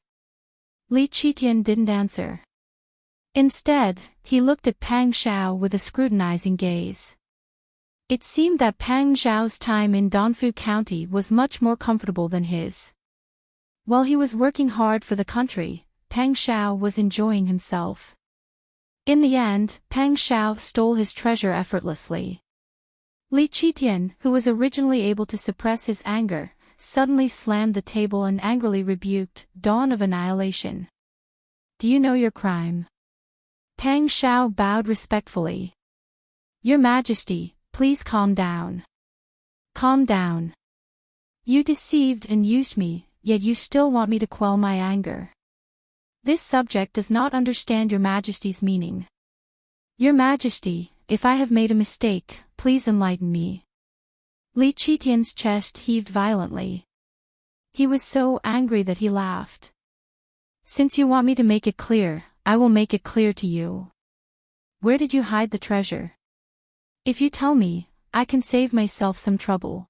Li Qitian didn't answer. Instead, he looked at Pang Xiao with a scrutinizing gaze. It seemed that Pang Xiao's time in Dongfu County was much more comfortable than his. While he was working hard for the country, Pang Xiao was enjoying himself. In the end, Pang Xiao stole his treasure effortlessly. Li Qitian, who was originally able to suppress his anger, suddenly slammed the table and angrily rebuked, "Dawn of annihilation." Do you know your crime? Pang Shao bowed respectfully. Your Majesty, please calm down. Calm down. You deceived and used me, yet you still want me to quell my anger. This subject does not understand Your Majesty's meaning. Your Majesty, if I have made a mistake, please enlighten me. Li Qitian's chest heaved violently. He was so angry that he laughed. Since you want me to make it clear, I will make it clear to you. Where did you hide the treasure? If you tell me, I can save myself some trouble.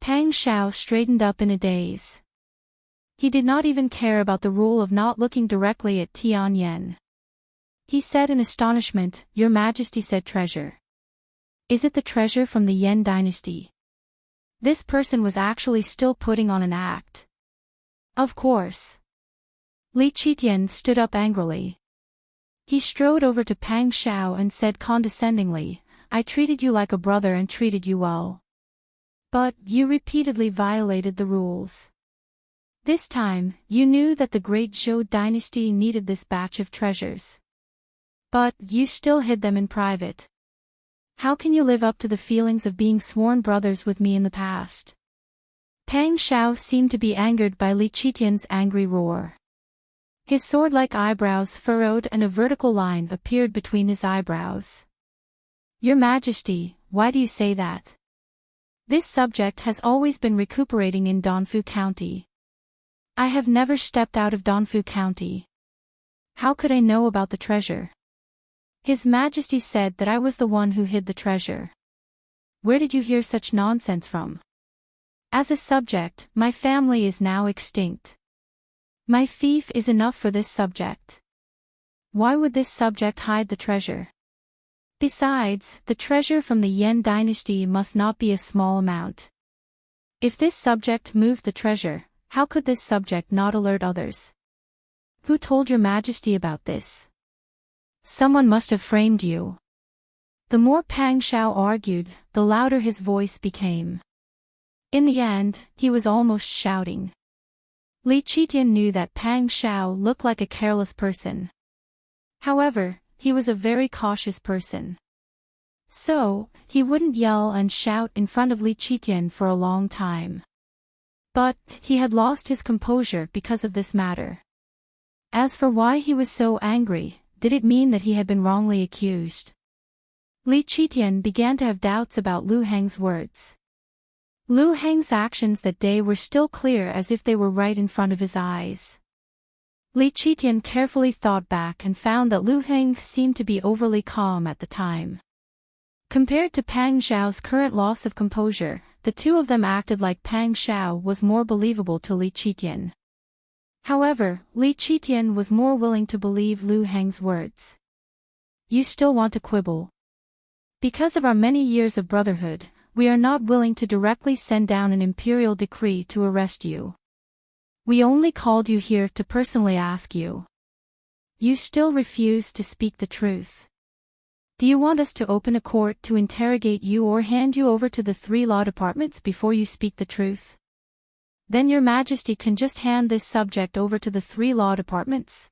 Pang Shao straightened up in a daze. He did not even care about the rule of not looking directly at Tian Yen. He said in astonishment, Your Majesty said treasure. Is it the treasure from the Yen dynasty? This person was actually still putting on an act. Of course. Li Qitian stood up angrily. He strode over to Pang Shao and said condescendingly, I treated you like a brother and treated you well. But you repeatedly violated the rules. This time, you knew that the great Zhou dynasty needed this batch of treasures. But you still hid them in private. How can you live up to the feelings of being sworn brothers with me in the past? Pang Shao seemed to be angered by Li Qitian's angry roar. His sword-like eyebrows furrowed and a vertical line appeared between his eyebrows. Your Majesty, why do you say that? This subject has always been recuperating in Dongfu County. I have never stepped out of Dongfu County. How could I know about the treasure? His Majesty said that I was the one who hid the treasure. Where did you hear such nonsense from? As a subject, my family is now extinct. My fief is enough for this subject. Why would this subject hide the treasure? Besides, the treasure from the Yen dynasty must not be a small amount. If this subject moved the treasure, how could this subject not alert others? Who told Your Majesty about this? Someone must have framed you. The more Pang Shao argued, the louder his voice became. In the end, he was almost shouting. Li Qitian knew that Pang Shao looked like a careless person. However, he was a very cautious person. So, he wouldn't yell and shout in front of Li Qitian for a long time. But, he had lost his composure because of this matter. As for why he was so angry, did it mean that he had been wrongly accused? Li Qitian began to have doubts about Lu Heng's words. Lu Heng's actions that day were still clear as if they were right in front of his eyes. Li Qitian carefully thought back and found that Lu Heng seemed to be overly calm at the time. Compared to Pang Xiao's current loss of composure, the two of them acted like Pang Xiao was more believable to Li Qitian. However, Li Qitian was more willing to believe Lu Heng's words. You still want to quibble? Because of our many years of brotherhood, we are not willing to directly send down an imperial decree to arrest you. We only called you here to personally ask you. You still refuse to speak the truth. Do you want us to open a court to interrogate you or hand you over to the 3 law departments before you speak the truth? Then Your Majesty can just hand this subject over to the 3 law departments.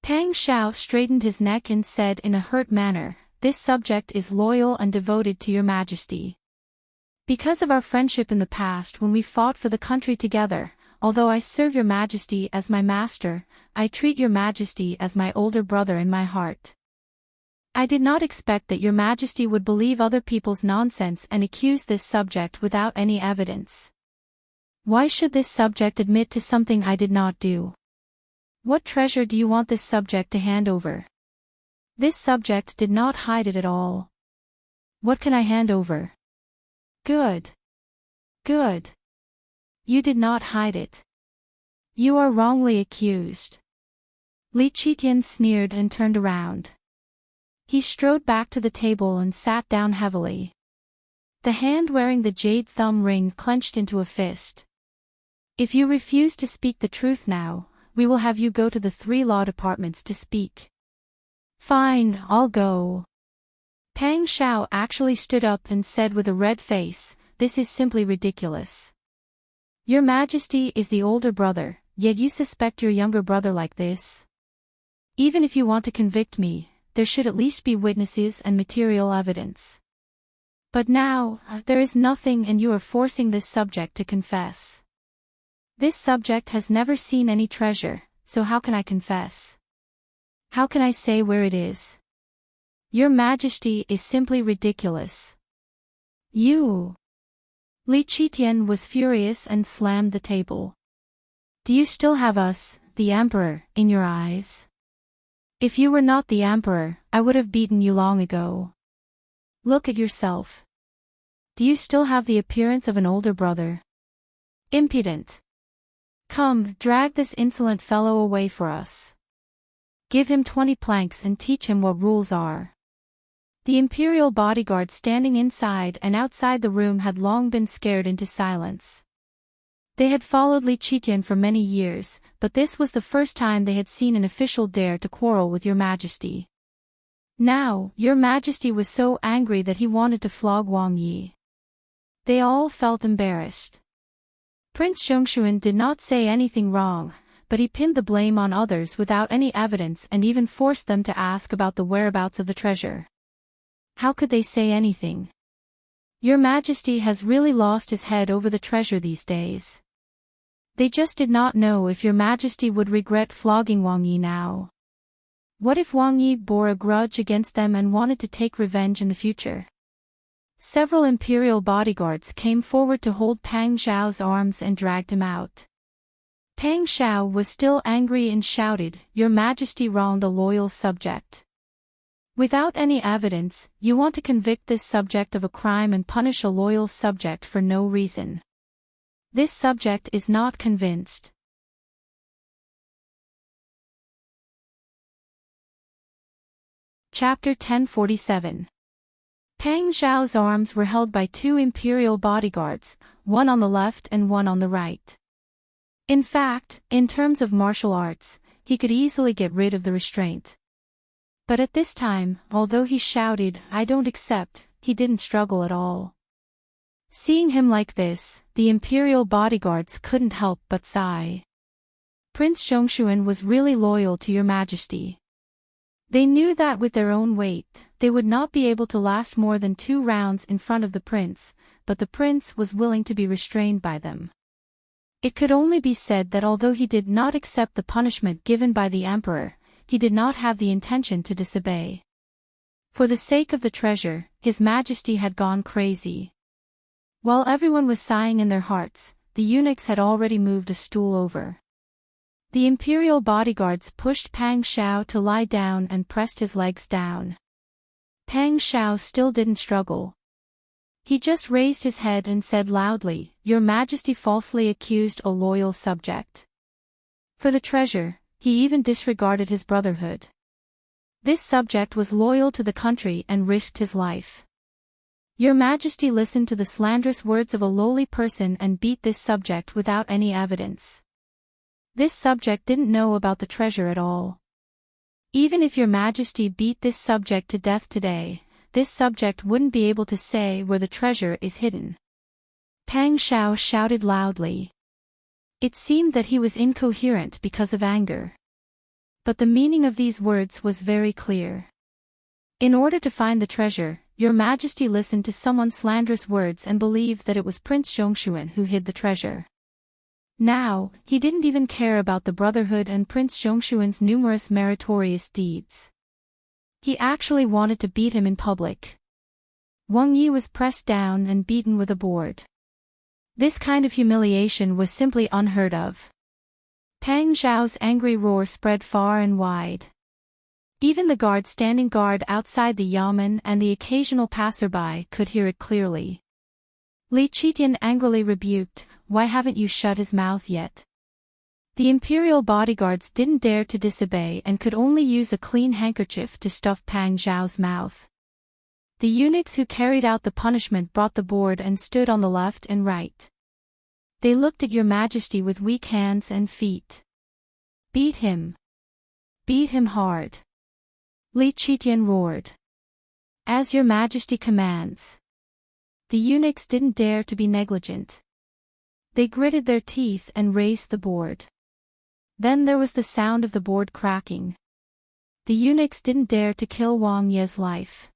Pang Shao straightened his neck and said in a hurt manner, This subject is loyal and devoted to Your Majesty. Because of our friendship in the past when we fought for the country together, although I serve Your Majesty as my master, I treat Your Majesty as my older brother in my heart. I did not expect that Your Majesty would believe other people's nonsense and accuse this subject without any evidence. Why should this subject admit to something I did not do? What treasure do you want this subject to hand over? This subject did not hide it at all. What can I hand over? Good. Good. You did not hide it. You are wrongly accused. Li Qitian sneered and turned around. He strode back to the table and sat down heavily. The hand wearing the jade thumb ring clenched into a fist. If you refuse to speak the truth now, we will have you go to the 3 law departments to speak. Fine, I'll go. Pang Shao actually stood up and said with a red face, This is simply ridiculous. Your Majesty is the older brother, yet you suspect your younger brother like this? Even if you want to convict me, there should at least be witnesses and material evidence. But now, there is nothing and you are forcing this subject to confess. This subject has never seen any treasure, so how can I confess? How can I say where it is? Your Majesty is simply ridiculous. You! Li Qitian was furious and slammed the table. Do you still have us, the Emperor, in your eyes? If you were not the Emperor, I would have beaten you long ago. Look at yourself. Do you still have the appearance of an older brother? Impudent. Come, drag this insolent fellow away for us. Give him 20 planks and teach him what rules are. The imperial bodyguard standing inside and outside the room had long been scared into silence. They had followed Li Qitian for many years, but this was the first time they had seen an official dare to quarrel with Your Majesty. Now, Your Majesty was so angry that he wanted to flog Wang Yi. They all felt embarrassed. Prince Zhongshuan did not say anything wrong, but he pinned the blame on others without any evidence and even forced them to ask about the whereabouts of the treasure. How could they say anything? Your Majesty has really lost his head over the treasure these days. They just did not know if Your Majesty would regret flogging Wang Yi now. What if Wang Yi bore a grudge against them and wanted to take revenge in the future? Several imperial bodyguards came forward to hold Pang Zhao's arms and dragged him out. Pang Zhao was still angry and shouted, "Your Majesty wronged a loyal subject. Without any evidence, you want to convict this subject of a crime and punish a loyal subject for no reason. This subject is not convinced." Chapter 1047. Pang Zhao's arms were held by 2 imperial bodyguards, one on the left and one on the right. In fact, in terms of martial arts, he could easily get rid of the restraint. But at this time, although he shouted, "I don't accept," he didn't struggle at all. Seeing him like this, the imperial bodyguards couldn't help but sigh. Prince Zhongshuan was really loyal to Your Majesty. They knew that with their own weight, they would not be able to last more than 2 rounds in front of the prince, but the prince was willing to be restrained by them. It could only be said that although he did not accept the punishment given by the emperor, he did not have the intention to disobey. For the sake of the treasure, His Majesty had gone crazy. While everyone was sighing in their hearts, the eunuchs had already moved a stool over. The imperial bodyguards pushed Pang Zhao to lie down and pressed his legs down. Pang Zhao still didn't struggle. He just raised his head and said loudly, "Your Majesty falsely accused a loyal subject. For the treasure, he even disregarded his brotherhood. This subject was loyal to the country and risked his life. Your Majesty listened to the slanderous words of a lowly person and beat this subject without any evidence. This subject didn't know about the treasure at all. Even if Your Majesty beat this subject to death today, this subject wouldn't be able to say where the treasure is hidden." Pang Zhao shouted loudly. It seemed that he was incoherent because of anger. But the meaning of these words was very clear. In order to find the treasure, Your Majesty listened to someone's slanderous words and believed that it was Prince Zhongshuan who hid the treasure. Now, he didn't even care about the Brotherhood and Prince Zhongshuan's numerous meritorious deeds. He actually wanted to beat him in public. Wang Yi was pressed down and beaten with a board. This kind of humiliation was simply unheard of. Pang Zhao's angry roar spread far and wide. Even the guard standing guard outside the yamen and the occasional passerby could hear it clearly. Li Qitian angrily rebuked, "Why haven't you shut his mouth yet?" The imperial bodyguards didn't dare to disobey and could only use a clean handkerchief to stuff Pang Zhao's mouth. The eunuchs who carried out the punishment brought the board and stood on the left and right. They looked at Your Majesty with weak hands and feet. "Beat him. Beat him hard," Li Qitian roared. "As Your Majesty commands." The eunuchs didn't dare to be negligent. They gritted their teeth and raised the board. Then there was the sound of the board cracking. the eunuchs didn't dare to kill Wang Ye's life.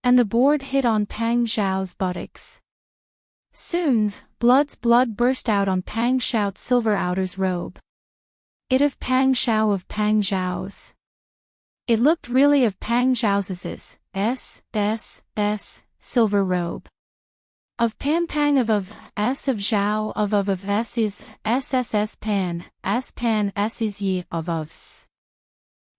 And the board hit on Pang Zhao's buttocks. Soon, blood burst out on Pang Zhao's silver outer's robe. It of Pang Zhao's. It looked really of Pang Zhao's silver robe. Of Pan of S of Zhao of S is SSS Pan, S is Yi of us.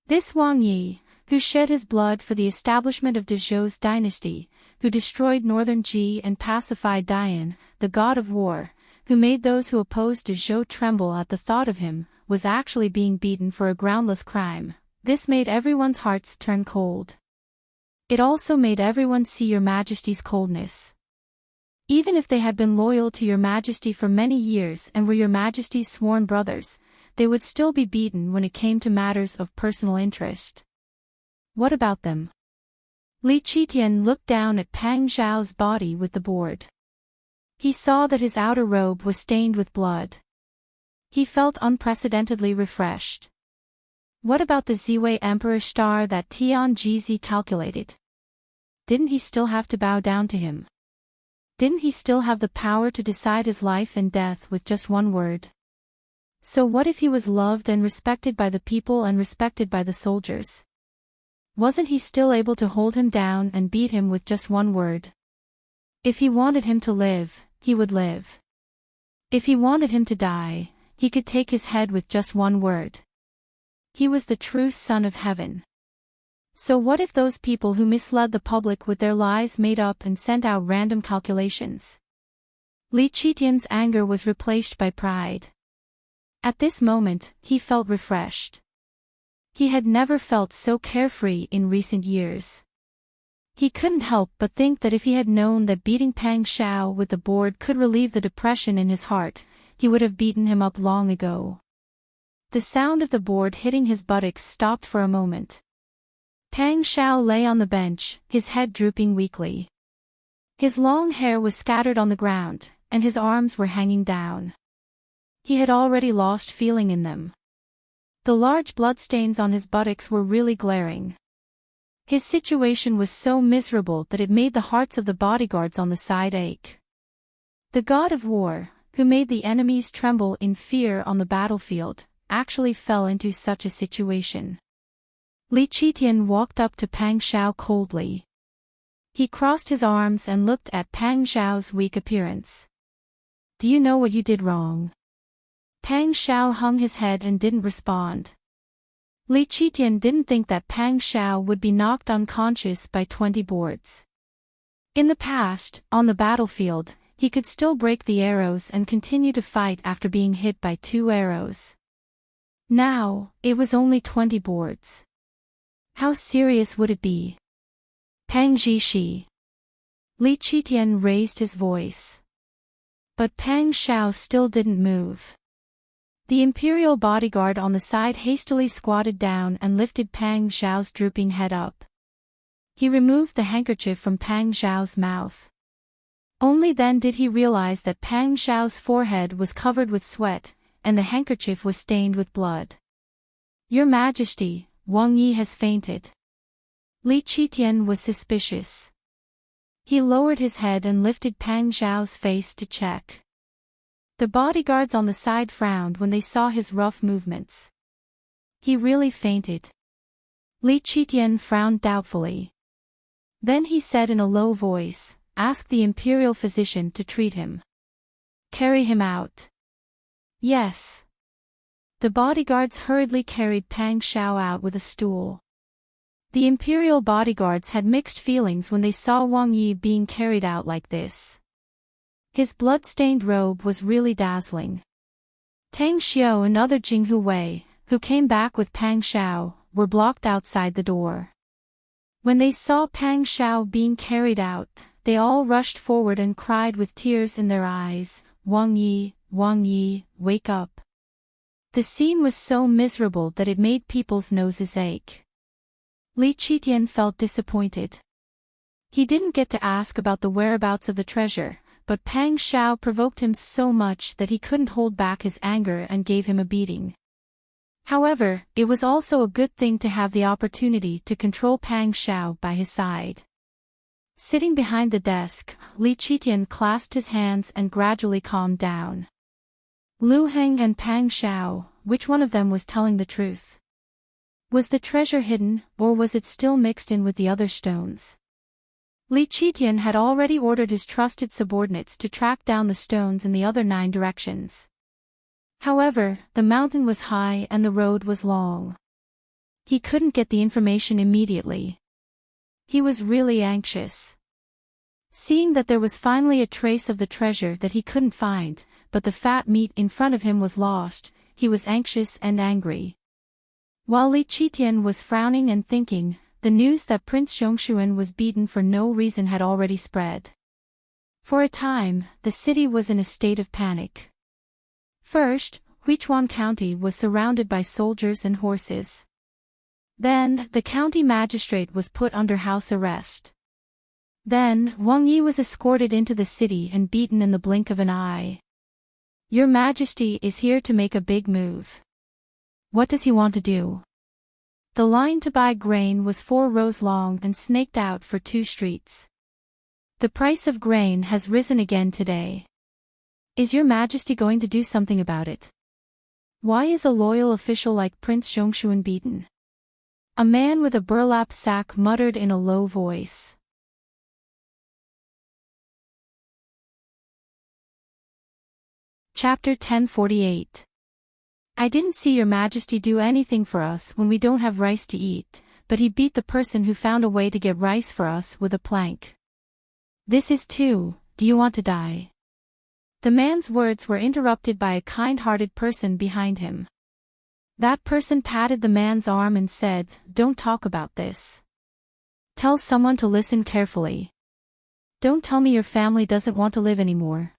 This Wang Yi, who shed his blood for the establishment of Dezhou's dynasty, who destroyed northern Ji and pacified Dian, the god of war, who made those who opposed Dezhou tremble at the thought of him, was actually being beaten for a groundless crime. This made everyone's hearts turn cold. It also made everyone see your majesty's coldness. Even if they had been loyal to your majesty for many years and were your majesty's sworn brothers, they would still be beaten when it came to matters of personal interest. What about them? Li Qitian looked down at Pang Zhao's body with the board. He saw that his outer robe was stained with blood. He felt unprecedentedly refreshed. What about the Ziwei Emperor's star that Tian Jizi calculated? Didn't he still have to bow down to him? Didn't he still have the power to decide his life and death with just one word? So what if he was loved and respected by the people and respected by the soldiers? Wasn't he still able to hold him down and beat him with just one word? If he wanted him to live, he would live. If he wanted him to die, he could take his head with just one word. He was the true son of heaven. So what if those people who misled the public with their lies made up and sent out random calculations? Li Qitian's anger was replaced by pride. At this moment, he felt refreshed. He had never felt so carefree in recent years. He couldn't help but think that if he had known that beating Pang Zhao with the board could relieve the depression in his heart, he would have beaten him up long ago. The sound of the board hitting his buttocks stopped for a moment. Pang Zhao lay on the bench, his head drooping weakly. His long hair was scattered on the ground, and his arms were hanging down. He had already lost feeling in them. The large bloodstains on his buttocks were really glaring. His situation was so miserable that it made the hearts of the bodyguards on the side ache. The god of war, who made the enemies tremble in fear on the battlefield, actually fell into such a situation. Li Qitian walked up to Pang Zhao coldly. He crossed his arms and looked at Pang Zhao's weak appearance. Do you know what you did wrong? Pang Zhao hung his head and didn't respond. Li Qitian didn't think that Pang Zhao would be knocked unconscious by 20 boards. In the past, on the battlefield, he could still break the arrows and continue to fight after being hit by 2 arrows. Now, it was only 20 boards. How serious would it be? Pang Zhishi. Li Qitian raised his voice. But Pang Zhao still didn't move. The imperial bodyguard on the side hastily squatted down and lifted Pang Zhao's drooping head up. He removed the handkerchief from Pang Zhao's mouth. Only then did he realize that Pang Zhao's forehead was covered with sweat, and the handkerchief was stained with blood. Your Majesty, Wang Yi has fainted. Li Qitian was suspicious. He lowered his head and lifted Pang Zhao's face to check. The bodyguards on the side frowned when they saw his rough movements. He really fainted. Li Qitian frowned doubtfully. Then he said in a low voice, "Ask the imperial physician to treat him. Carry him out." Yes. The bodyguards hurriedly carried Pang Zhao out with a stool. The imperial bodyguards had mixed feelings when they saw Wang Yi being carried out like this. His blood-stained robe was really dazzling. Tang Xiao and other Jinghu Wei, who came back with Pang Zhao, were blocked outside the door. When they saw Pang Zhao being carried out, they all rushed forward and cried with tears in their eyes, Wang Yi, wake up." The scene was so miserable that it made people's noses ache. Li Qitian felt disappointed. He didn't get to ask about the whereabouts of the treasure, but Pang Zhao provoked him so much that he couldn't hold back his anger and gave him a beating. However, it was also a good thing to have the opportunity to control Pang Xiao by his side. Sitting behind the desk, Li Qitian clasped his hands and gradually calmed down. Lu Heng and Pang Xiao, which one of them was telling the truth? Was the treasure hidden, or was it still mixed in with the other stones? Li Qitian had already ordered his trusted subordinates to track down the stones in the other 9 directions. However, the mountain was high and the road was long. He couldn't get the information immediately. He was really anxious. Seeing that there was finally a trace of the treasure that he couldn't find, but the fat meat in front of him was lost, he was anxious and angry. While Li Qitian was frowning and thinking, the news that Prince Xiongxuan was beaten for no reason had already spread. For a time, the city was in a state of panic. First, Huichuan County was surrounded by soldiers and horses. Then, the county magistrate was put under house arrest. Then, Wang Yi was escorted into the city and beaten in the blink of an eye. Your Majesty is here to make a big move. What does he want to do? The line to buy grain was 4 rows long and snaked out for 2 streets. The price of grain has risen again today. Is your Majesty going to do something about it? Why is a loyal official like Prince Xiongxuan beaten? A man with a burlap sack muttered in a low voice. Chapter 1048. I didn't see your Majesty do anything for us when we don't have rice to eat, but he beat the person who found a way to get rice for us with a plank. This is too, do you want to die? The man's words were interrupted by a kind-hearted person behind him. That person patted the man's arm and said, "Don't talk about this. Tell someone to listen carefully. Don't tell me your family doesn't want to live anymore."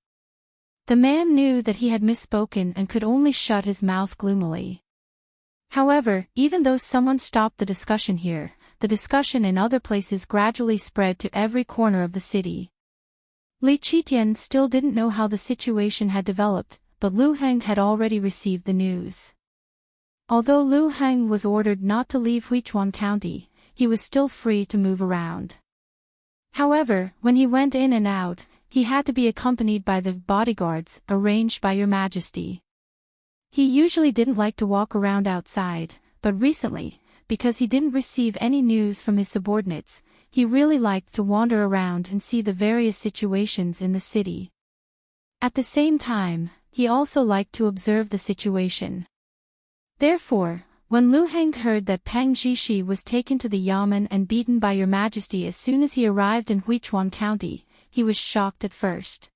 The man knew that he had misspoken and could only shut his mouth gloomily. However, even though someone stopped the discussion here, the discussion in other places gradually spread to every corner of the city. Li Qitian still didn't know how the situation had developed, but Lu Heng had already received the news. Although Lu Heng was ordered not to leave Huichuan County, he was still free to move around. However, when he went in and out, he had to be accompanied by the bodyguards arranged by Your Majesty. He usually didn't like to walk around outside, but recently, because he didn't receive any news from his subordinates, he really liked to wander around and see the various situations in the city. At the same time, he also liked to observe the situation. Therefore, when Lu Heng heard that Pang Zhishi was taken to the yamen and beaten by Your Majesty as soon as he arrived in Huichuan County, he was shocked at first.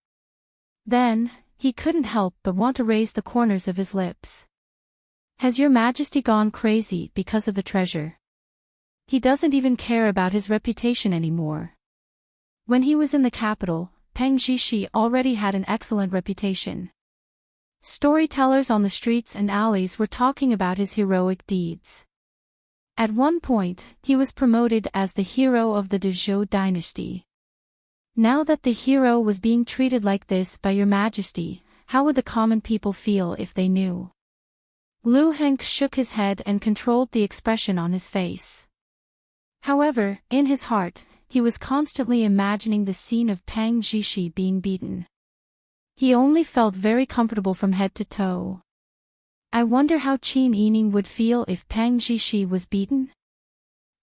Then, he couldn't help but want to raise the corners of his lips. Has Your Majesty gone crazy because of the treasure? He doesn't even care about his reputation anymore. When he was in the capital, Pang Zhishi already had an excellent reputation. Storytellers on the streets and alleys were talking about his heroic deeds. At one point, he was promoted as the hero of the Dezhou dynasty. Now that the hero was being treated like this by Your Majesty, how would the common people feel if they knew? Lu Heng shook his head and controlled the expression on his face. However, in his heart, he was constantly imagining the scene of Pang Zhishi being beaten. He only felt very comfortable from head to toe. I wonder how Qin Yining would feel if Pang Zhishi was beaten?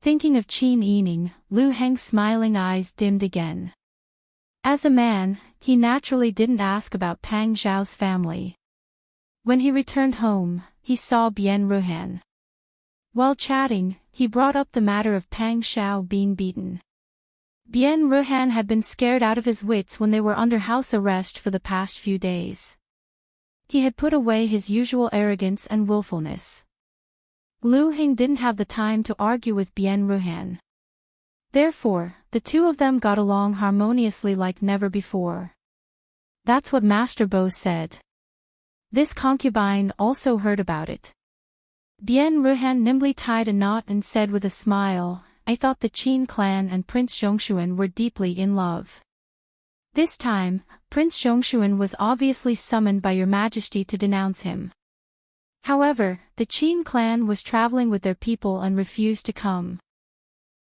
Thinking of Qin Yining, Lu Heng's smiling eyes dimmed again. As a man, he naturally didn't ask about Pang Zhao's family. When he returned home, he saw Bian Ruhan. While chatting, he brought up the matter of Pang Xiao being beaten. Bian Ruhan had been scared out of his wits when they were under house arrest for the past few days. He had put away his usual arrogance and willfulness. Lu Heng didn't have the time to argue with Bian Ruhan. Therefore, the two of them got along harmoniously like never before. That's what Master Bo said. This concubine also heard about it. Bian Ruhan nimbly tied a knot and said with a smile, I thought the Qin clan and Prince Xiongxuan were deeply in love. This time, Prince Xiongxuan was obviously summoned by Your Majesty to denounce him. However, the Qin clan was traveling with their people and refused to come.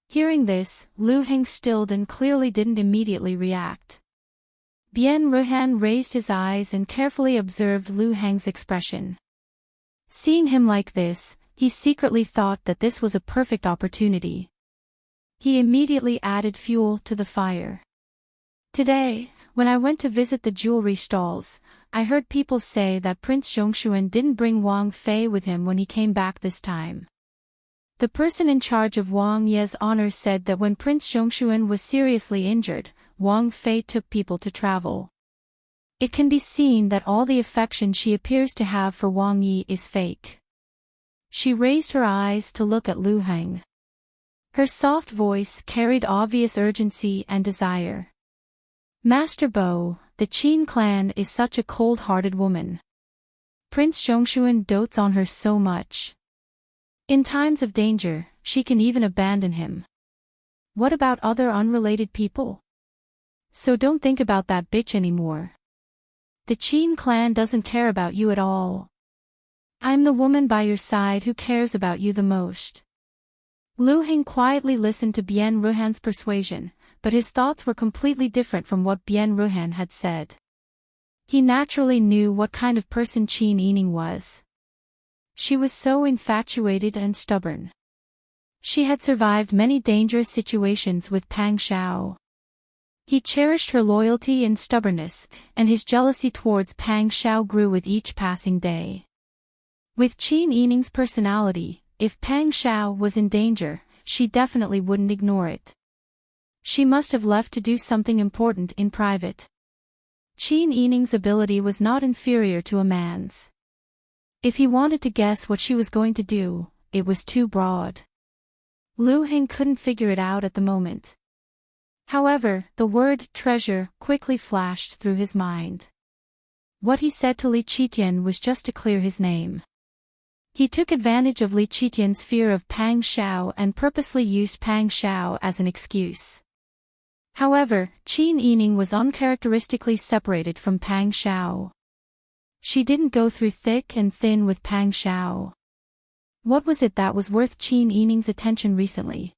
Hearing this, Lu Heng stilled and clearly didn't immediately react. Bien Ruhan raised his eyes and carefully observed Lu Heng's expression. Seeing him like this, he secretly thought that this was a perfect opportunity. He immediately added fuel to the fire. Today, when I went to visit the jewelry stalls, I heard people say that Prince Zhongshuan didn't bring Wang Fei with him when he came back this time. The person in charge of Wang Ye's honor said that when Prince Zhongshuan was seriously injured, Wang Fei took people to travel. It can be seen that all the affection she appears to have for Wang Yi is fake. She raised her eyes to look at Lu Heng. Her soft voice carried obvious urgency and desire. Master Bo, the Qin clan is such a cold-hearted woman. Prince Zhongshuan dotes on her so much. In times of danger, she can even abandon him. What about other unrelated people? So don't think about that bitch anymore. The Qin clan doesn't care about you at all. I'm the woman by your side who cares about you the most. Lu Heng quietly listened to Bien Ruhan's persuasion, but his thoughts were completely different from what Bien Ruhan had said. He naturally knew what kind of person Qin Yining was. She was so infatuated and stubborn. She had survived many dangerous situations with Pang Xiao. He cherished her loyalty and stubbornness, and his jealousy towards Pang Xiao grew with each passing day. With Qin Yining's personality, if Pang Xiao was in danger, she definitely wouldn't ignore it. She must have left to do something important in private. Qin Yining's ability was not inferior to a man's. If he wanted to guess what she was going to do, it was too broad. Lu Heng couldn't figure it out at the moment. However, the word treasure quickly flashed through his mind. What he said to Li Qitian was just to clear his name. He took advantage of Li Qitian's fear of Pang Xiao and purposely used Pang Xiao as an excuse. However, Qin Yining was uncharacteristically separated from Pang Xiao. She didn't go through thick and thin with Pang Xiao. What was it that was worth Qin Yining's attention recently?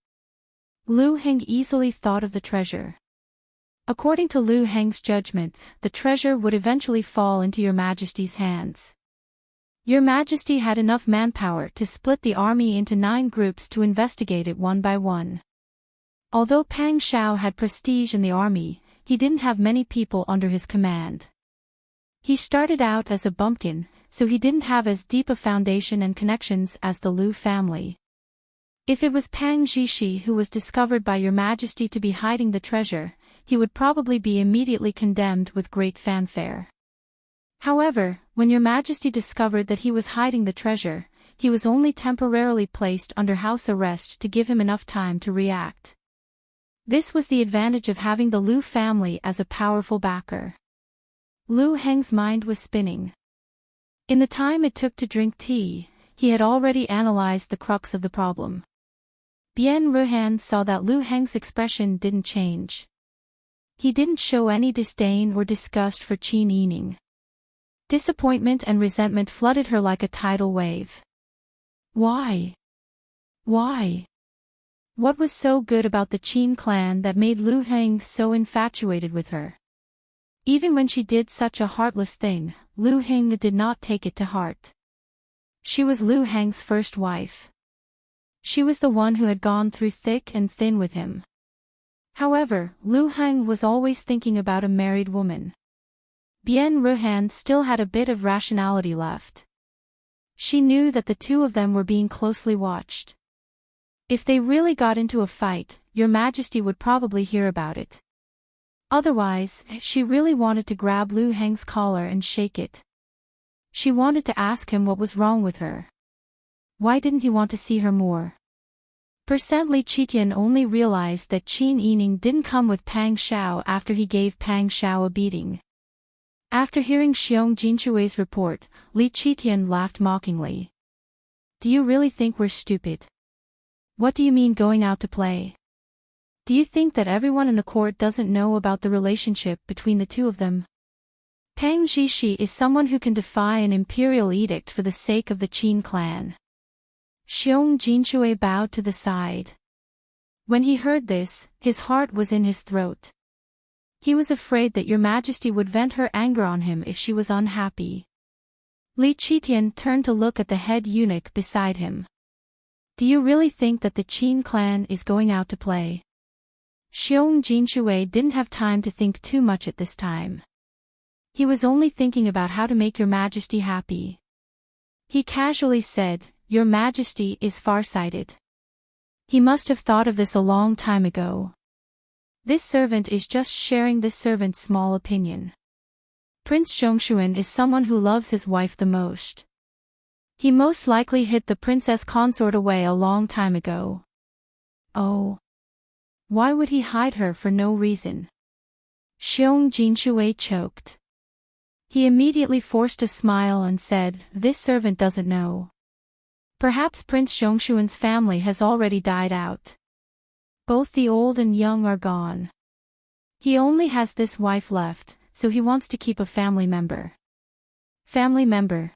Lu Heng easily thought of the treasure. According to Lu Heng's judgment, the treasure would eventually fall into Your Majesty's hands. Your Majesty had enough manpower to split the army into 9 groups to investigate it one by one. Although Pang Xiao had prestige in the army, he didn't have many people under his command. He started out as a bumpkin, so he didn't have as deep a foundation and connections as the Lu family. If it was Pang Zhishi who was discovered by Your Majesty to be hiding the treasure, he would probably be immediately condemned with great fanfare. However, when Your Majesty discovered that he was hiding the treasure, he was only temporarily placed under house arrest to give him enough time to react. This was the advantage of having the Lu family as a powerful backer. Lu Heng's mind was spinning. In the time it took to drink tea, he had already analyzed the crux of the problem. Bien Ruhan saw that Lu Heng's expression didn't change. He didn't show any disdain or disgust for Qin Yining. Disappointment and resentment flooded her like a tidal wave. Why? Why? What was so good about the Qin clan that made Lu Heng so infatuated with her? Even when she did such a heartless thing, Lu Heng did not take it to heart. She was Lu Heng's first wife. She was the one who had gone through thick and thin with him. However, Lu Heng was always thinking about a married woman. Bien Ruhan still had a bit of rationality left. She knew that the two of them were being closely watched. If they really got into a fight, Your Majesty would probably hear about it. Otherwise, she really wanted to grab Lu Heng's collar and shake it. She wanted to ask him what was wrong with her. Why didn't he want to see her more? Li Qitian only realized that Qin Yining didn't come with Pang Xiao after he gave Pang Xiao a beating. After hearing Xiong Jinshui's report, Li Qitian laughed mockingly. Do you really think we're stupid? What do you mean going out to play? Do you think that everyone in the court doesn't know about the relationship between the two of them? Pang Zhishi is someone who can defy an imperial edict for the sake of the Qin clan. Xiong Jinshui bowed to the side. When he heard this, his heart was in his throat. He was afraid that Your Majesty would vent her anger on him if she was unhappy. Li Qitian turned to look at the head eunuch beside him. Do you really think that the Qin clan is going out to play? Xiong Jinshui didn't have time to think too much at this time. He was only thinking about how to make Your Majesty happy. He casually said, Your Majesty is farsighted. He must have thought of this a long time ago. This servant is just sharing this servant's small opinion. Prince Zhongshuan is someone who loves his wife the most. He most likely hid the princess consort away a long time ago. Oh. Why would he hide her for no reason? Xiong Jinshui choked. He immediately forced a smile and said, This servant doesn't know. Perhaps Prince Zhongshuan's family has already died out. Both the old and young are gone. He only has this wife left, so he wants to keep a family member. Family member.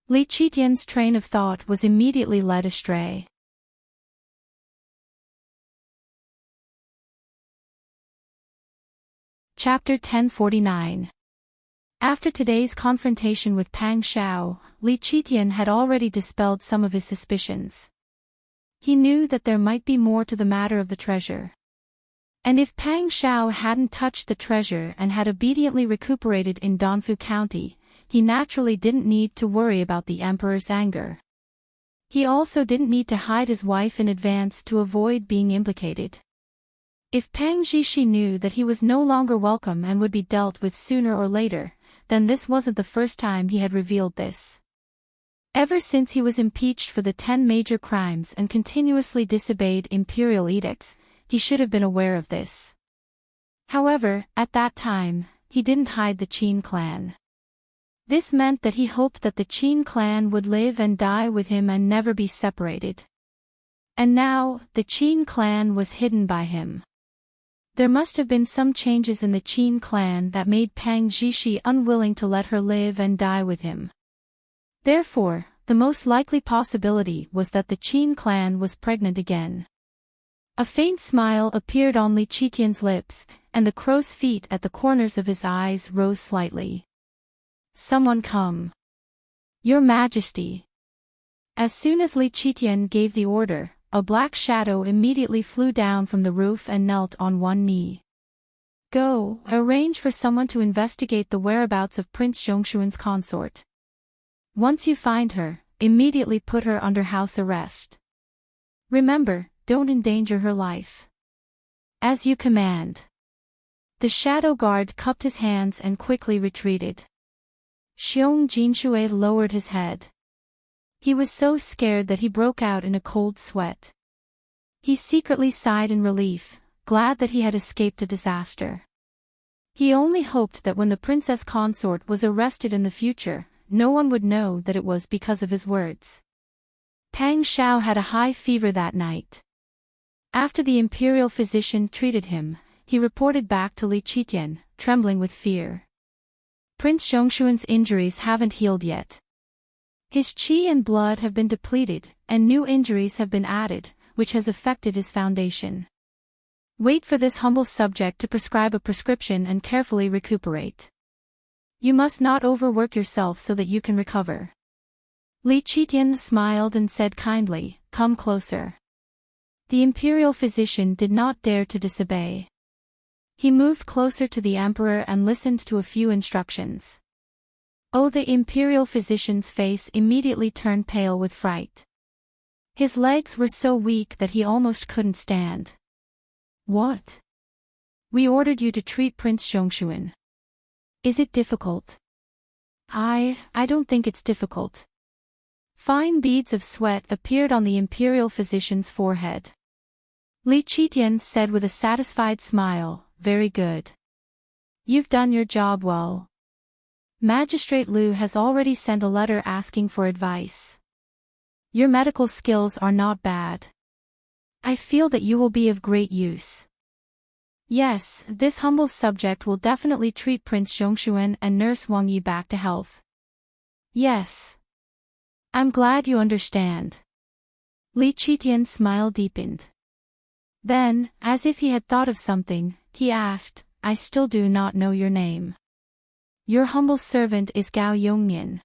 Li Qitian's train of thought was immediately led astray. Chapter 1049. After today's confrontation with Pang Xiao, Li Qitian had already dispelled some of his suspicions. He knew that there might be more to the matter of the treasure. And if Pang Xiao hadn't touched the treasure and had obediently recuperated in Danfu County, he naturally didn't need to worry about the emperor's anger. He also didn't need to hide his wife in advance to avoid being implicated. If Pang Zhishi knew that he was no longer welcome and would be dealt with sooner or later, then this wasn't the first time he had revealed this. Ever since he was impeached for the 10 major crimes and continuously disobeyed imperial edicts, he should have been aware of this. However, at that time, he didn't hide the Qin clan. This meant that he hoped that the Qin clan would live and die with him and never be separated. And now, the Qin clan was hidden by him. There must have been some changes in the Qin clan that made Pang Zhishi unwilling to let her live and die with him. Therefore, the most likely possibility was that the Qin clan was pregnant again. A faint smile appeared on Li Qitian's lips, and the crow's feet at the corners of his eyes rose slightly. Someone come. Your Majesty. As soon as Li Qitian gave the order, a black shadow immediately flew down from the roof and knelt on one knee. Go, arrange for someone to investigate the whereabouts of Prince Zhongshuan's consort. Once you find her, immediately put her under house arrest. Remember, don't endanger her life. As you command. The shadow guard cupped his hands and quickly retreated. Xiong Jinshui lowered his head. He was so scared that he broke out in a cold sweat. He secretly sighed in relief, glad that he had escaped a disaster. He only hoped that when the princess consort was arrested in the future, no one would know that it was because of his words. Pang Xiao had a high fever that night. After the imperial physician treated him, he reported back to Li Qitian, trembling with fear. Prince Zhongshuan's injuries haven't healed yet. His qi and blood have been depleted, and new injuries have been added, which has affected his foundation. Wait for this humble subject to prescribe a prescription and carefully recuperate. You must not overwork yourself so that you can recover. Li Qitian smiled and said kindly, come closer. The imperial physician did not dare to disobey. He moved closer to the emperor and listened to a few instructions. Oh, the imperial physician's face immediately turned pale with fright. His legs were so weak that he almost couldn't stand. What? We ordered you to treat Prince Zhongshuan. Is it difficult? I don't think it's difficult. Fine beads of sweat appeared on the imperial physician's forehead. Li Qitian said with a satisfied smile, very good. You've done your job well. Magistrate Liu has already sent a letter asking for advice. Your medical skills are not bad. I feel that you will be of great use. Yes, this humble subject will definitely treat Prince Zhongshuan and Nurse Wang Yi back to health. Yes. I'm glad you understand. Li Qitian's smile deepened. Then, as if he had thought of something, he asked, I still do not know your name. Your humble servant is Gao Yongnian.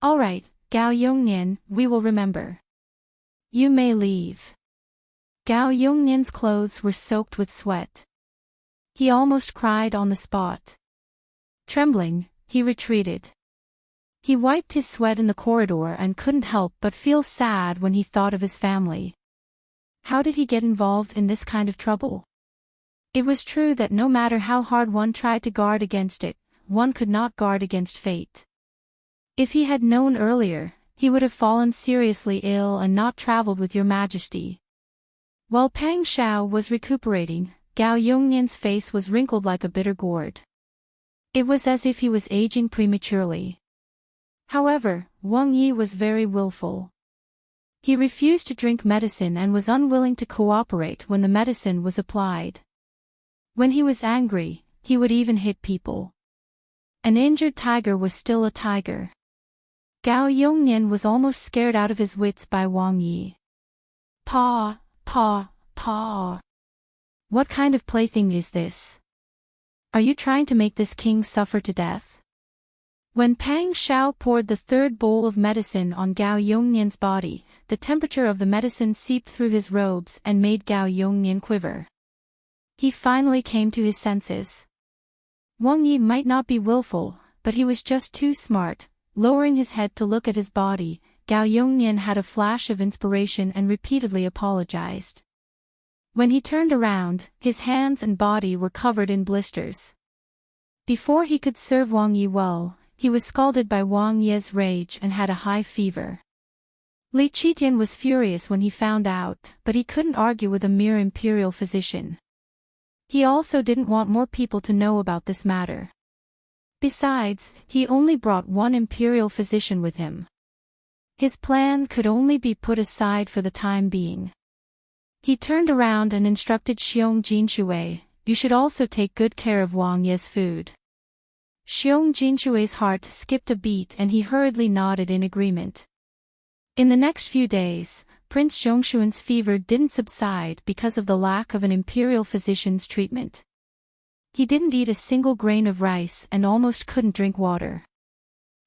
All right, Gao Yongnian, we will remember. You may leave. Gao Yongnian's clothes were soaked with sweat. He almost cried on the spot. Trembling, he retreated. He wiped his sweat in the corridor and couldn't help but feel sad when he thought of his family. How did he get involved in this kind of trouble? It was true that no matter how hard one tried to guard against it, one could not guard against fate. If he had known earlier, he would have fallen seriously ill and not traveled with your majesty. While Pang Xiao was recuperating, Gao Yongnian's face was wrinkled like a bitter gourd. It was as if he was aging prematurely. However, Wang Yi was very willful. He refused to drink medicine and was unwilling to cooperate when the medicine was applied. When he was angry, he would even hit people. An injured tiger was still a tiger. Gao Yongnian was almost scared out of his wits by Wang Yi. Pa. What kind of plaything is this? Are you trying to make this king suffer to death? When Pang Xiao poured the third bowl of medicine on Gao Yongnian's body, the temperature of the medicine seeped through his robes and made Gao Yongnian quiver. He finally came to his senses. Wang Yi might not be willful, but he was just too smart. Lowering his head to look at his body, Gao Yongnian had a flash of inspiration and repeatedly apologized. When he turned around, his hands and body were covered in blisters. Before he could serve Wang Yi well, he was scalded by Wang Yi's rage and had a high fever. Li Qitian was furious when he found out, but he couldn't argue with a mere imperial physician. He also didn't want more people to know about this matter. Besides, he only brought one imperial physician with him. His plan could only be put aside for the time being. He turned around and instructed Xiong Jinshui, you should also take good care of Wang Yi's food. Xiong Jinshui's heart skipped a beat and he hurriedly nodded in agreement. In the next few days, Prince Zhongshuan's fever didn't subside because of the lack of an imperial physician's treatment. He didn't eat a single grain of rice and almost couldn't drink water.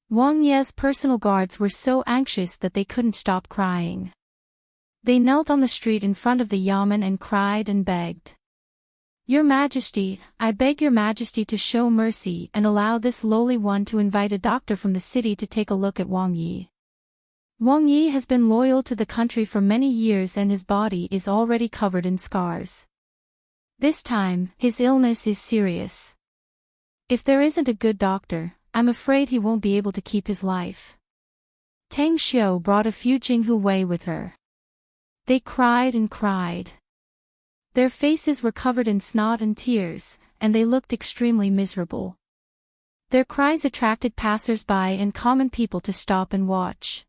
Wang Yi's personal guards were so anxious that they couldn't stop crying. They knelt on the street in front of the yamen and cried and begged. Your Majesty, I beg your Majesty to show mercy and allow this lowly one to invite a doctor from the city to take a look at Wang Yi. Wang Yi has been loyal to the country for many years and his body is already covered in scars. This time, his illness is serious. If there isn't a good doctor, I'm afraid he won't be able to keep his life. Tang Xiu brought a few Jinghu Wei with her. They cried and cried. Their faces were covered in snot and tears, and they looked extremely miserable. Their cries attracted passers-by and common people to stop and watch.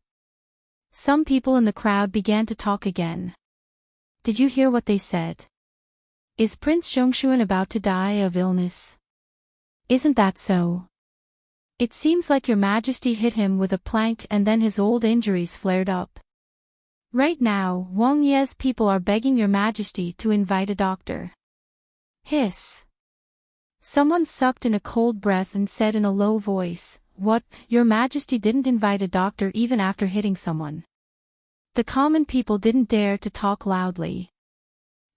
Some people in the crowd began to talk again. Did you hear what they said? Is Prince Zhongshuan about to die of illness? Isn't that so? It seems like your Majesty hit him with a plank and then his old injuries flared up. Right now, Wang Yi's people are begging your Majesty to invite a doctor. Hiss. Someone sucked in a cold breath and said in a low voice, What, your Majesty didn't invite a doctor even after hitting someone? The common people didn't dare to talk loudly.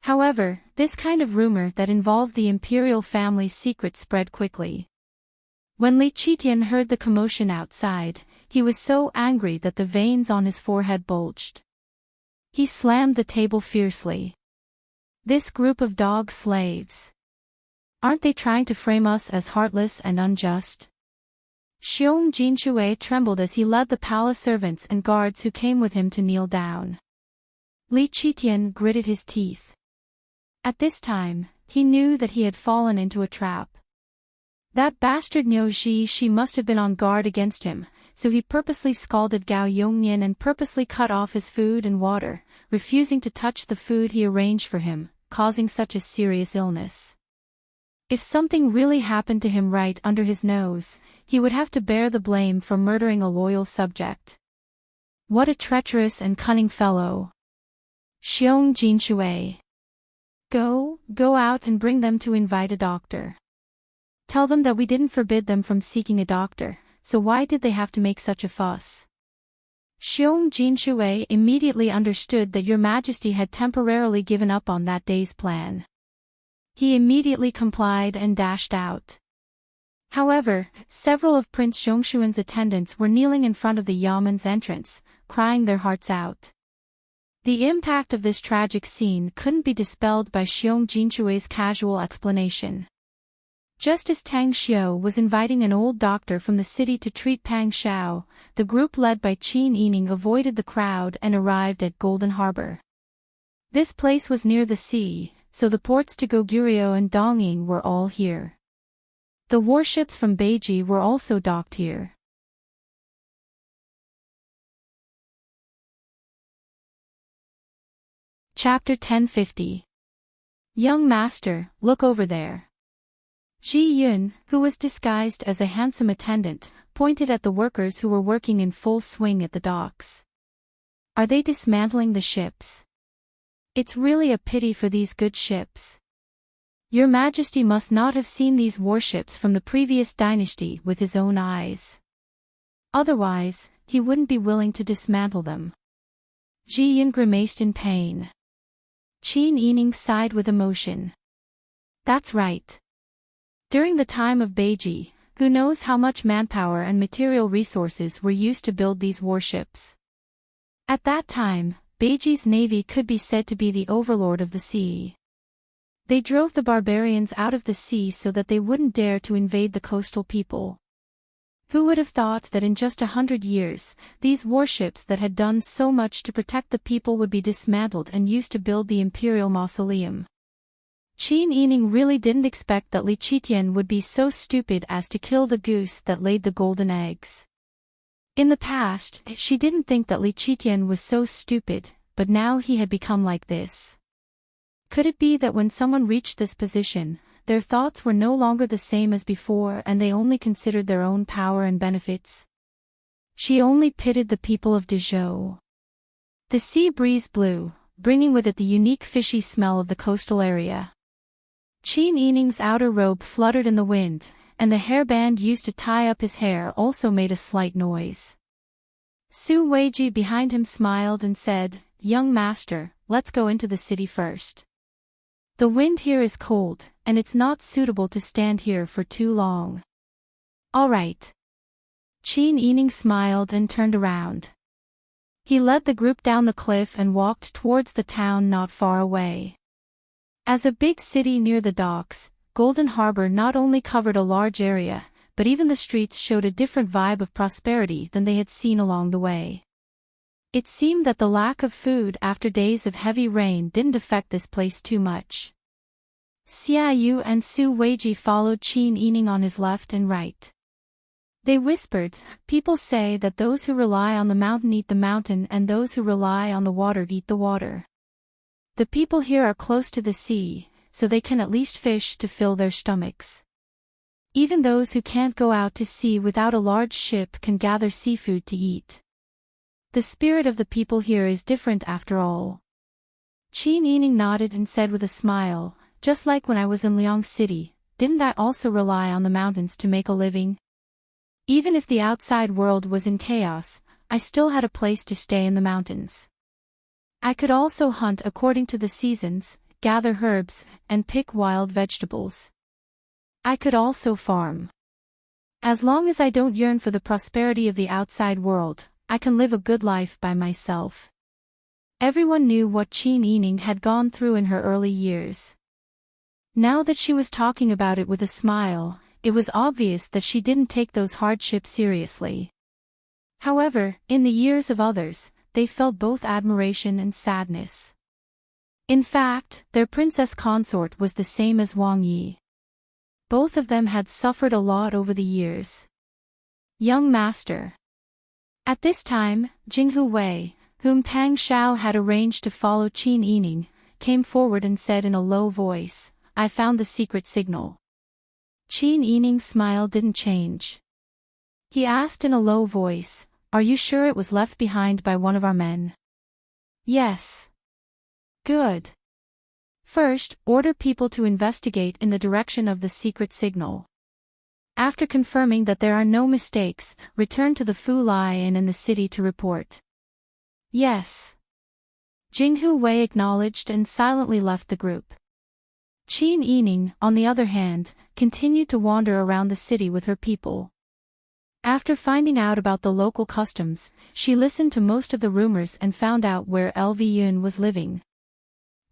However, this kind of rumor that involved the imperial family's secret spread quickly. When Li Qitian heard the commotion outside, he was so angry that the veins on his forehead bulged. He slammed the table fiercely. This group of dog slaves. Aren't they trying to frame us as heartless and unjust? Xiong Jinshui trembled as he led the palace servants and guards who came with him to kneel down. Li Qitian gritted his teeth. At this time, he knew that he had fallen into a trap. That bastard Niu Shi must have been on guard against him, so he purposely scalded Gao Yongnian and purposely cut off his food and water, refusing to touch the food he arranged for him, causing such a serious illness. If something really happened to him right under his nose, he would have to bear the blame for murdering a loyal subject. What a treacherous and cunning fellow. Xiong Jinshui. Go out and bring them to invite a doctor. Tell them that we didn't forbid them from seeking a doctor, so why did they have to make such a fuss? Xiong Jinshui immediately understood that Your Majesty had temporarily given up on that day's plan. He immediately complied and dashed out. However, several of Prince Xiongxuan's attendants were kneeling in front of the Yaman's entrance, crying their hearts out. The impact of this tragic scene couldn't be dispelled by Xiong Jinshui's casual explanation. Just as Tang Xiao was inviting an old doctor from the city to treat Pang Xiao, the group led by Qin Yining avoided the crowd and arrived at Golden Harbor. This place was near the sea, so the ports to Goguryeo and Dongying were all here. The warships from Beiji were also docked here. Chapter 1050. Young Master, look over there. Ji Yun, who was disguised as a handsome attendant, pointed at the workers who were working in full swing at the docks. Are they dismantling the ships? It's really a pity for these good ships. Your Majesty must not have seen these warships from the previous dynasty with his own eyes. Otherwise, he wouldn't be willing to dismantle them. Ji Yun grimaced in pain. Qin Yining sighed with emotion. That's right. During the time of Beiji, who knows how much manpower and material resources were used to build these warships. At that time, Beiji's navy could be said to be the overlord of the sea. They drove the barbarians out of the sea so that they wouldn't dare to invade the coastal people. Who would have thought that in just 100 years, these warships that had done so much to protect the people would be dismantled and used to build the imperial mausoleum? Qin Yining really didn't expect that Li Qitian would be so stupid as to kill the goose that laid the golden eggs. In the past, she didn't think that Li Qitian was so stupid, but now he had become like this. Could it be that when someone reached this position, their thoughts were no longer the same as before and they only considered their own power and benefits? She only pitied the people of Dezhou. The sea breeze blew, bringing with it the unique fishy smell of the coastal area. Qin Yining's outer robe fluttered in the wind, and the hairband used to tie up his hair also made a slight noise. Su Weiji behind him smiled and said, "Young master, let's go into the city first. The wind here is cold, and it's not suitable to stand here for too long." "All right." Qin Yining smiled and turned around. He led the group down the cliff and walked towards the town not far away. As a big city near the docks, Golden Harbor not only covered a large area, but even the streets showed a different vibe of prosperity than they had seen along the way. It seemed that the lack of food after days of heavy rain didn't affect this place too much. Xia Yu and Su Weiji followed Qin Yining on his left and right. They whispered, "People say that those who rely on the mountain eat the mountain and those who rely on the water eat the water. The people here are close to the sea, so they can at least fish to fill their stomachs. Even those who can't go out to sea without a large ship can gather seafood to eat. The spirit of the people here is different after all." Qin Yining nodded and said with a smile, "Just like when I was in Liang City, didn't I also rely on the mountains to make a living? Even if the outside world was in chaos, I still had a place to stay in the mountains. I could also hunt according to the seasons, gather herbs, and pick wild vegetables. I could also farm. As long as I don't yearn for the prosperity of the outside world, I can live a good life by myself." Everyone knew what Qin Yining had gone through in her early years. Now that she was talking about it with a smile, it was obvious that she didn't take those hardships seriously. However, in the years of others, they felt both admiration and sadness. In fact, their princess consort was the same as Wang Yi. Both of them had suffered a lot over the years. "Young master." At this time, Jinghu Wei, whom Pang Xiao had arranged to follow Qin Yining, came forward and said in a low voice, "I found the secret signal." Qin Yining's smile didn't change. He asked in a low voice, "Are you sure it was left behind by one of our men?" "Yes." "Good. First, order people to investigate in the direction of the secret signal. After confirming that there are no mistakes, return to the Fu Lai Inn in the city to report." "Yes." Jinghu Wei acknowledged and silently left the group. Qin Yining, on the other hand, continued to wander around the city with her people. After finding out about the local customs, she listened to most of the rumors and found out where LV Yun was living.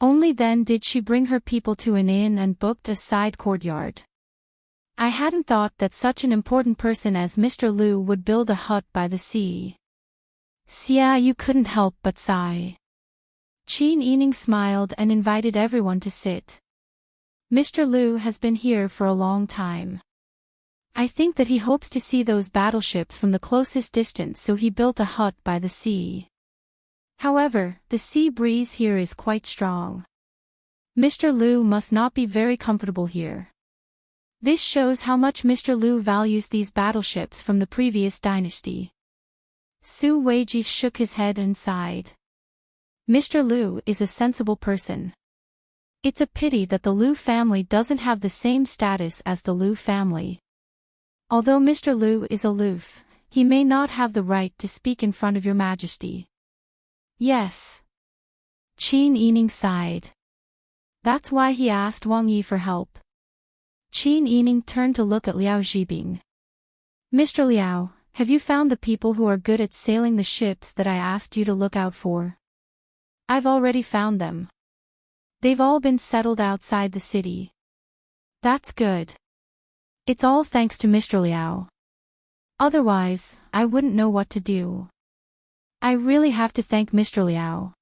Only then did she bring her people to an inn and booked a side courtyard. "I hadn't thought that such an important person as Mr. Liu would build a hut by the sea." Xia Yu couldn't help but sigh. Qin Yining smiled and invited everyone to sit. "Mr. Liu has been here for a long time. I think that he hopes to see those battleships from the closest distance, so he built a hut by the sea. However, the sea breeze here is quite strong. Mr. Liu must not be very comfortable here. This shows how much Mr. Liu values these battleships from the previous dynasty." Su Weiji shook his head and sighed. "Mr. Liu is a sensible person. It's a pity that the Liu family doesn't have the same status as the Liu family. Although Mr. Liu is aloof, he may not have the right to speak in front of your majesty." "Yes." Qin Yining sighed. "That's why he asked Wang Yi for help." Qin Yining turned to look at Liao Zhibing. "Mr. Liao, have you found the people who are good at sailing the ships that I asked you to look out for?" "I've already found them. They've all been settled outside the city." "That's good. It's all thanks to Mr. Liao. Otherwise, I wouldn't know what to do. I really have to thank Mr. Liao."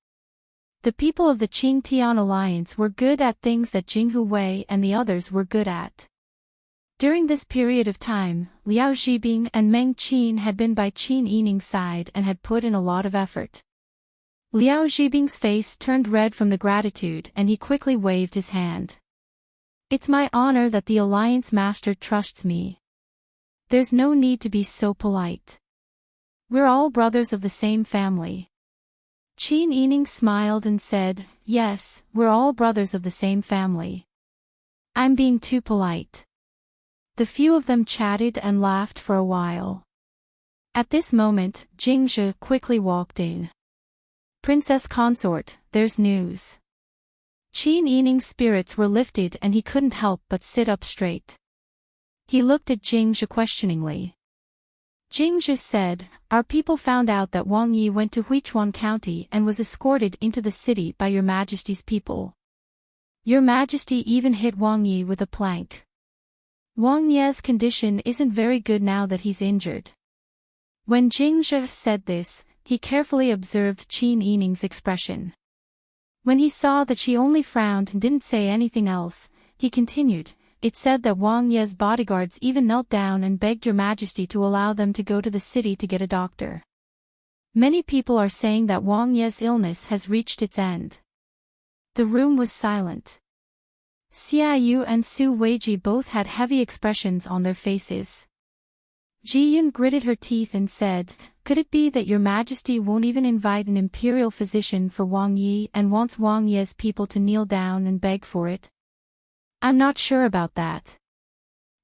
The people of the Qing-Tian alliance were good at things that Jinghu Wei and the others were good at. During this period of time, Liao Zhibing and Meng Qin had been by Qin Yining's side and had put in a lot of effort. Liao Zhibing's face turned red from the gratitude and he quickly waved his hand. "It's my honor that the alliance master trusts me. There's no need to be so polite. We're all brothers of the same family." Qin Yining smiled and said, "Yes, we're all brothers of the same family. I'm being too polite." The few of them chatted and laughed for a while. At this moment, Jingzhe quickly walked in. "Princess Consort, there's news." Qin Yining's spirits were lifted and he couldn't help but sit up straight. He looked at Jingzhe questioningly. Jingzhe said, "Our people found out that Wang Yi went to Huichuan County and was escorted into the city by your majesty's people. Your majesty even hit Wang Yi with a plank. Wang Ye's condition isn't very good now that he's injured." When Jingzhe said this, he carefully observed Qin Yining's expression. When he saw that she only frowned and didn't say anything else, he continued, "It said that Wang Ye's bodyguards even knelt down and begged your majesty to allow them to go to the city to get a doctor. Many people are saying that Wang Ye's illness has reached its end." The room was silent. Xia Yu and Su Weiji both had heavy expressions on their faces. Ji Yun gritted her teeth and said, "Could it be that your majesty won't even invite an imperial physician for Wang Yi and wants Wang Ye's people to kneel down and beg for it?" "I'm not sure about that."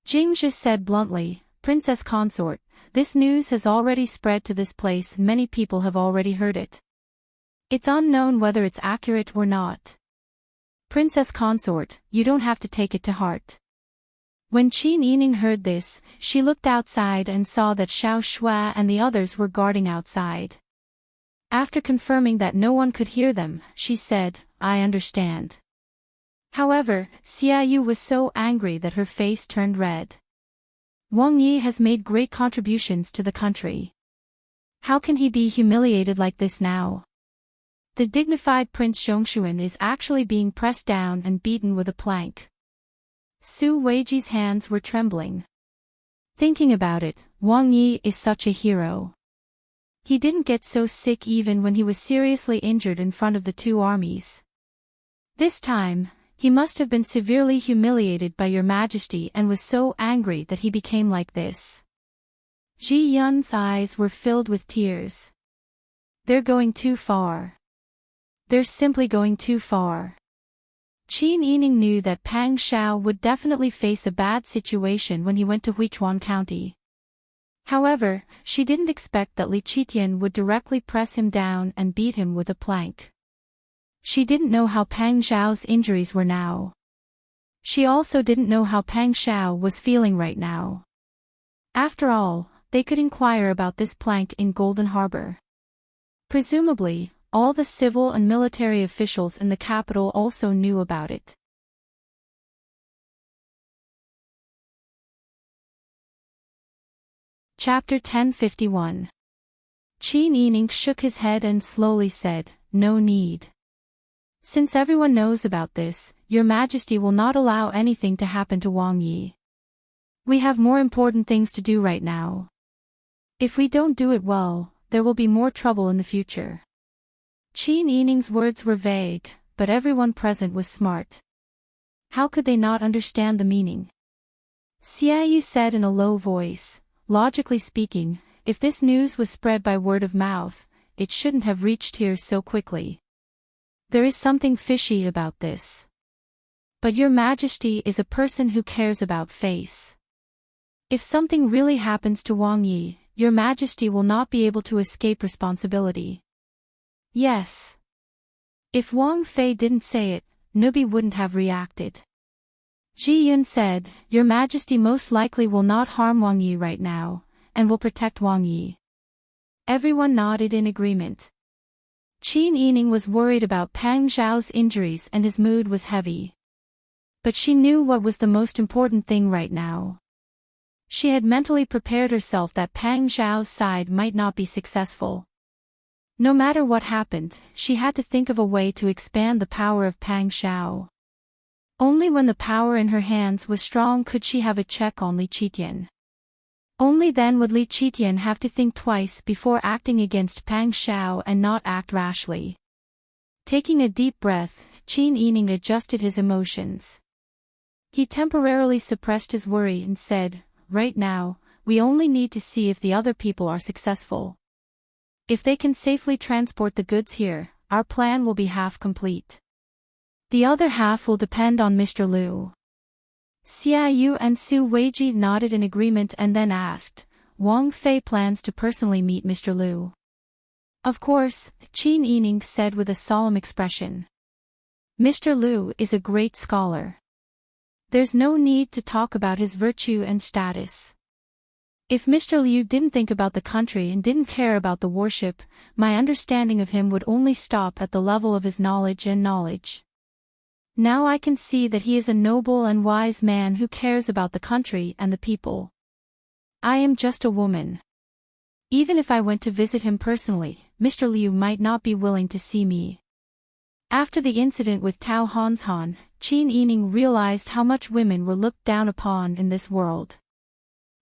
Jingzhe said bluntly, "Princess Consort, this news has already spread to this place and many people have already heard it. It's unknown whether it's accurate or not. Princess Consort, you don't have to take it to heart." When Qin Yining heard this, she looked outside and saw that Xiao Shui and the others were guarding outside. After confirming that no one could hear them, she said, "I understand." However, Xia Yu was so angry that her face turned red. "Wang Yi has made great contributions to the country. How can he be humiliated like this now? The dignified Prince Zhongshuan is actually being pressed down and beaten with a plank." Su Weiji's hands were trembling. Thinking about it, Wang Yi is such a hero. He didn't get so sick even when he was seriously injured in front of the two armies. This time, He must have been severely humiliated by your majesty and was so angry that he became like this. Ji Yun's eyes were filled with tears. They're going too far. They're simply going too far. Qin Yining knew that Pang Xiao would definitely face a bad situation when he went to Huichuan County. However, she didn't expect that Li Qitian would directly press him down and beat him with a plank. She didn't know how Pang Xiao's injuries were now. She also didn't know how Pang Xiao was feeling right now. After all, they could inquire about this plank in Golden Harbor. Presumably, all the civil and military officials in the capital also knew about it. Chapter 1051. Qin Yining shook his head and slowly said, "No need. Since everyone knows about this, your majesty will not allow anything to happen to Wang Yi. We have more important things to do right now. If we don't do it well, there will be more trouble in the future." Qin Yining's words were vague, but everyone present was smart. How could they not understand the meaning? Xia Yu said in a low voice, "Logically speaking, if this news was spread by word of mouth, it shouldn't have reached here so quickly. There is something fishy about this. But your majesty is a person who cares about face. If something really happens to Wang Yi, your majesty will not be able to escape responsibility." Yes. If Wang Fei didn't say it, Nubi wouldn't have reacted. Ji Yun said, "Your majesty most likely will not harm Wang Yi right now, and will protect Wang Yi." Everyone nodded in agreement. Qin Yining was worried about Pang Xiao's injuries and his mood was heavy. But she knew what was the most important thing right now. She had mentally prepared herself that Pang Xiao's side might not be successful. No matter what happened, she had to think of a way to expand the power of Pang Xiao. Only when the power in her hands was strong could she have a check on Li Qitian. Only then would Li Qitian have to think twice before acting against Pang Xiao and not act rashly. Taking a deep breath, Qin Yining adjusted his emotions. He temporarily suppressed his worry and said, "Right now, we only need to see if the other people are successful. If they can safely transport the goods here, our plan will be half complete. The other half will depend on Mr. Liu." Xia Yu and Su Weiji nodded in agreement and then asked, "Wang Fei plans to personally meet Mr. Liu?" "Of course," Qin Yining said with a solemn expression. "Mr. Liu is a great scholar. There's no need to talk about his virtue and status. If Mr. Liu didn't think about the country and didn't care about the worship, my understanding of him would only stop at the level of his knowledge and knowledge. Now I can see that he is a noble and wise man who cares about the country and the people. I am just a woman. Even if I went to visit him personally, Mr. Liu might not be willing to see me." After the incident with Tao Hanshan, Qin Yining realized how much women were looked down upon in this world.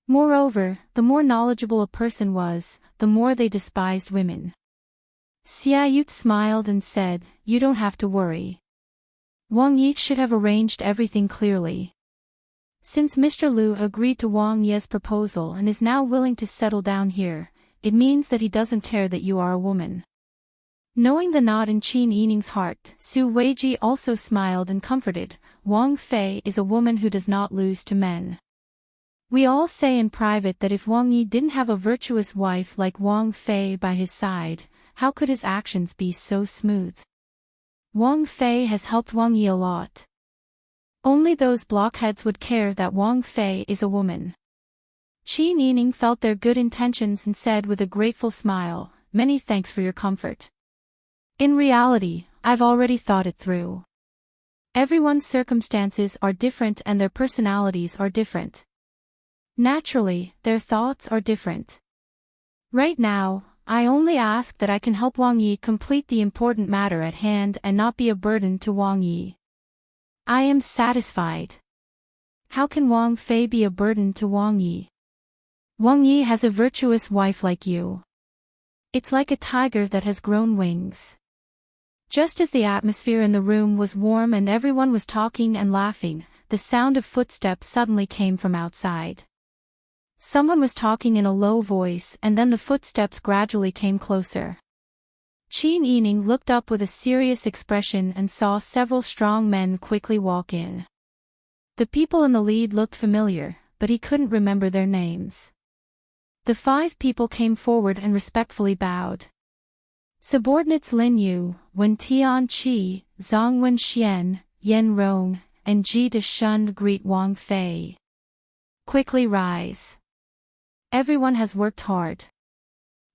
Moreover, the more knowledgeable a person was, the more they despised women. Xia Yu smiled and said, "You don't have to worry. Wang Yi should have arranged everything clearly. Since Mr. Liu agreed to Wang Yi's proposal and is now willing to settle down here, it means that he doesn't care that you are a woman." Knowing the knot in Qin Yining's heart, Su Weiji also smiled and comforted, "Wang Fei is a woman who does not lose to men. We all say in private that if Wang Yi didn't have a virtuous wife like Wang Fei by his side, how could his actions be so smooth? Wang Fei has helped Wang Yi a lot. Only those blockheads would care that Wang Fei is a woman." Qin Yining felt their good intentions and said with a grateful smile, "Many thanks for your comfort. In reality, I've already thought it through. Everyone's circumstances are different and their personalities are different. Naturally, their thoughts are different. Right now, I only ask that I can help Wang Yi complete the important matter at hand and not be a burden to Wang Yi. I am satisfied. How can Wang Fei be a burden to Wang Yi? Wang Yi has a virtuous wife like you. It's like a tiger that has grown wings. Just as the atmosphere in the room was warm and everyone was talking and laughing, the sound of footsteps suddenly came from outside. Someone was talking in a low voice and then the footsteps gradually came closer. Qin Yining looked up with a serious expression and saw several strong men quickly walk in. The people in the lead looked familiar, but he couldn't remember their names. The 5 people came forward and respectfully bowed. Subordinates Lin Yu, Wen Tianqi, Zhang Wenxian, Yan Rong, and Ji Deshun greet Wang Fei. Quickly rise. Everyone has worked hard.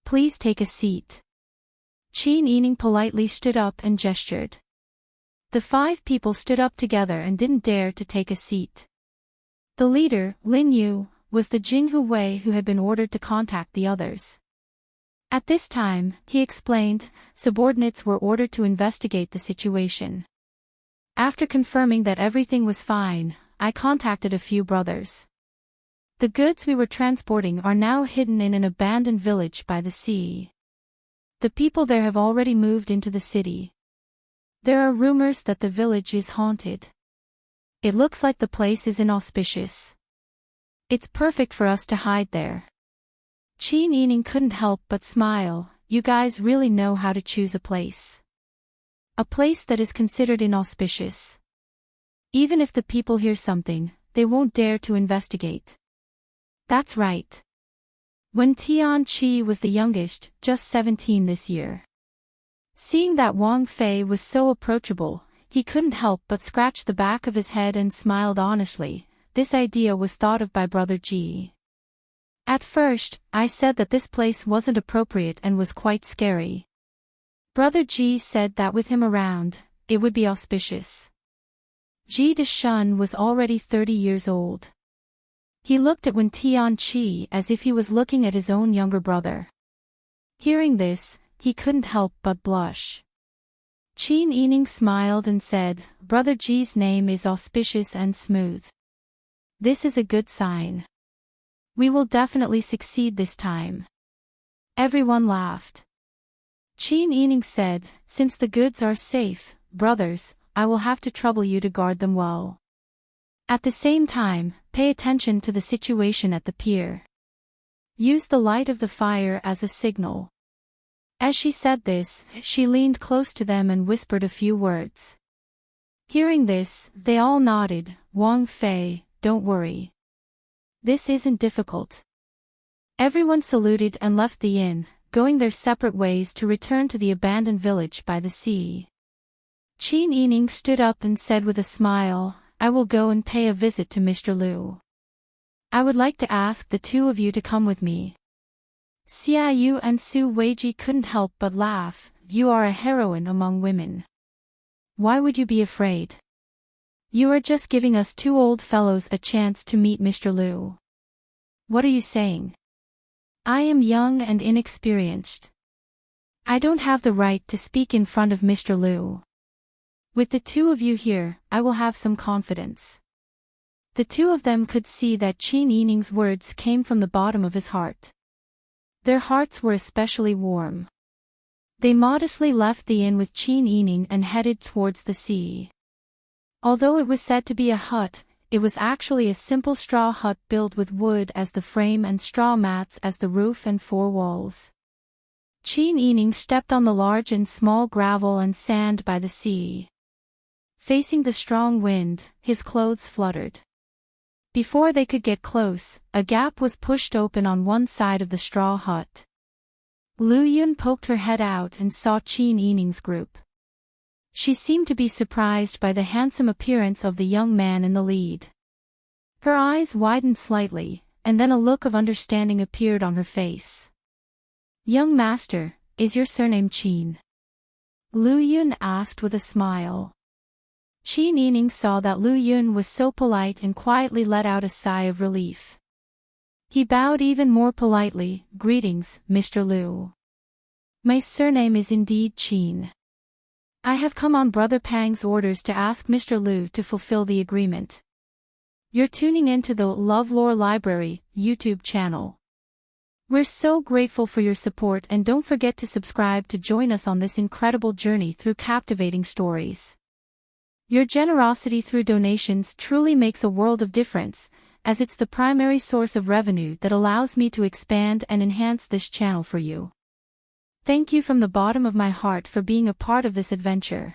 Please take a seat. Qin Yining politely stood up and gestured. The 5 people stood up together and didn't dare to take a seat. The leader, Lin Yu, was the Jinghu Wei who had been ordered to contact the others. At this time, he explained, subordinates were ordered to investigate the situation. After confirming that everything was fine, I contacted a few brothers. The goods we were transporting are now hidden in an abandoned village by the sea. The people there have already moved into the city. There are rumors that the village is haunted. It looks like the place is inauspicious. It's perfect for us to hide there. Qin Yining couldn't help but smile. You guys really know how to choose a place. A place that is considered inauspicious. Even if the people hear something, they won't dare to investigate. That's right. Wen Tianqi was the youngest, just 17 this year. Seeing that Wang Fei was so approachable, he couldn't help but scratch the back of his head and smiled honestly. This idea was thought of by Brother Ji. At first, I said that this place wasn't appropriate and was quite scary. Brother Ji said that with him around, it would be auspicious. Ji Deshun was already 30 years old. He looked at Wen Tianqi as if he was looking at his own younger brother. Hearing this, he couldn't help but blush. Qin Yining smiled and said, Brother Ji's name is auspicious and smooth. This is a good sign. We will definitely succeed this time. Everyone laughed. Qin Yining said, since the goods are safe, brothers, I will have to trouble you to guard them well. At the same time, pay attention to the situation at the pier. Use the light of the fire as a signal. As she said this, she leaned close to them and whispered a few words. Hearing this, they all nodded. Wang Fei, don't worry. This isn't difficult. Everyone saluted and left the inn, going their separate ways to return to the abandoned village by the sea. Qin Yining stood up and said with a smile, I will go and pay a visit to Mr. Liu. I would like to ask the 2 of you to come with me. Xia Yu and Su Weiji couldn't help but laugh. You are a heroine among women. Why would you be afraid? You are just giving us 2 old fellows a chance to meet Mr. Liu. What are you saying? I am young and inexperienced. I don't have the right to speak in front of Mr. Liu. With the 2 of you here, I will have some confidence. The 2 of them could see that Qin Yining's words came from the bottom of his heart. Their hearts were especially warm. They modestly left the inn with Qin Yining and headed towards the sea. Although it was said to be a hut, it was actually a simple straw hut built with wood as the frame and straw mats as the roof and 4 walls. Qin Yining stepped on the large and small gravel and sand by the sea. Facing the strong wind, his clothes fluttered. Before they could get close, a gap was pushed open on one side of the straw hut. Lu Yun poked her head out and saw Qin Yining's group. She seemed to be surprised by the handsome appearance of the young man in the lead. Her eyes widened slightly, and then a look of understanding appeared on her face. Young master, is your surname Qin? Lu Yun asked with a smile. Qin Yining saw that Lu Yun was so polite and quietly let out a sigh of relief. He bowed even more politely. Greetings, Mr. Liu. My surname is indeed Qin. I have come on Brother Pang's orders to ask Mr. Liu to fulfill the agreement. You're tuning in to the LoveLore Library YouTube channel. We're so grateful for your support, and don't forget to subscribe to join us on this incredible journey through captivating stories. Your generosity through donations truly makes a world of difference, as it's the primary source of revenue that allows me to expand and enhance this channel for you. Thank you from the bottom of my heart for being a part of this adventure.